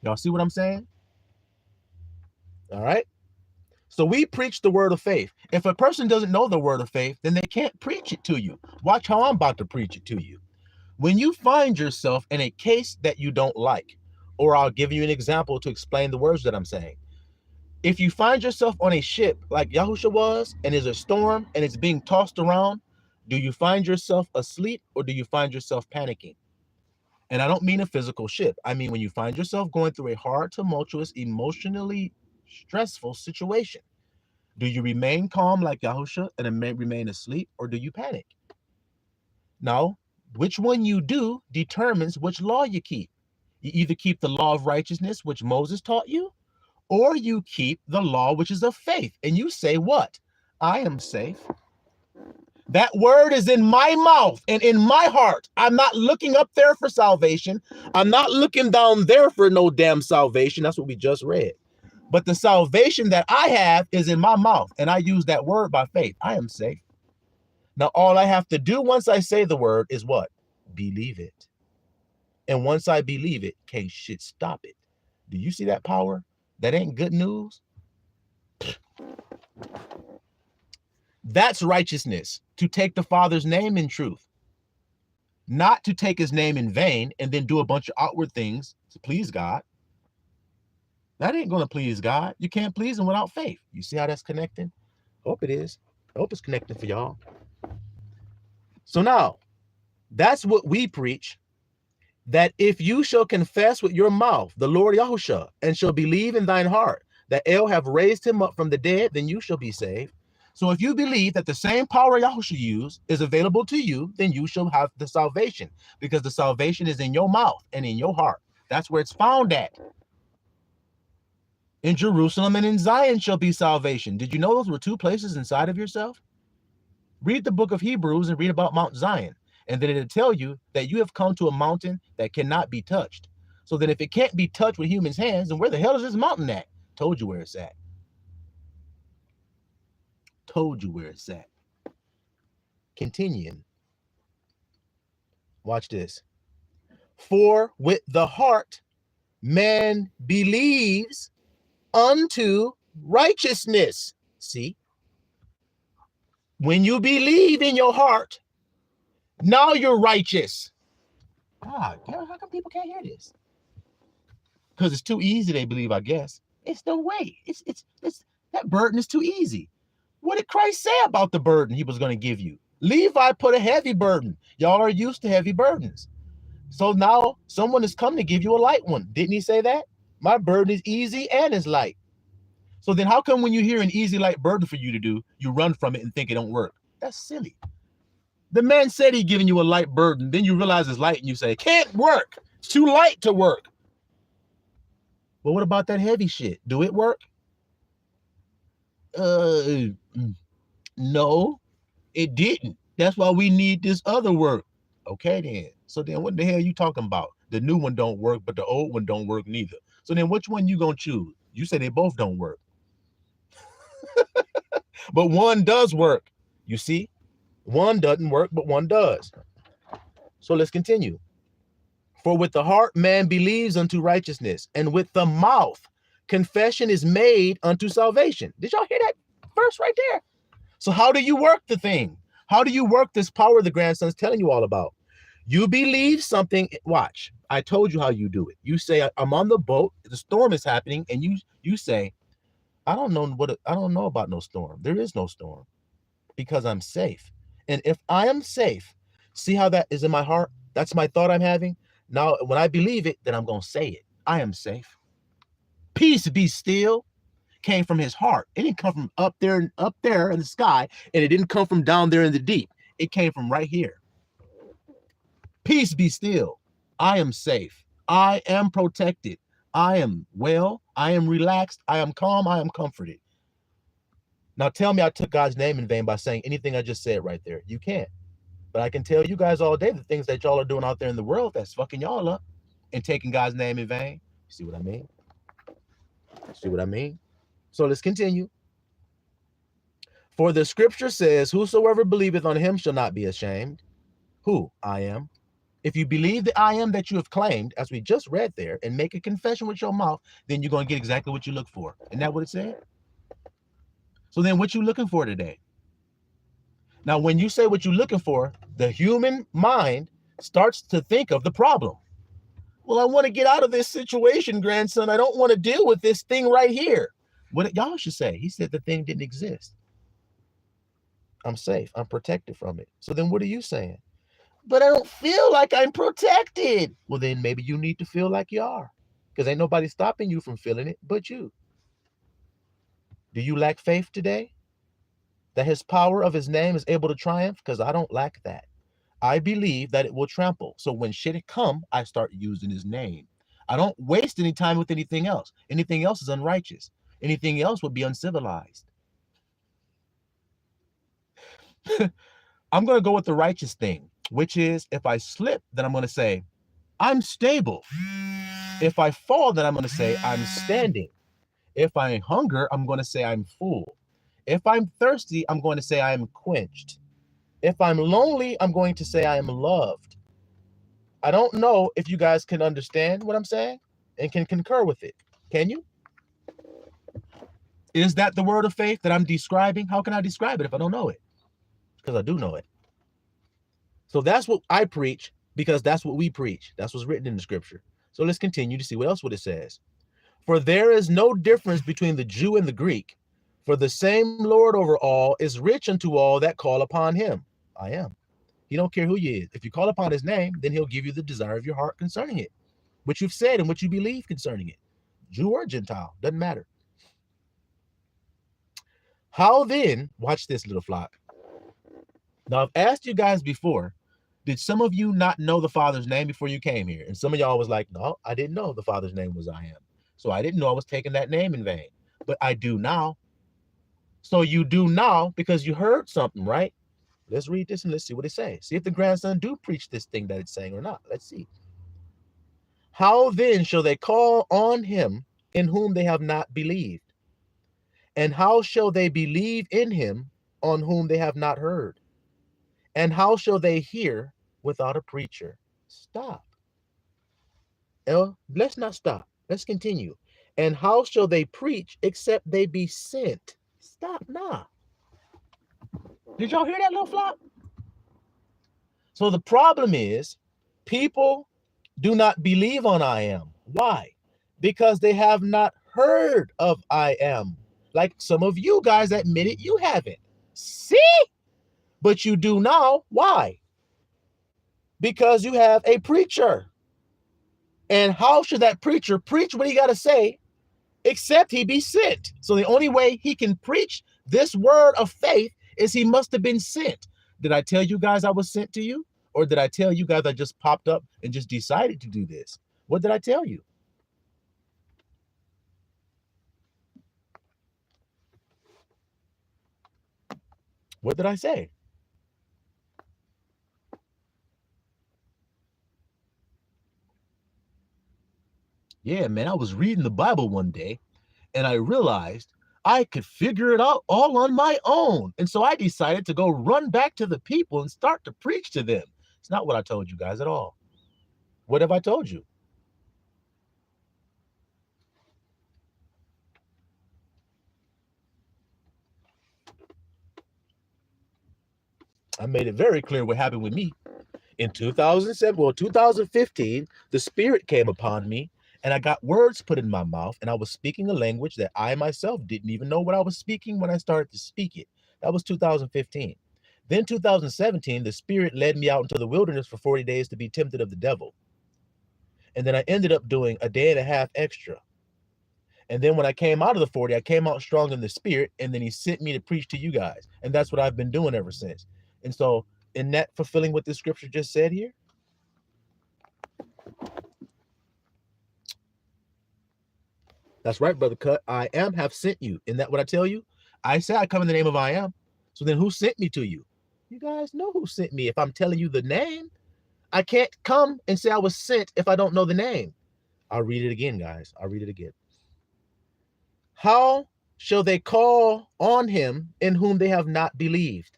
Y'all see what I'm saying? All right. So we preach the word of faith. If a person doesn't know the word of faith, then they can't preach it to you. Watch how I'm about to preach it to you. When you find yourself in a case that you don't like, or I'll give you an example to explain the words that I'm saying. If you find yourself on a ship like Yahushua was, and there's a storm and it's being tossed around, do you find yourself asleep or do you find yourself panicking? And I don't mean a physical ship. I mean, when you find yourself going through a hard, tumultuous, emotionally stressful situation, do you remain calm like Yahushua and remain asleep, or do you panic? Now, which one you do determines which law you keep. You either keep the law of righteousness, which Moses taught you, or you keep the law, which is of faith. And you say what? I am safe. That word is in my mouth and in my heart. I'm not looking up there for salvation. I'm not looking down there for no damn salvation. That's what we just read. But the salvation that I have is in my mouth, and I use that word by faith. I am safe. Now, all I have to do once I say the word is what? Believe it. And once I believe it, can't shit stop it. Do you see that power? That ain't good news. That's righteousness, to take the Father's name in truth, not to take his name in vain and then do a bunch of outward things to please God. That ain't going to please God. You can't please him without faith. You see how that's connecting? Hope it is. I hope it's connecting for y'all. So now, that's what we preach, that if you shall confess with your mouth the Lord Yahushua and shall believe in thine heart that El have raised him up from the dead, then you shall be saved. So if you believe that the same power Yahushua used is available to you, then you shall have the salvation, because the salvation is in your mouth and in your heart. That's where it's found at. In Jerusalem and in Zion shall be salvation. Did you know those were two places inside of yourself? Read the book of Hebrews and read about Mount Zion. And then it'll tell you that you have come to a mountain that cannot be touched. So then if it can't be touched with humans' hands, then where the hell is this mountain at? Told you where it's at. Told you where it's at. Continuing. Watch this. For with the heart man believes unto righteousness. See? When you believe in your heart, now you're righteous. Ah, how come people can't hear this? Because it's too easy, they believe, I guess. It's the way. It's that burden is too easy. What did Christ say about the burden he was going to give you? Levi put a heavy burden. Y'all are used to heavy burdens. So now someone is coming to give you a light one. Didn't he say that? My burden is easy and is light. So then how come when you hear an easy, light burden for you to do, you run from it and think it don't work? That's silly. The man said he's giving you a light burden. Then you realize it's light and you say, it can't work. It's too light to work. Well, what about that heavy shit? Do it work? No, it didn't. That's why we need this other work. Okay, then. So then what the hell are you talking about? The new one don't work, but the old one don't work neither. So then which one you gonna choose? You say they both don't work. But one does work. You see? One doesn't work, but one does. So let's continue. For with the heart man believes unto righteousness, and with the mouth confession is made unto salvation. Did y'all hear that verse right there? So how do you work the thing? How do you work this power the grandson's telling you all about? You believe something. Watch. I told you how you do it. You say, I'm on the boat. The storm is happening. And you say, I don't know about no storm. There is no storm because I'm safe. And if I am safe, see how that is in my heart? That's my thought I'm having. Now, when I believe it, then I'm going to say it. I am safe. Peace be still came from his heart. It didn't come from up there in the sky, and it didn't come from down there in the deep. It came from right here. Peace be still. I am safe. I am protected. I am well. I am relaxed. I am calm. I am comforted. Now tell me I took God's name in vain by saying anything I just said right there. You can't. But I can tell you guys all day the things that y'all are doing out there in the world that's fucking y'all up and taking God's name in vain. See what I mean? See what I mean? So let's continue. For the scripture says, whosoever believeth on him shall not be ashamed. Who? I am. If you believe the I am that you have claimed, as we just read there, and make a confession with your mouth, then you're going to get exactly what you look for. Isn't that what it said? So then what you looking for today? Now, when you say what you're looking for, the human mind starts to think of the problem. Well, I want to get out of this situation, grandson. I don't want to deal with this thing right here. What y'all should say? He said the thing didn't exist. I'm safe. I'm protected from it. So then what are you saying? But I don't feel like I'm protected. Well, then maybe you need to feel like you are, because ain't nobody stopping you from feeling it but you. Do you lack faith today? That his power of his name is able to triumph? Because I don't lack that. I believe that it will trample. So when shit come, I start using his name. I don't waste any time with anything else. Anything else is unrighteous. Anything else would be uncivilized. I'm going to go with the righteous thing, which is if I slip, then I'm going to say, I'm stable. If I fall, then I'm going to say, I'm standing. If I hunger, I'm going to say, I'm full. If I'm thirsty, I'm going to say, I am quenched. If I'm lonely, I'm going to say, I am loved. I don't know if you guys can understand what I'm saying and can concur with it. Can you? Is that the word of faith that I'm describing? How can I describe it if I don't know it? Because I do know it. So that's what I preach, because that's what we preach. That's what's written in the scripture. So let's continue to see what else it says. For there is no difference between the Jew and the Greek, for the same Lord over all is rich unto all that call upon him. I am. He don't care who you is. If you call upon his name, then he'll give you the desire of your heart concerning it, what you've said and what you believe concerning it. Jew or Gentile, doesn't matter. How then, watch this, little flock. Now, I've asked you guys before, did some of you not know the Father's name before you came here? And some of y'all was like, no, I didn't know the Father's name was I am. So I didn't know I was taking that name in vain. But I do now. So you do now because you heard something, right? Let's read this and let's see what it says. See if the grandson do preach this thing that it's saying or not. Let's see. How then shall they call on him in whom they have not believed? And how shall they believe in him on whom they have not heard? And how shall they hear without a preacher? Stop. Let's not stop. Let's continue. And how shall they preach except they be sent? Stop now. Did y'all hear that, little flock? So the problem is people do not believe on I am. Why? Because they have not heard of I am. Like some of you guys admitted you haven't. See? But you do now. Why? Because you have a preacher. And how should that preacher preach what he got to say except he be sent? So the only way he can preach this word of faith is he must have been sent. Did I tell you guys I was sent to you? Or did I tell you guys I just popped up and just decided to do this? What did I tell you? What did I say? Yeah, man, I was reading the Bible one day and I realized I could figure it out all on my own. And so I decided to go run back to the people and start to preach to them. It's not what I told you guys at all. What have I told you? I made it very clear what happened with me. In 2015, the Spirit came upon me, and I got words put in my mouth, and I was speaking a language that I myself didn't even know what I was speaking when I started to speak it. That was 2015. Then 2017, the Spirit led me out into the wilderness for 40 days to be tempted of the devil. And then I ended up doing a day and a half extra. And then when I came out of the 40, I came out strong in the Spirit, and then he sent me to preach to you guys. And that's what I've been doing ever since. And so, in that fulfilling what the scripture just said here, that's right, Brother Cut. I am have sent you. Isn't that what I tell you? I say I come in the name of I am. So then who sent me to you? You guys know who sent me. If I'm telling you the name, I can't come and say I was sent if I don't know the name. I'll read it again, guys. I'll read it again. How shall they call on him in whom they have not believed?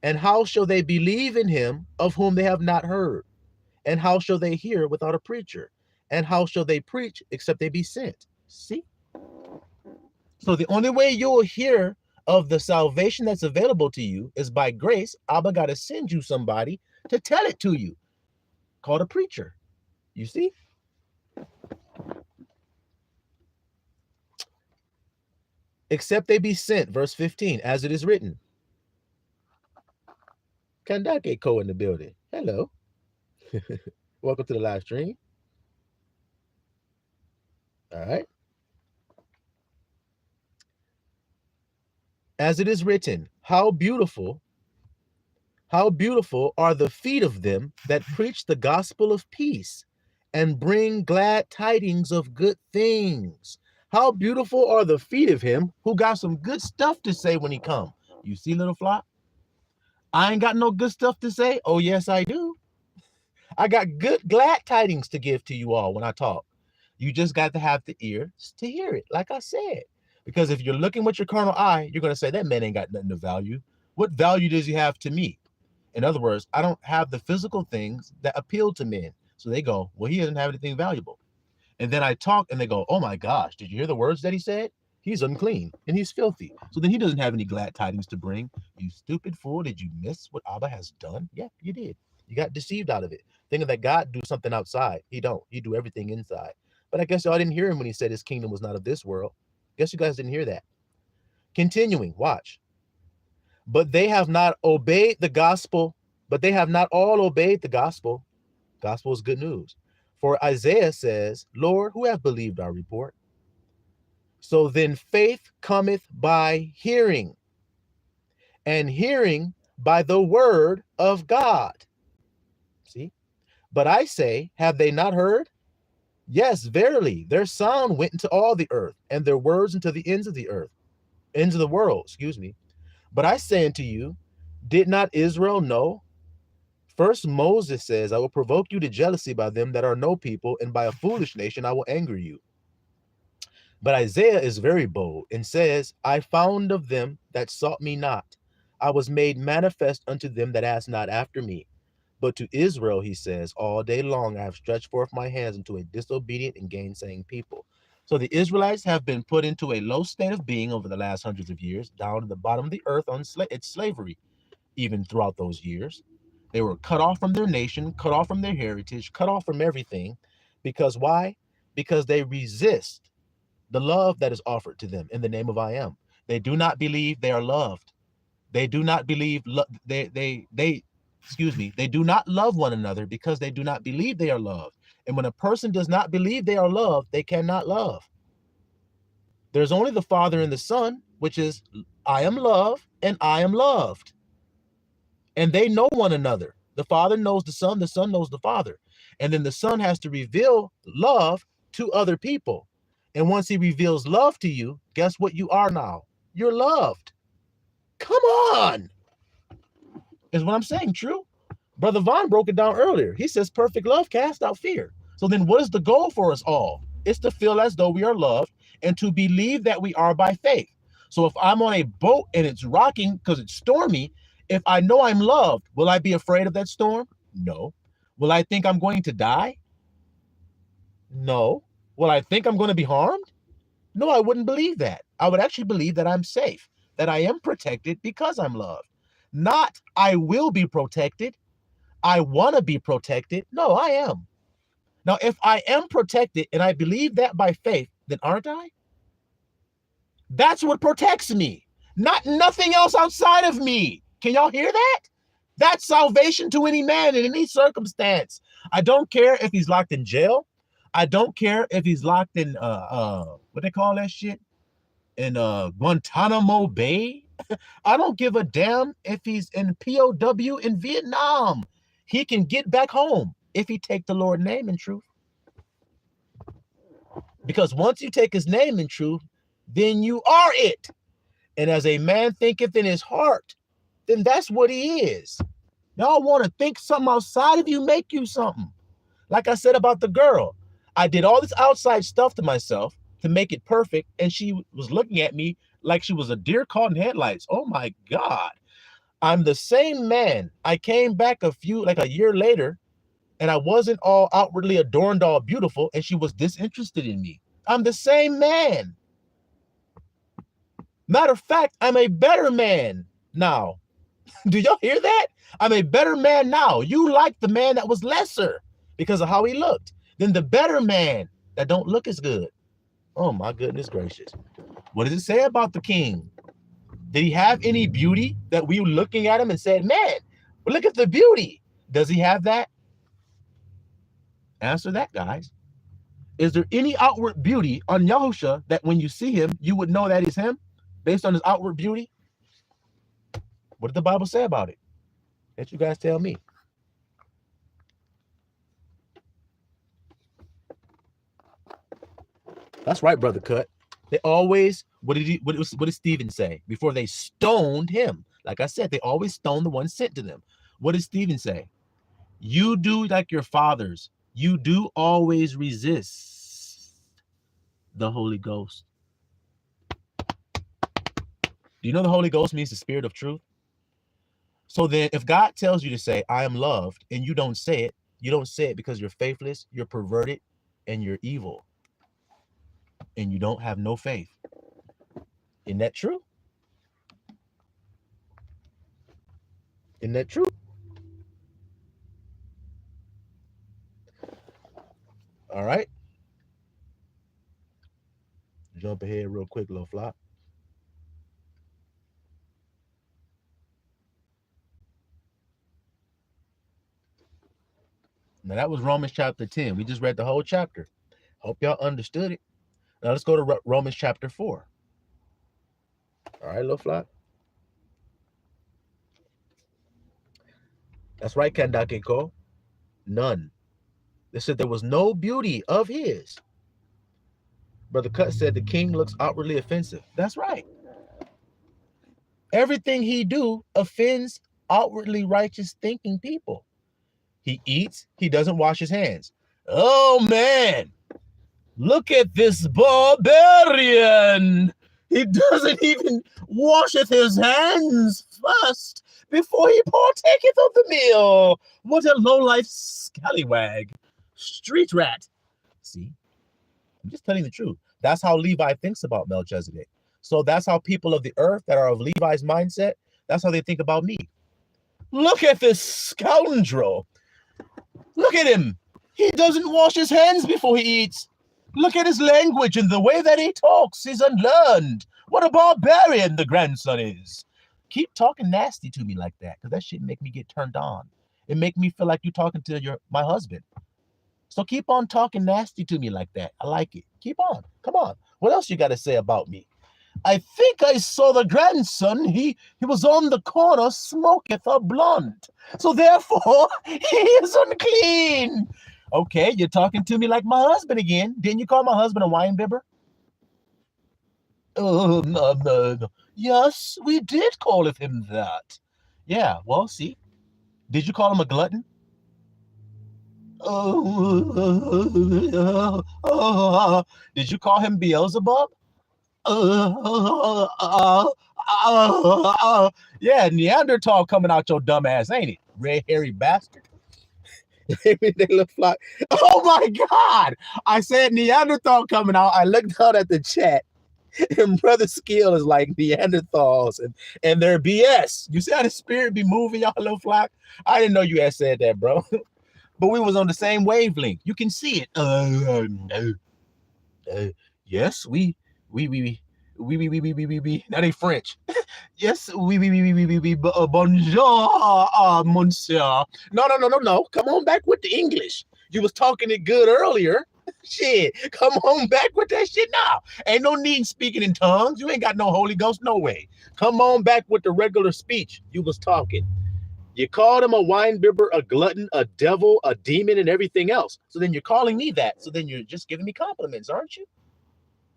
And how shall they believe in him of whom they have not heard? And how shall they hear without a preacher? And how shall they preach except they be sent? See? So the only way you'll hear of the salvation that's available to you is by grace. Abba got to send you somebody to tell it to you, called a preacher. You see? Except they be sent, verse 15, as it is written. Kandake Ko in the building. Hello. Welcome to the live stream. All right. As it is written, how beautiful are the feet of them that preach the gospel of peace and bring glad tidings of good things. How beautiful are the feet of him who got some good stuff to say when he come. You see, little flock? I ain't got no good stuff to say. Oh, yes, I do. I got good glad tidings to give to you all when I talk. You just got to have the ears to hear it, like I said. Because if you're looking with your carnal eye, you're going to say, that man ain't got nothing of value. What value does he have to me? In other words, I don't have the physical things that appeal to men. So they go, well, he doesn't have anything valuable. And then I talk and they go, oh my gosh, did you hear the words that he said? He's unclean and he's filthy. So then he doesn't have any glad tidings to bring. You stupid fool, did you miss what Abba has done? Yeah, you did. You got deceived out of it. Thinking that God do something outside. He don't. He do everything inside. But I guess y'all didn't hear him when he said his kingdom was not of this world. Guess you guys didn't hear that. Continuing, watch. But they have not obeyed the gospel. But they have not all obeyed the gospel. Gospel is good news. For Isaiah says, Lord, who have believed our report? So then faith cometh by hearing, and hearing by the word of God. See? But I say, have they not heard? Yes, verily, their sound went into all the earth, and their words into the ends of the earth, ends of the world, excuse me. But I say unto you, did not Israel know? First Moses says, I will provoke you to jealousy by them that are no people, and by a foolish nation I will anger you. But Isaiah is very bold and says, I found of them that sought me not. I was made manifest unto them that asked not after me. But to Israel, he says, all day long I have stretched forth my hands unto a disobedient and gainsaying people. So the Israelites have been put into a low state of being over the last hundreds of years, down at the bottom of the earth on it's slavery, even throughout those years. They were cut off from their nation, cut off from their heritage, cut off from everything. Because why? Because they resist the love that is offered to them in the name of I am. They do not believe they are loved. They do not believe, they do not love one another because they do not believe they are loved. And when a person does not believe they are loved, they cannot love. There's only the Father and the Son, which is I am love and I am loved. And they know one another. The Father knows the Son knows the Father. And then the Son has to reveal love to other people. And once he reveals love to you, guess what you are now? You're loved. Come on. Is what I'm saying true? Brother Vaughn broke it down earlier. He says perfect love casts out fear. So then what is the goal for us all? It's to feel as though we are loved and to believe that we are by faith. So if I'm on a boat and it's rocking because it's stormy, if I know I'm loved, will I be afraid of that storm? No. Will I think I'm going to die? No. Will I think I'm going to be harmed? No, I wouldn't believe that. I would actually believe that I'm safe, that I am protected because I'm loved. Not I will be protected. I want to be protected. No, I am. Now, if I am protected and I believe that by faith, then aren't I? That's what protects me, not nothing else outside of me. Can y'all hear that? That's salvation to any man in any circumstance. I don't care if he's locked in jail. I don't care if he's locked in what they call that shit? In Guantanamo Bay. I don't give a damn if he's in POW in Vietnam. He can get back home if he take the Lord's name in truth. Because once you take his name in truth, then you are it. And as a man thinketh in his heart, then that's what he is. Y'all want to think something outside of you, make you something. Like I said about the girl, I did all this outside stuff to myself to make it perfect, and she was looking at me like she was a deer caught in headlights. Oh my God. I'm the same man. I came back a year later, and I wasn't all outwardly adorned, all beautiful, and she was disinterested in me. I'm the same man. Matter of fact, I'm a better man now. Do y'all hear that? I'm a better man now. You like the man that was lesser because of how he looked than the better man that don't look as good. Oh my goodness gracious. What does it say about the king? Did he have any beauty that we were looking at him and said, man, look at the beauty? Does he have that? Answer that, guys. Is there any outward beauty on Yahusha that when you see him, you would know that is him based on his outward beauty? What did the Bible say about it? Let you guys tell me. That's right, Brother Cut. They always, what did Stephen say before they stoned him? Like I said, they always stoned the one sent to them. What did Stephen say? You do like your fathers. You do always resist the Holy Ghost. Do you know the Holy Ghost means the Spirit of truth? So then if God tells you to say, I am loved, and you don't say it, you don't say it because you're faithless, you're perverted, and you're evil. And you don't have no faith. Isn't that true? Isn't that true? All right. Jump ahead real quick, little flop. Now that was Romans chapter 10. We just read the whole chapter. Hope y'all understood it. Now let's go to Romans chapter 4. All right, little flop. That's right, Kandakeko. None. They said there was no beauty of his. Brother Cut said the king looks outwardly offensive. That's right. Everything he do offends outwardly righteous thinking people. He eats, he doesn't wash his hands. Oh man, look at this barbarian. He doesn't even washeth his hands first before he partaketh of the meal. What a lowlife scallywag, street rat. See, I'm just telling the truth. That's how Levi thinks about Melchizedek. So that's how people of the earth that are of Levi's mindset, that's how they think about me. Look at this scoundrel. Look at him. He doesn't wash his hands before he eats. Look at his language and the way that he talks. He's unlearned. What a barbarian the grandson is. Keep talking nasty to me like that, because that shit make me get turned on. It make me feel like you're talking to my husband. So keep on talking nasty to me like that. I like it. Keep on. Come on. What else you got to say about me? I think I saw the grandson. He was on the corner, smoketh a blunt. So therefore, he is unclean. Okay, you're talking to me like my husband again. Didn't you call my husband a wine bibber? No. Yes, we did call him that. Yeah, well, see. Did you call him a glutton? Did you call him Beelzebub? Yeah, Neanderthal coming out your dumb ass, ain't it? Red hairy bastard. They look like, oh my God. I said Neanderthal coming out. I looked out at the chat And Brother Skill is like Neanderthals and their BS. You see how the spirit be moving, y'all little flock? I didn't know you had said that, bro. But we was on the same wavelength. You can see it. Yes, we. That ain't French. Yes, bonjour, monsieur. No. Come on back with the English. You was talking it good earlier. Shit, come on back with that shit now. Ain't no need speaking in tongues. You ain't got no Holy Ghost, no way. Come on back with the regular speech you was talking. You called him a winebibber, a glutton, a devil, a demon, and everything else. So then you're calling me that. So then you're just giving me compliments, aren't you?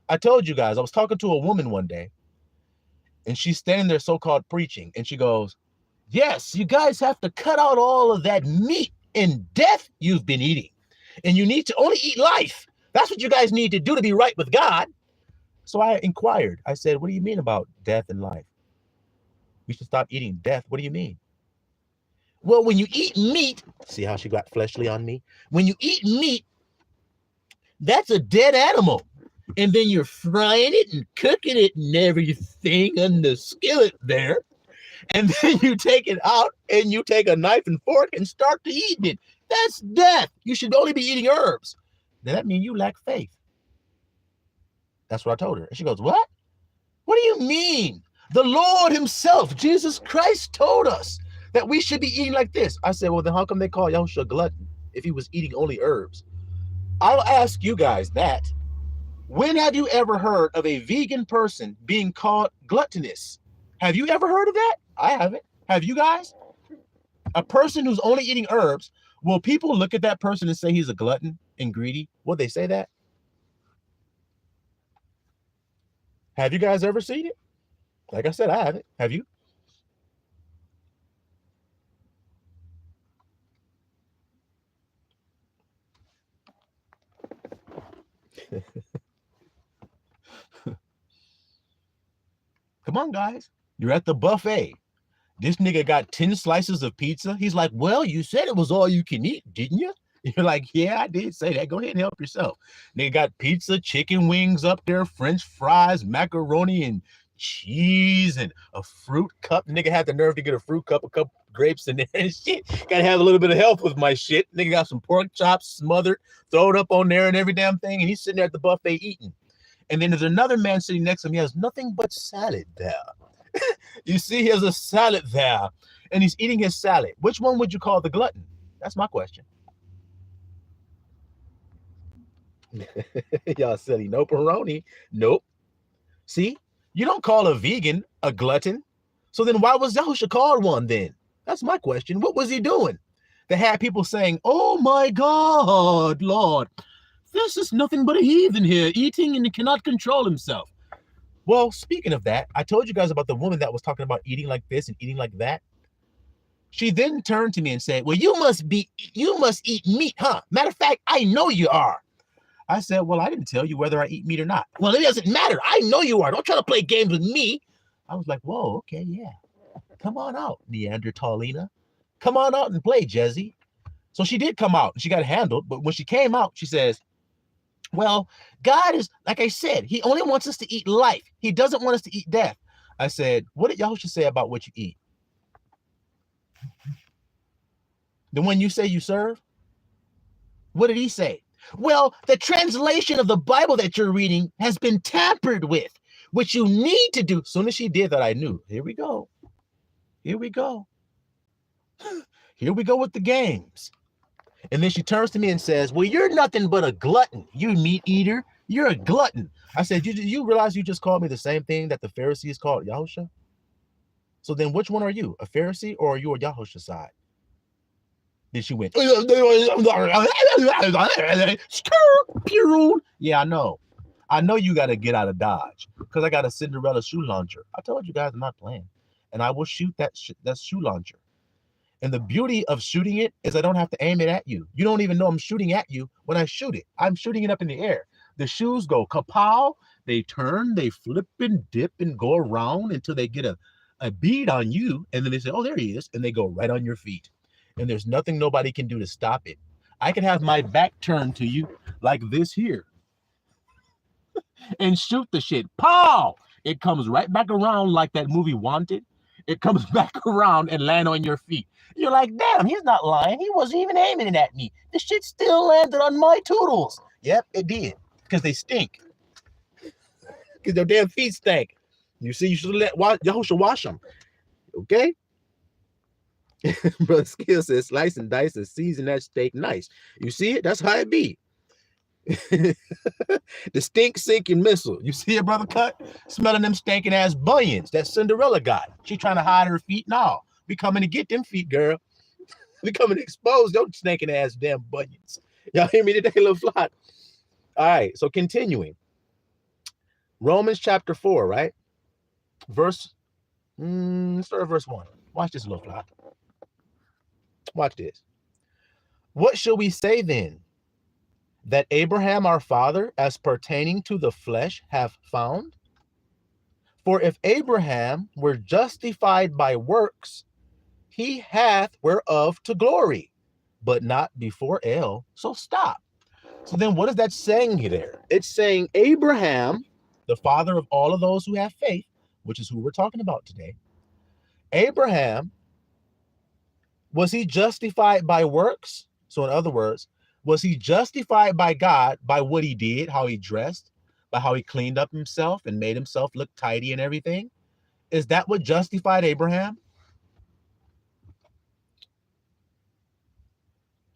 I told you guys, I was talking to a woman one day, and she's standing there so-called preaching, and she goes, yes, you guys have to cut out all of that meat and death you've been eating. And you need to only eat life. That's what you guys need to do to be right with God. So I inquired. I said, what do you mean about death and life? We should stop eating death. What do you mean? Well, when you eat meat, see how she got fleshly on me? When you eat meat, that's a dead animal. And then you're frying it and cooking it and everything on the skillet there. And then you take it out and you take a knife and fork and start to eating it. That's death. You should only be eating herbs. Does that mean you lack faith? That's what I told her. And she goes, what? What do you mean? The Lord himself, Jesus Christ, told us that we should be eating like this. I said, well, then how come they call Yahushua a glutton if he was eating only herbs? I'll ask you guys that. When have you ever heard of a vegan person being called gluttonous? Have you ever heard of that? I haven't. Have you guys? A person who's only eating herbs, will people look at that person and say he's a glutton and greedy? Will they say that? Have you guys ever seen it? Like I said, I haven't. Have you? Come on, guys. You're at the buffet. This nigga got 10 slices of pizza. He's like, well, you said it was all you can eat, didn't you? You're like, yeah, I did say that. Go ahead and help yourself. Nigga got pizza, chicken wings up there, French fries, macaroni and cheese, and a fruit cup. Nigga had the nerve to get a fruit cup, a couple grapes in there and shit. Gotta have a little bit of help with my shit. Nigga got some pork chops smothered, throw it up on there and every damn thing. And he's sitting there at the buffet eating. And then there's another man sitting next to him. He has nothing but salad there. You see, he has a salad there, and he's eating his salad. Which one would you call the glutton? That's my question. Y'all silly. No pepperoni. Nope. See, you don't call a vegan a glutton. So then why was Yahushua called one then? That's my question. What was he doing? They had people saying, oh my God, Lord, this is nothing but a heathen here, eating and he cannot control himself. Well, speaking of that, I told you guys about the woman that was talking about eating like this and eating like that. She then turned to me and said, well, you must eat meat, huh? Matter of fact, I know you are. I said, well, I didn't tell you whether I eat meat or not. Well, it doesn't matter. I know you are. Don't try to play games with me. I was like, whoa, okay, yeah. Come on out, Neanderthalina. Come on out and play, Jezzy. So she did come out and she got handled. But when she came out, she says, well, God is, like I said, he only wants us to eat life. He doesn't want us to eat death. I said, what did Yahushua say about what you eat? The one you say you serve? What did he say? Well, the translation of the Bible that you're reading has been tampered with, which you need to do. As soon as she did that, I knew. Here we go. Here we go. Here we go with the games. And then she turns to me and says, well, you're nothing but a glutton. You meat eater. You're a glutton. I said, you realize you just called me the same thing that the Pharisees called Yahushua? So then which one are you? A Pharisee or are you a Yahushua side? Then she went, yeah, I know. I know you got to get out of Dodge because I got a Cinderella shoe launcher. I told you guys I'm not playing. And I will shoot that shoe launcher. And the beauty of shooting it is I don't have to aim it at you. You don't even know I'm shooting at you when I shoot it. I'm shooting it up in the air. The shoes go kapow, they turn, they flip and dip and go around until they get a bead on you. And then they say, oh, there he is. And they go right on your feet. And there's nothing nobody can do to stop it. I can have my back turned to you like this here. and shoot the shit. Pow! It comes right back around like that movie Wanted. It comes back around and land on your feet. You're like, damn, he's not lying. He wasn't even aiming it at me. The shit still landed on my toodles. Yep, it did. Because they stink. Because their damn feet stink. You see, you should y'all should wash them. Okay? Brother Skill says, slice and dice and season that steak nice. You see it? That's how it be. The stink sinking missile. You see it, Brother Cut? Smelling them stinking ass bunions that Cinderella got. She trying to hide her feet. No, we coming to get them feet, girl. We coming to expose your stinking ass damn bunions. Y'all hear me today, little flock? All right, so continuing. Romans chapter 4, right? Start at verse 1. Watch this, little flock. Watch this. What shall we say then? That Abraham our father, as pertaining to the flesh, have found? For if Abraham were justified by works, he hath whereof to glory, but not before El. So stop. So then what is that saying there? It's saying Abraham, the father of all of those who have faith, which is who we're talking about today. Abraham, was he justified by works? So in other words, was he justified by God by what he did, how he dressed, by how he cleaned up himself and made himself look tidy and everything? Is that what justified Abraham?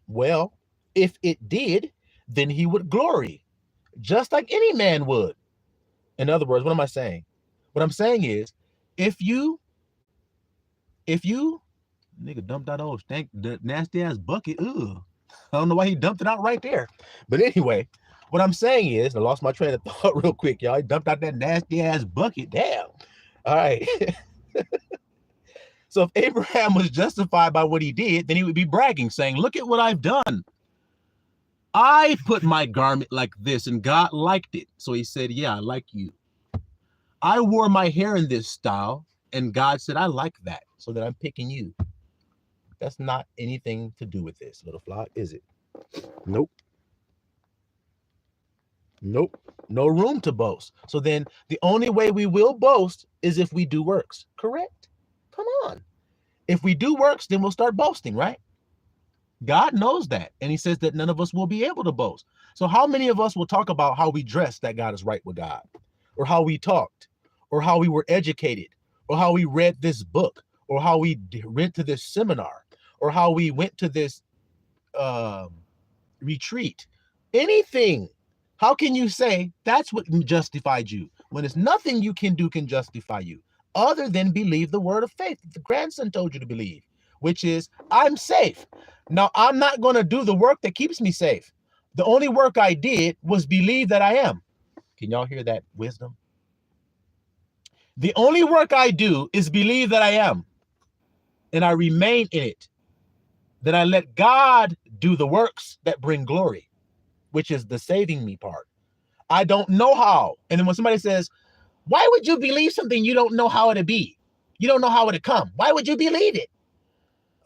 Well, if it did, then he would glory, just like any man would. In other words, what am I saying? What I'm saying is, if you nigga dumped out old stank the nasty ass bucket. Ugh. I don't know why he dumped it out right there. But anyway, what I'm saying is, I lost my train of thought real quick, y'all. He dumped out that nasty ass bucket. Damn. All right. So if Abraham was justified by what he did, then he would be bragging, saying, look at what I've done. I put my garment like this and God liked it. So he said, yeah, I like you. I wore my hair in this style and God said, I like that. So that I'm picking you. That's not anything to do with this, little flock, is it? Nope. Nope. No room to boast. So then the only way we will boast is if we do works. Correct? Come on. If we do works, then we'll start boasting, right? God knows that. And he says that none of us will be able to boast. So how many of us will talk about how we dressed that got us right with God? Or how we talked? Or how we were educated? Or how we read this book? Or how we went to this seminar? Or how we went to this retreat? Anything. How can you say that's what justified you when it's nothing you can do can justify you other than believe the word of faith that the grandson told you to believe, which is I'm safe. Now, I'm not going to do the work that keeps me safe. The only work I did was believe that I am. Can y'all hear that wisdom? The only work I do is believe that I am, and I remain in it. Then I let God do the works that bring glory, which is the saving me part. I don't know how. And then when somebody says, why would you believe something you don't know how it'll be? You don't know how it'll come. Why would you believe it?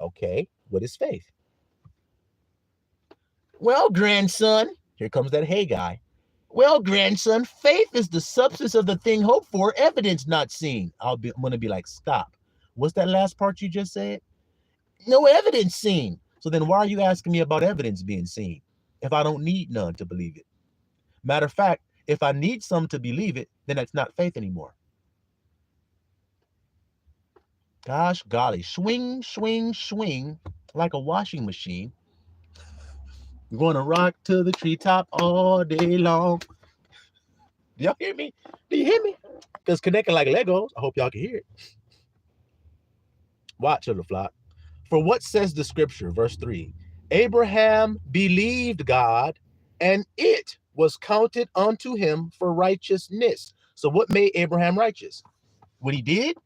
Okay, what is faith? Well, grandson, here comes that hey guy. Well, grandson, faith is the substance of the thing hoped for, evidence not seen. I'm going to be like, stop. What's that last part you just said? No evidence seen. So then why are you asking me about evidence being seen if I don't need none to believe it? Matter of fact, if I need some to believe it, then that's not faith anymore. Gosh golly, swing, swing, swing like a washing machine. I'm going to rock to the treetop all day long. Do y'all hear me? Do you hear me? Because connecting like Legos, I hope y'all can hear it. Watch, little flock. For what says the scripture, verse 3, Abraham believed God, and it was counted unto him for righteousness. So what made Abraham righteous? What he did?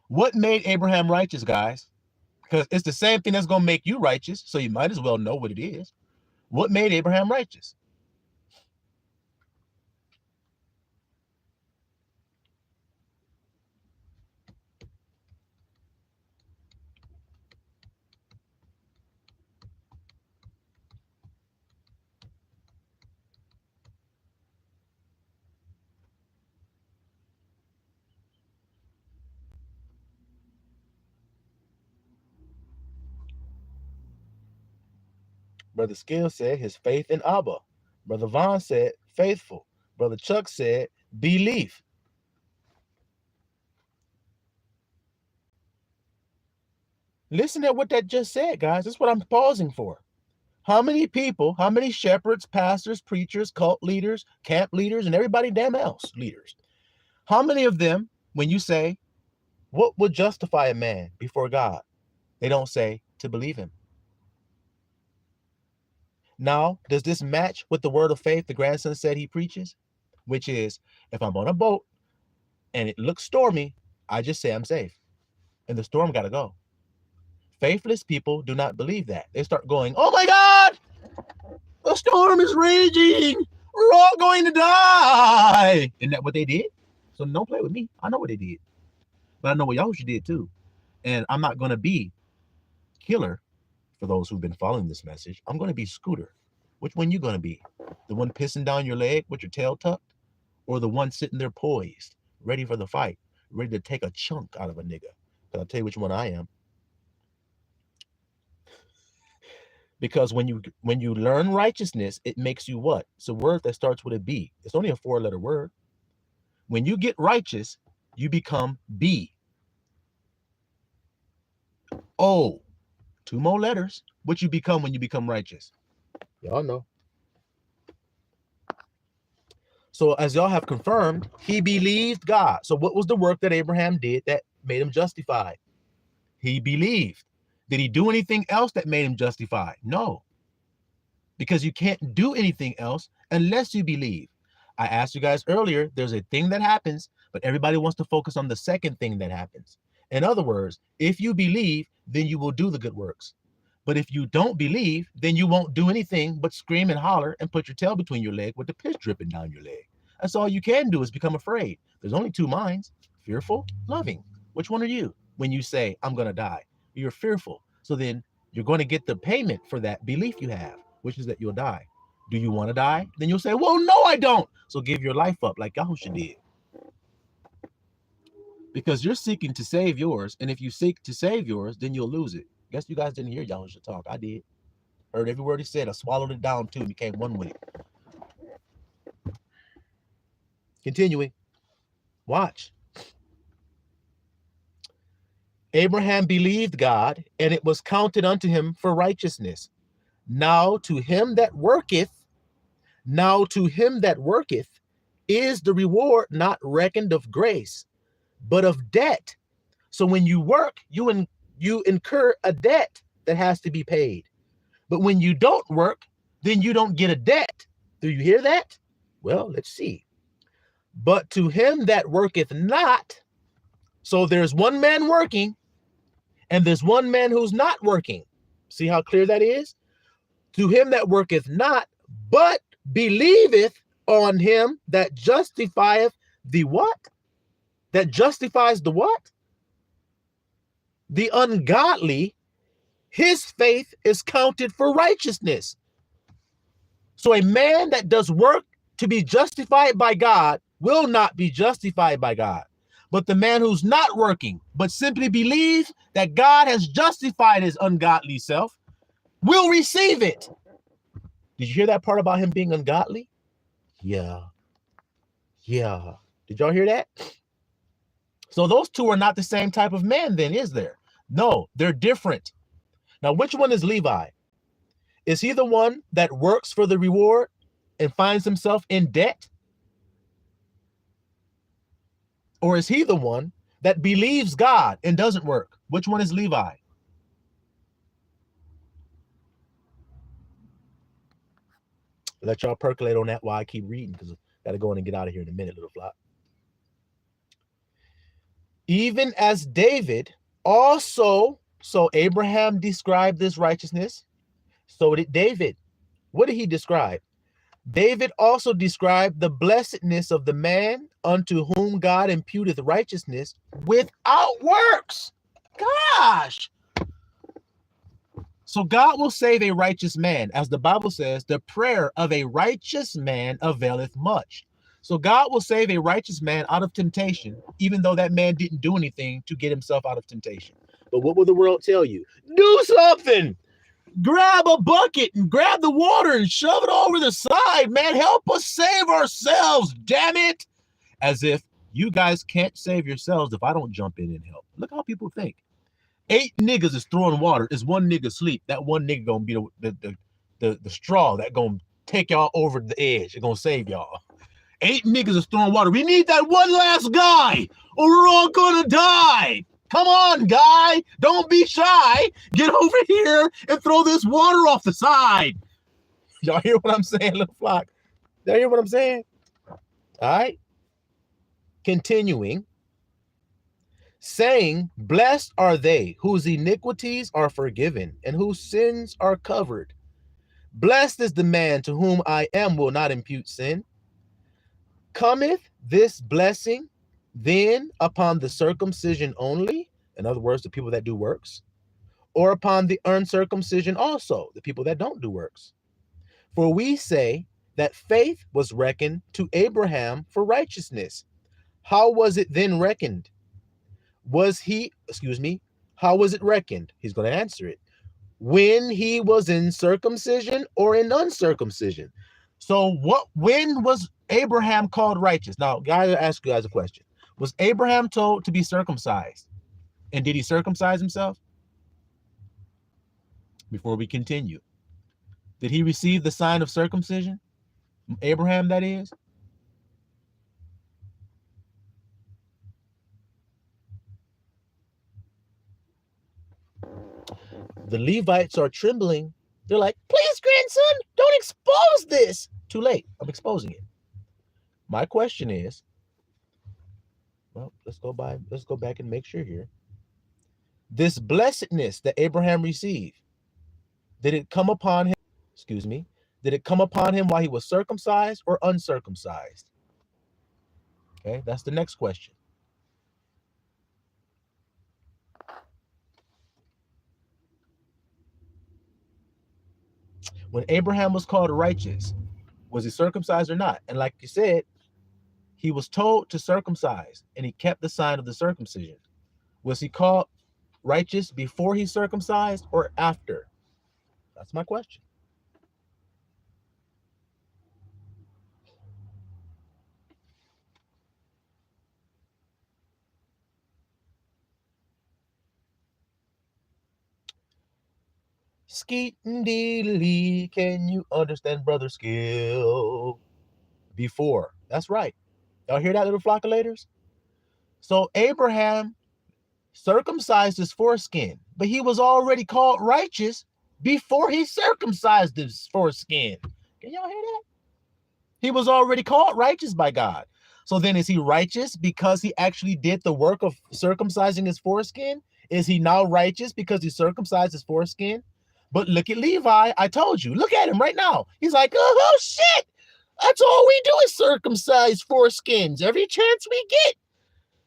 What made Abraham righteous, guys? Because it's the same thing that's going to make you righteous, so you might as well know what it is. What made Abraham righteous? Brother Skill said his faith in Abba. Brother Vaughn said faithful. Brother Chuck said belief. Listen to what that just said, guys. That's what I'm pausing for. How many people, how many shepherds, pastors, preachers, cult leaders, camp leaders, and everybody damn else leaders, how many of them, when you say, what would justify a man before God? They don't say to believe him. Now, does this match with the word of faith the grandson said he preaches? Which is, if I'm on a boat and it looks stormy, I just say I'm safe. And the storm got to go. Faithless people do not believe that. They start going, oh my God, the storm is raging. We're all going to die. Isn't that what they did? So don't play with me. I know what they did. But I know what Yahushua did too. And I'm not going to be killer for those who've been following this message. I'm going to be Scooter. Which one you going to be? The one pissing down your leg with your tail tucked? Or the one sitting there poised, ready for the fight, ready to take a chunk out of a nigga? But I'll tell you which one I am. Because when you learn righteousness, it makes you what? It's a word that starts with a B. It's only a 4-letter word. When you get righteous, you become B. O. 2 more letters. What you become when you become righteous? Y'all know. So as y'all have confirmed, he believed God. So what was the work that Abraham did that made him justified? He believed. Did he do anything else that made him justified? No. Because you can't do anything else unless you believe. I asked you guys earlier, there's a thing that happens, but everybody wants to focus on the second thing that happens. In other words, if you believe, then you will do the good works. But if you don't believe, then you won't do anything but scream and holler and put your tail between your leg with the piss dripping down your leg. That's all you can do is become afraid. There's only 2 minds, fearful, loving. Which one are you when you say, I'm going to die? You're fearful. So then you're going to get the payment for that belief you have, which is that you'll die. Do you want to die? Then you'll say, well, no, I don't. So give your life up like Yahushua did. Because you're seeking to save yours. And if you seek to save yours, then you'll lose it. Guess you guys didn't hear Yahushua talk. I did. Heard every word he said. I swallowed it down too and became one with it. Continuing. Watch. Abraham believed God, and it was counted unto him for righteousness. Now to him that worketh is the reward not reckoned of grace, but of debt. So when you work, you incur a debt that has to be paid. But when you don't work, then you don't get a debt. Do you hear that? Well, let's see. But to him that worketh not, so there's one man working, and there's one man who's not working. See how clear that is? To him that worketh not, but believeth on him that justifieth the what? That justifies the what? The ungodly, his faith is counted for righteousness. So a man that does work to be justified by God will not be justified by God. But the man who's not working, but simply believes that God has justified his ungodly self, will receive it. Did you hear that part about him being ungodly? Yeah. Did y'all hear that? So those two are not the same type of man then, is there? No, they're different. Now, which one is Levi? Is he the one that works for the reward and finds himself in debt? Or is he the one that believes God and doesn't work? Which one is Levi? Let y'all percolate on that while I keep reading, because I got to go in and get out of here in a minute, little flock. Even as David also, so Abraham described this righteousness. So did David. What did he describe? David also described the blessedness of the man unto whom God imputeth righteousness without works. Gosh. So God will save a righteous man. As the Bible says, the prayer of a righteous man availeth much. So God will save a righteous man out of temptation, even though that man didn't do anything to get himself out of temptation. But what will the world tell you? Do something. grab a bucket and grab the water and shove it over the side, man. Help us save ourselves, damn it. As if you guys can't save yourselves if I don't jump in and help. Look how people think. 8 niggas is throwing water. Is one nigga asleep? That one nigga gonna be the straw that gonna take y'all over the edge. It's gonna save y'all. 8 niggas is throwing water. We need that one last guy or we're all gonna die. Come on, guy. Don't be shy. Get over here and throw this water off the side. Y'all hear what I'm saying, little flock? Y'all hear what I'm saying? All right. Continuing. Saying, blessed are they whose iniquities are forgiven and whose sins are covered. Blessed is the man to whom I will not impute sin. Cometh this blessing then upon the circumcision only, in other words, the people that do works, or upon the uncircumcision also, the people that don't do works? For we say that faith was reckoned to Abraham for righteousness. How was it then reckoned? How was it reckoned? He's going to answer it. When he was in circumcision or in uncircumcision? So when was Abraham called righteous? Now, guys, I ask you guys a question. Was Abraham told to be circumcised? And did he circumcise himself? Before we continue, did he receive the sign of circumcision? Abraham, that is. The Levites are trembling. They're like, please, grandson, don't expose this. Too late. I'm exposing it. My question is, well, let's go back and make sure here. This blessedness that Abraham received, did it come upon him? Did it come upon him while he was circumcised or uncircumcised? Okay, that's the next question. When Abraham was called righteous, was he circumcised or not? And like you said, he was told to circumcise and he kept the sign of the circumcision. Was he called righteous before he circumcised or after? That's my question. Skeet and deedly, can you understand, brother Skill? Before. That's right. Y'all hear that, little flockulators? So Abraham circumcised his foreskin, but he was already called righteous before he circumcised his foreskin. Can y'all hear that? He was already called righteous by God. So then is he righteous because he actually did the work of circumcising his foreskin? Is he now righteous because he circumcised his foreskin? But look at Levi. I told you. Look at him right now. He's like, oh, shit. That's all we do is circumcise foreskins every chance we get.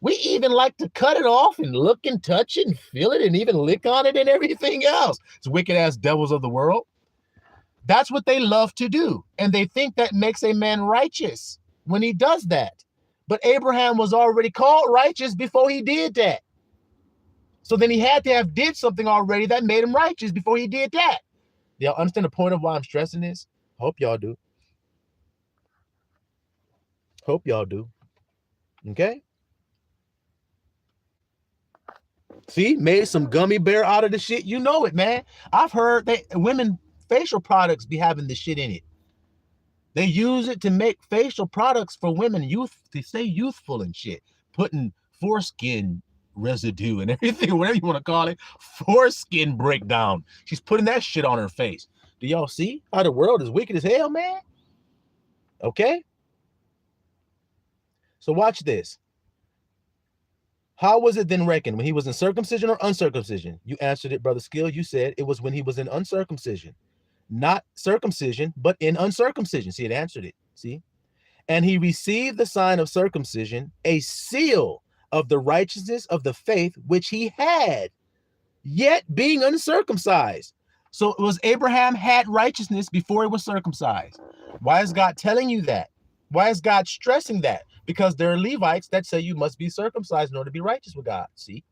We even like to cut it off and look and touch it and feel it and even lick on it and everything else. It's wicked-ass devils of the world. That's what they love to do. And they think that makes a man righteous when he does that. But Abraham was already called righteous before he did that. So then he had to have did something already that made him righteous before he did that. Y'all understand the point of why I'm stressing this? Hope y'all do. Hope y'all do. Okay? See, made some gummy bear out of the shit. You know it, man. I've heard that women facial products be having this shit in it. They use it to make facial products for women, to stay youthful and shit. Putting foreskin residue and everything, whatever you want to call it, foreskin breakdown. She's putting that shit on her face. Do y'all see how the world is wicked as hell, man? Okay? So watch this. How was it then reckoned? When he was in circumcision or uncircumcision? You answered it, Brother Skill. You said it was when he was in uncircumcision. Not circumcision, but in uncircumcision. See, it answered it. See? And he received the sign of circumcision, a seal of the righteousness of the faith which he had, yet being uncircumcised. So it was Abraham had righteousness before he was circumcised. Why is God telling you that? Why is God stressing that? Because there are Levites that say you must be circumcised in order to be righteous with God. See?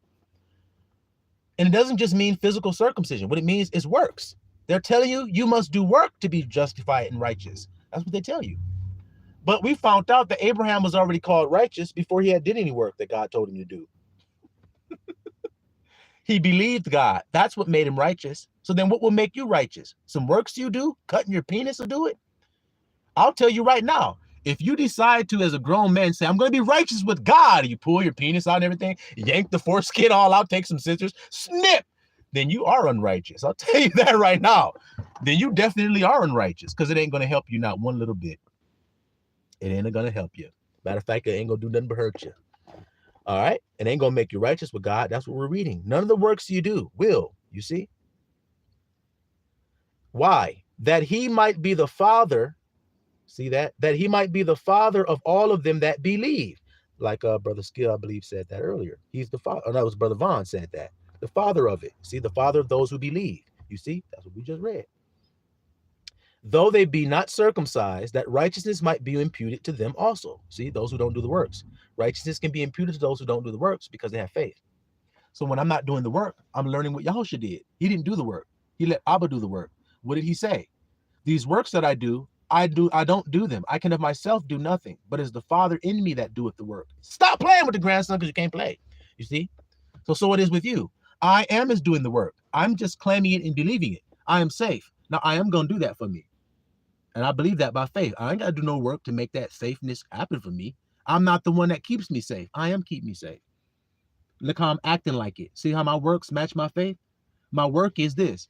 And it doesn't just mean physical circumcision. What it means is works. They're telling you you must do work to be justified and righteous. That's what they tell you. But we found out that Abraham was already called righteous before he had did any work that God told him to do. He believed God. That's what made him righteous. So then what will make you righteous? Some works you do? Cutting your penis will do it? I'll tell you right now, if you decide to, as a grown man, say, I'm going to be righteous with God, you pull your penis out and everything, yank the foreskin all out, take some scissors, snip, then you are unrighteous. I'll tell you that right now. Then you definitely are unrighteous, because it ain't going to help you not one little bit. It ain't going to help you. Matter of fact, it ain't going to do nothing but hurt you. All right? It ain't going to make you righteous with God. That's what we're reading. None of the works you do will, you see? Why? That he might be the father, see that? That he might be the father of all of them that believe. Like Brother Skill, I believe, said that earlier. He's the father. Oh, that was Brother Vaughn said that. The father of it. See, the father of those who believe. You see? That's what we just read. Though they be not circumcised, that righteousness might be imputed to them also. See, those who don't do the works. Righteousness can be imputed to those who don't do the works because they have faith. So when I'm not doing the work, I'm learning what Yahusha did. He didn't do the work. He let Abba do the work. What did he say? These works that I don't do them. I can of myself do nothing, but it's the Father in me that doeth the work. Stop playing with the grandson because you can't play. You see? So it is with you. I am is doing the work. I'm just claiming it and believing it. I am safe. Now I am going to do that for me. And I believe that by faith. I ain't got to do no work to make that safeness happen for me. I'm not the one that keeps me safe. I am keeping me safe. Look how I'm acting like it. See how my works match my faith? My work is this.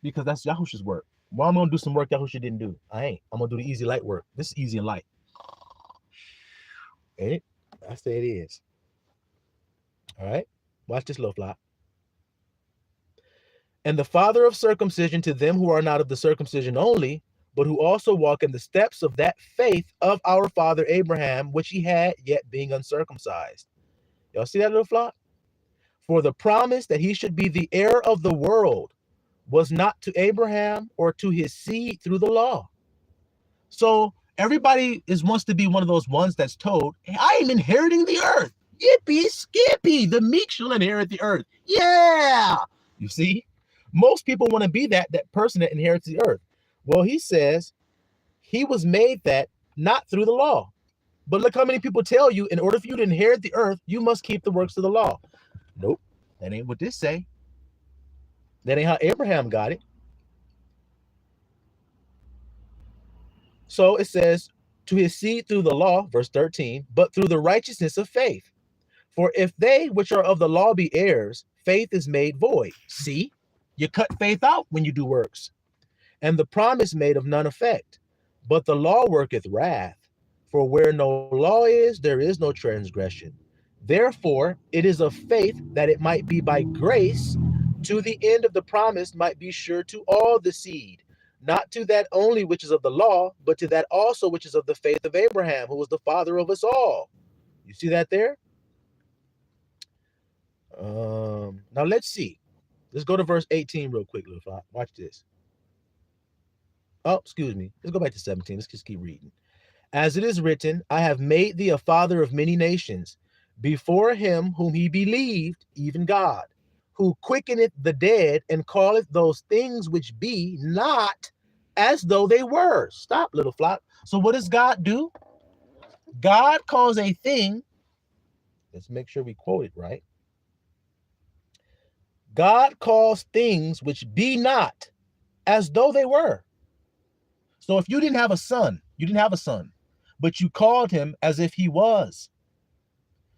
Because that's Yahusha's work. Well, I'm going to do some work Yahusha didn't do. I ain't. I'm going to do the easy light work. This is easy and light. Ain't it? I say it is. All right? Watch this little flop. And the father of circumcision to them who are not of the circumcision only, but who also walk in the steps of that faith of our father Abraham, which he had, yet being uncircumcised. Y'all see that little flop? For the promise that he should be the heir of the world was not to Abraham or to his seed through the law. So everybody wants to be one of those ones that's told, hey, I am inheriting the earth. Yippee skippy, the meek shall inherit the earth. Yeah. You see? Most people want to be that person that inherits the earth. Well, he says he was made that not through the law. But look how many people tell you in order for you to inherit the earth, you must keep the works of the law. Nope, that ain't what this say. That ain't how Abraham got it. So it says, to his seed through the law, verse 13, but through the righteousness of faith. For if they which are of the law be heirs, faith is made void. See? You cut faith out when you do works, and the promise made of none effect. But the law worketh wrath, for where no law is, there is no transgression. Therefore, it is of faith that it might be by grace, to the end of the promise might be sure to all the seed, not to that only which is of the law, but to that also which is of the faith of Abraham, who was the father of us all. You see that there? Now let's see. Let's go to verse 18 real quick, little fly. Watch this. Oh, excuse me. Let's go back to 17. Let's just keep reading. As it is written, I have made thee a father of many nations, before him whom he believed, even God, who quickeneth the dead and calleth those things which be not as though they were. Stop, little flock. So what does God do? God calls a thing. Let's make sure we quote it right. God calls things which be not as though they were. So if you didn't have a son, but you called him as if he was.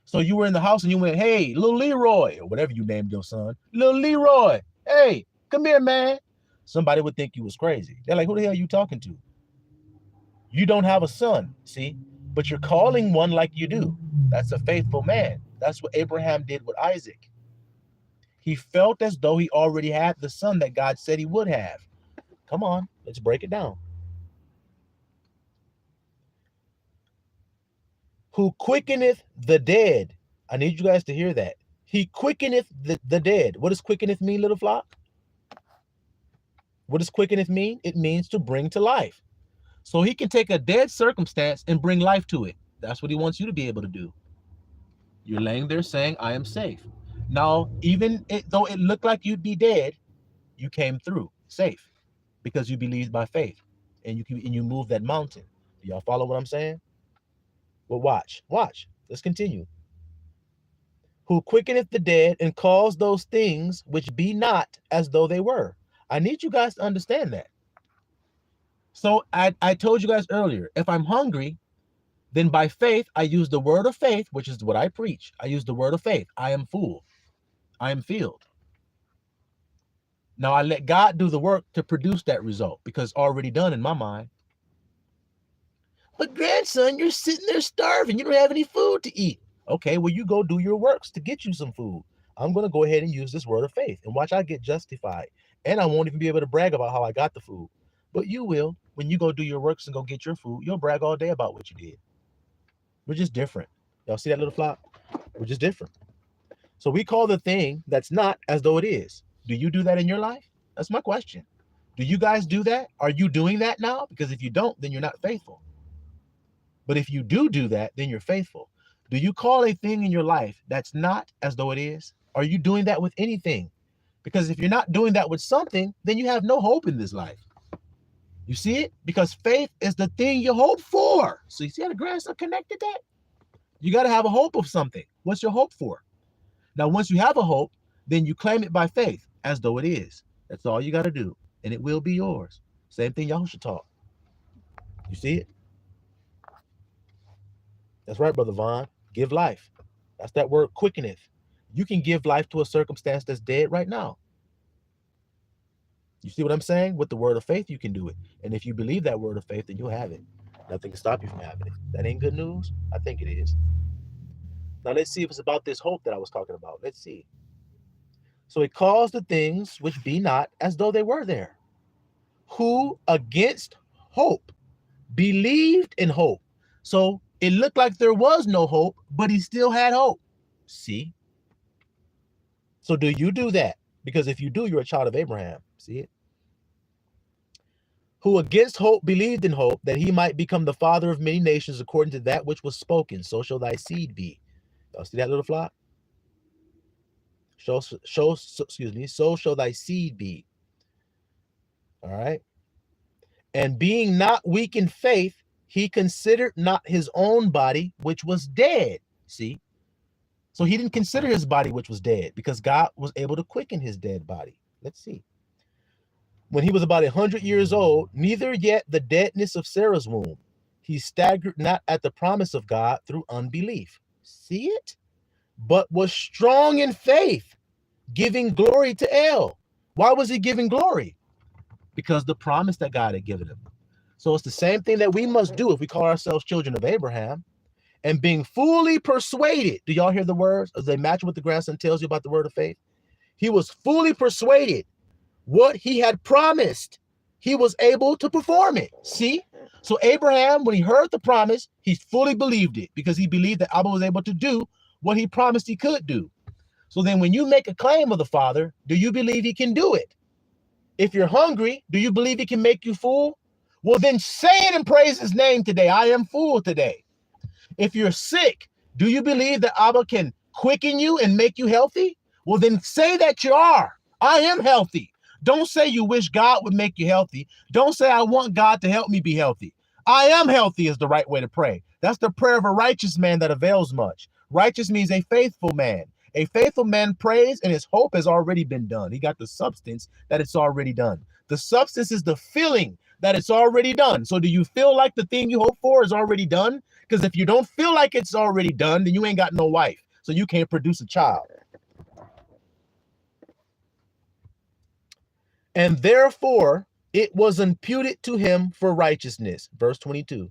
So you were in the house and you went, hey, little Leroy, or whatever you named your son, little Leroy, hey, come here, man. Somebody would think you was crazy. They're like, who the hell are you talking to? You don't have a son, see, but you're calling one like you do. That's a faithful man. That's what Abraham did with Isaac. He felt as though he already had the son that God said he would have. Come on, let's break it down. Who quickeneth the dead. I need you guys to hear that. He quickeneth the dead. What does quickeneth mean, little flock? What does quickeneth mean? It means to bring to life. So he can take a dead circumstance and bring life to it. That's what he wants you to be able to do. You're laying there saying, I am safe. Now, even though it looked like you'd be dead, you came through safe because you believed by faith, and you moved that mountain. Do y'all follow what I'm saying? Well, watch. Let's continue. Who quickeneth the dead and calls those things which be not as though they were. I need you guys to understand that. So I told you guys earlier, if I'm hungry, then by faith, I use the word of faith, which is what I preach. I use the word of faith. I am full. I am filled. Now I let God do the work to produce that result because it's already done in my mind. But grandson, you're sitting there starving. You don't have any food to eat. Okay, well, you go do your works to get you some food. I'm going to go ahead and use this word of faith and watch I get justified. And I won't even be able to brag about how I got the food. But you will. When you go do your works and go get your food, you'll brag all day about what you did. We're just different. Y'all see that little flock? We're just different. So we call the thing that's not as though it is. Do you do that in your life? That's my question. Do you guys do that? Are you doing that now? Because if you don't, then you're not faithful. But if you do that, then you're faithful. Do you call a thing in your life that's not as though it is? Are you doing that with anything? Because if you're not doing that with something, then you have no hope in this life. You see it? Because faith is the thing you hope for. So you see how the grandson connected that? You got to have a hope of something. What's your hope for? Now, once you have a hope, then you claim it by faith as though it is. That's all you got to do. And it will be yours. Same thing Yahushua taught. You see it? That's right, Brother Vaughn. Give life. That's that word quickeneth. You can give life to a circumstance that's dead right now. You see what I'm saying? With the word of faith, you can do it. And if you believe that word of faith, then you'll have it. Nothing can stop you from having it. That ain't good news? I think it is. Now let's see if it's about this hope that I was talking about. Let's see. So it calls the things which be not as though they were there. Who against hope believed in hope. So it looked like there was no hope, but he still had hope. See? So do you do that? Because if you do, you're a child of Abraham. See it? Who against hope believed in hope, that he might become the father of many nations according to that which was spoken. So shall thy seed be. Y'all see that little flock? So shall thy seed be. All right. And being not weak in faith, he considered not his own body, which was dead. See? So he didn't consider his body, which was dead, because God was able to quicken his dead body. Let's see. When he was about 100 years old, neither yet the deadness of Sarah's womb. He staggered not at the promise of God through unbelief. See it? But was strong in faith, giving glory to El. Why was he giving glory? Because the promise that God had given him. So it's the same thing that we must do if we call ourselves children of Abraham. And being fully persuaded. Do y'all hear the words? As they match what the grandson tells you about the word of faith? He was fully persuaded. What he had promised, he was able to perform it. See? So Abraham, when he heard the promise, he fully believed it because he believed that Abba was able to do what he promised he could do. So then when you make a claim of the Father, do you believe he can do it? If you're hungry, do you believe he can make you full? Well, then say it and praise his name today. I am full today. If you're sick, do you believe that Abba can quicken you and make you healthy? Well, then say that you are. I am healthy. Don't say you wish God would make you healthy. Don't say I want God to help me be healthy. I am healthy is the right way to pray. That's the prayer of a righteous man that avails much. Righteous means a faithful man. A faithful man prays and his hope has already been done. He got the substance that it's already done. The substance is the feeling that it's already done. So do you feel like the thing you hope for is already done? Because if you don't feel like it's already done, then you ain't got no wife. So you can't produce a child. And therefore, it was imputed to him for righteousness. Verse 22.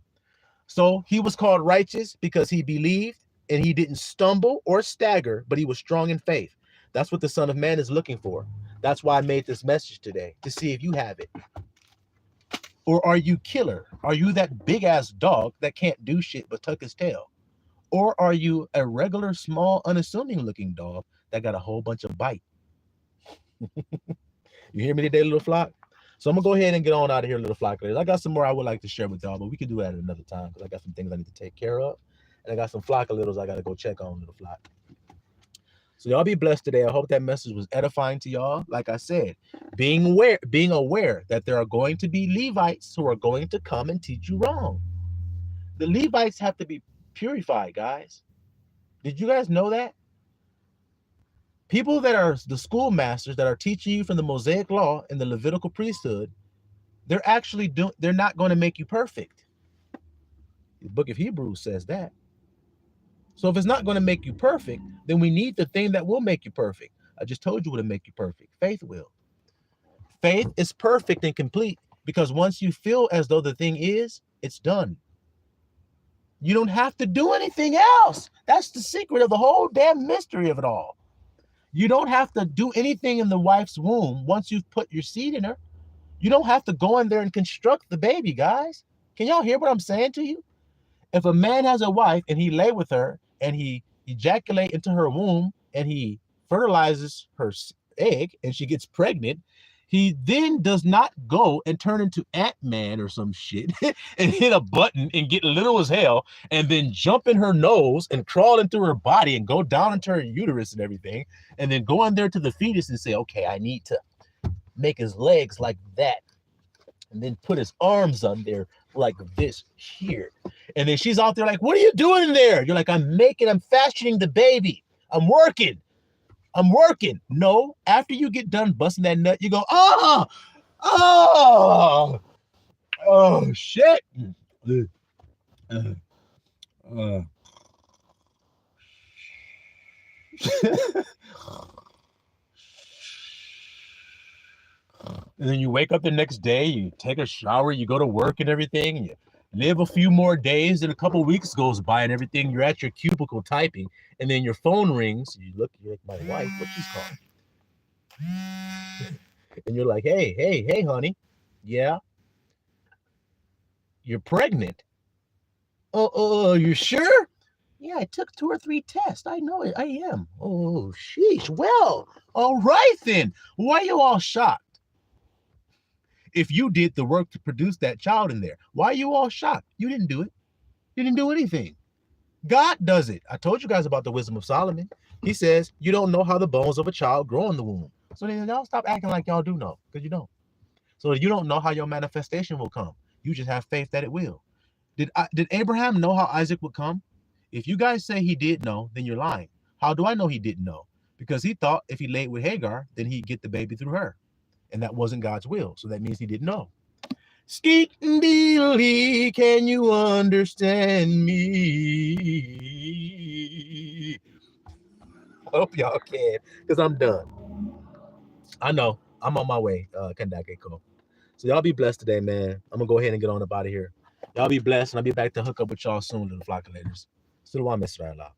So he was called righteous because he believed and he didn't stumble or stagger, but he was strong in faith. That's what the Son of Man is looking for. That's why I made this message today, to see if you have it. Or are you killer? Are you that big ass dog that can't do shit but tuck his tail? Or are you a regular, small, unassuming looking dog that got a whole bunch of bite? You hear me today, little flock? So I'm gonna go ahead and get on out of here, little flock. I got some more I would like to share with y'all, but we can do that at another time because I got some things I need to take care of. And I got some flock littles I gotta go check on, little flock. So y'all be blessed today. I hope that message was edifying to y'all. Like I said, being aware that there are going to be Levites who are going to come and teach you wrong. The Levites have to be purified, guys. Did you guys know that? People that are the schoolmasters that are teaching you from the Mosaic law and the Levitical priesthood, they're not going to make you perfect. The book of Hebrews says that. So if it's not going to make you perfect, then we need the thing that will make you perfect. I just told you what will make you perfect. Faith will. Faith is perfect and complete because once you feel as though the thing is, it's done. You don't have to do anything else. That's the secret of the whole damn mystery of it all. You don't have to do anything in the wife's womb once you've put your seed in her. You don't have to go in there and construct the baby, guys. Can y'all hear what I'm saying to you? If a man has a wife and he lay with her and he ejaculate into her womb and he fertilizes her egg and she gets pregnant, he then does not go and turn into Ant-Man or some shit and hit a button and get little as hell and then jump in her nose and crawl into her body and go down into her uterus and everything and then go in there to the fetus and say, okay, I need to make his legs like that and then put his arms on there like this here. And then she's out there like, what are you doing in there? You're like, I'm fashioning the baby. I'm working. No, after you get done busting that nut, you go, oh, shit. And then you wake up the next day, you take a shower, you go to work and everything, and you live a few more days, and a couple weeks goes by and everything. You're at your cubicle typing, and then your phone rings. You're like, my wife, what she's calling? And you're like, hey, honey. Yeah? You're pregnant. Oh, you sure? Yeah, I took 2 or 3 tests. I know it. I am. Oh, sheesh. Well, all right then. Why are you all shocked? If you did the work to produce that child in there, why are you all shocked? You didn't do it. You didn't do anything. God does it. I told you guys about the wisdom of Solomon. He says, you don't know how the bones of a child grow in the womb. So then y'all stop acting like y'all do know, because you don't. So you don't know how your manifestation will come. You just have faith that it will. Did Abraham know how Isaac would come? If you guys say he did know, then you're lying. How do I know he didn't know? Because he thought if he laid with Hagar, then he'd get the baby through her. And that wasn't God's will. So that means he didn't know. Skeet and Dealy, can you understand me? I hope y'all can, because I'm done. I know. I'm on my way, Kandake. So y'all be blessed today, man. I'm going to go ahead and get on up out of here. Y'all be blessed, and I'll be back to hook up with y'all soon, little flockulators. Still want Mr. Allah.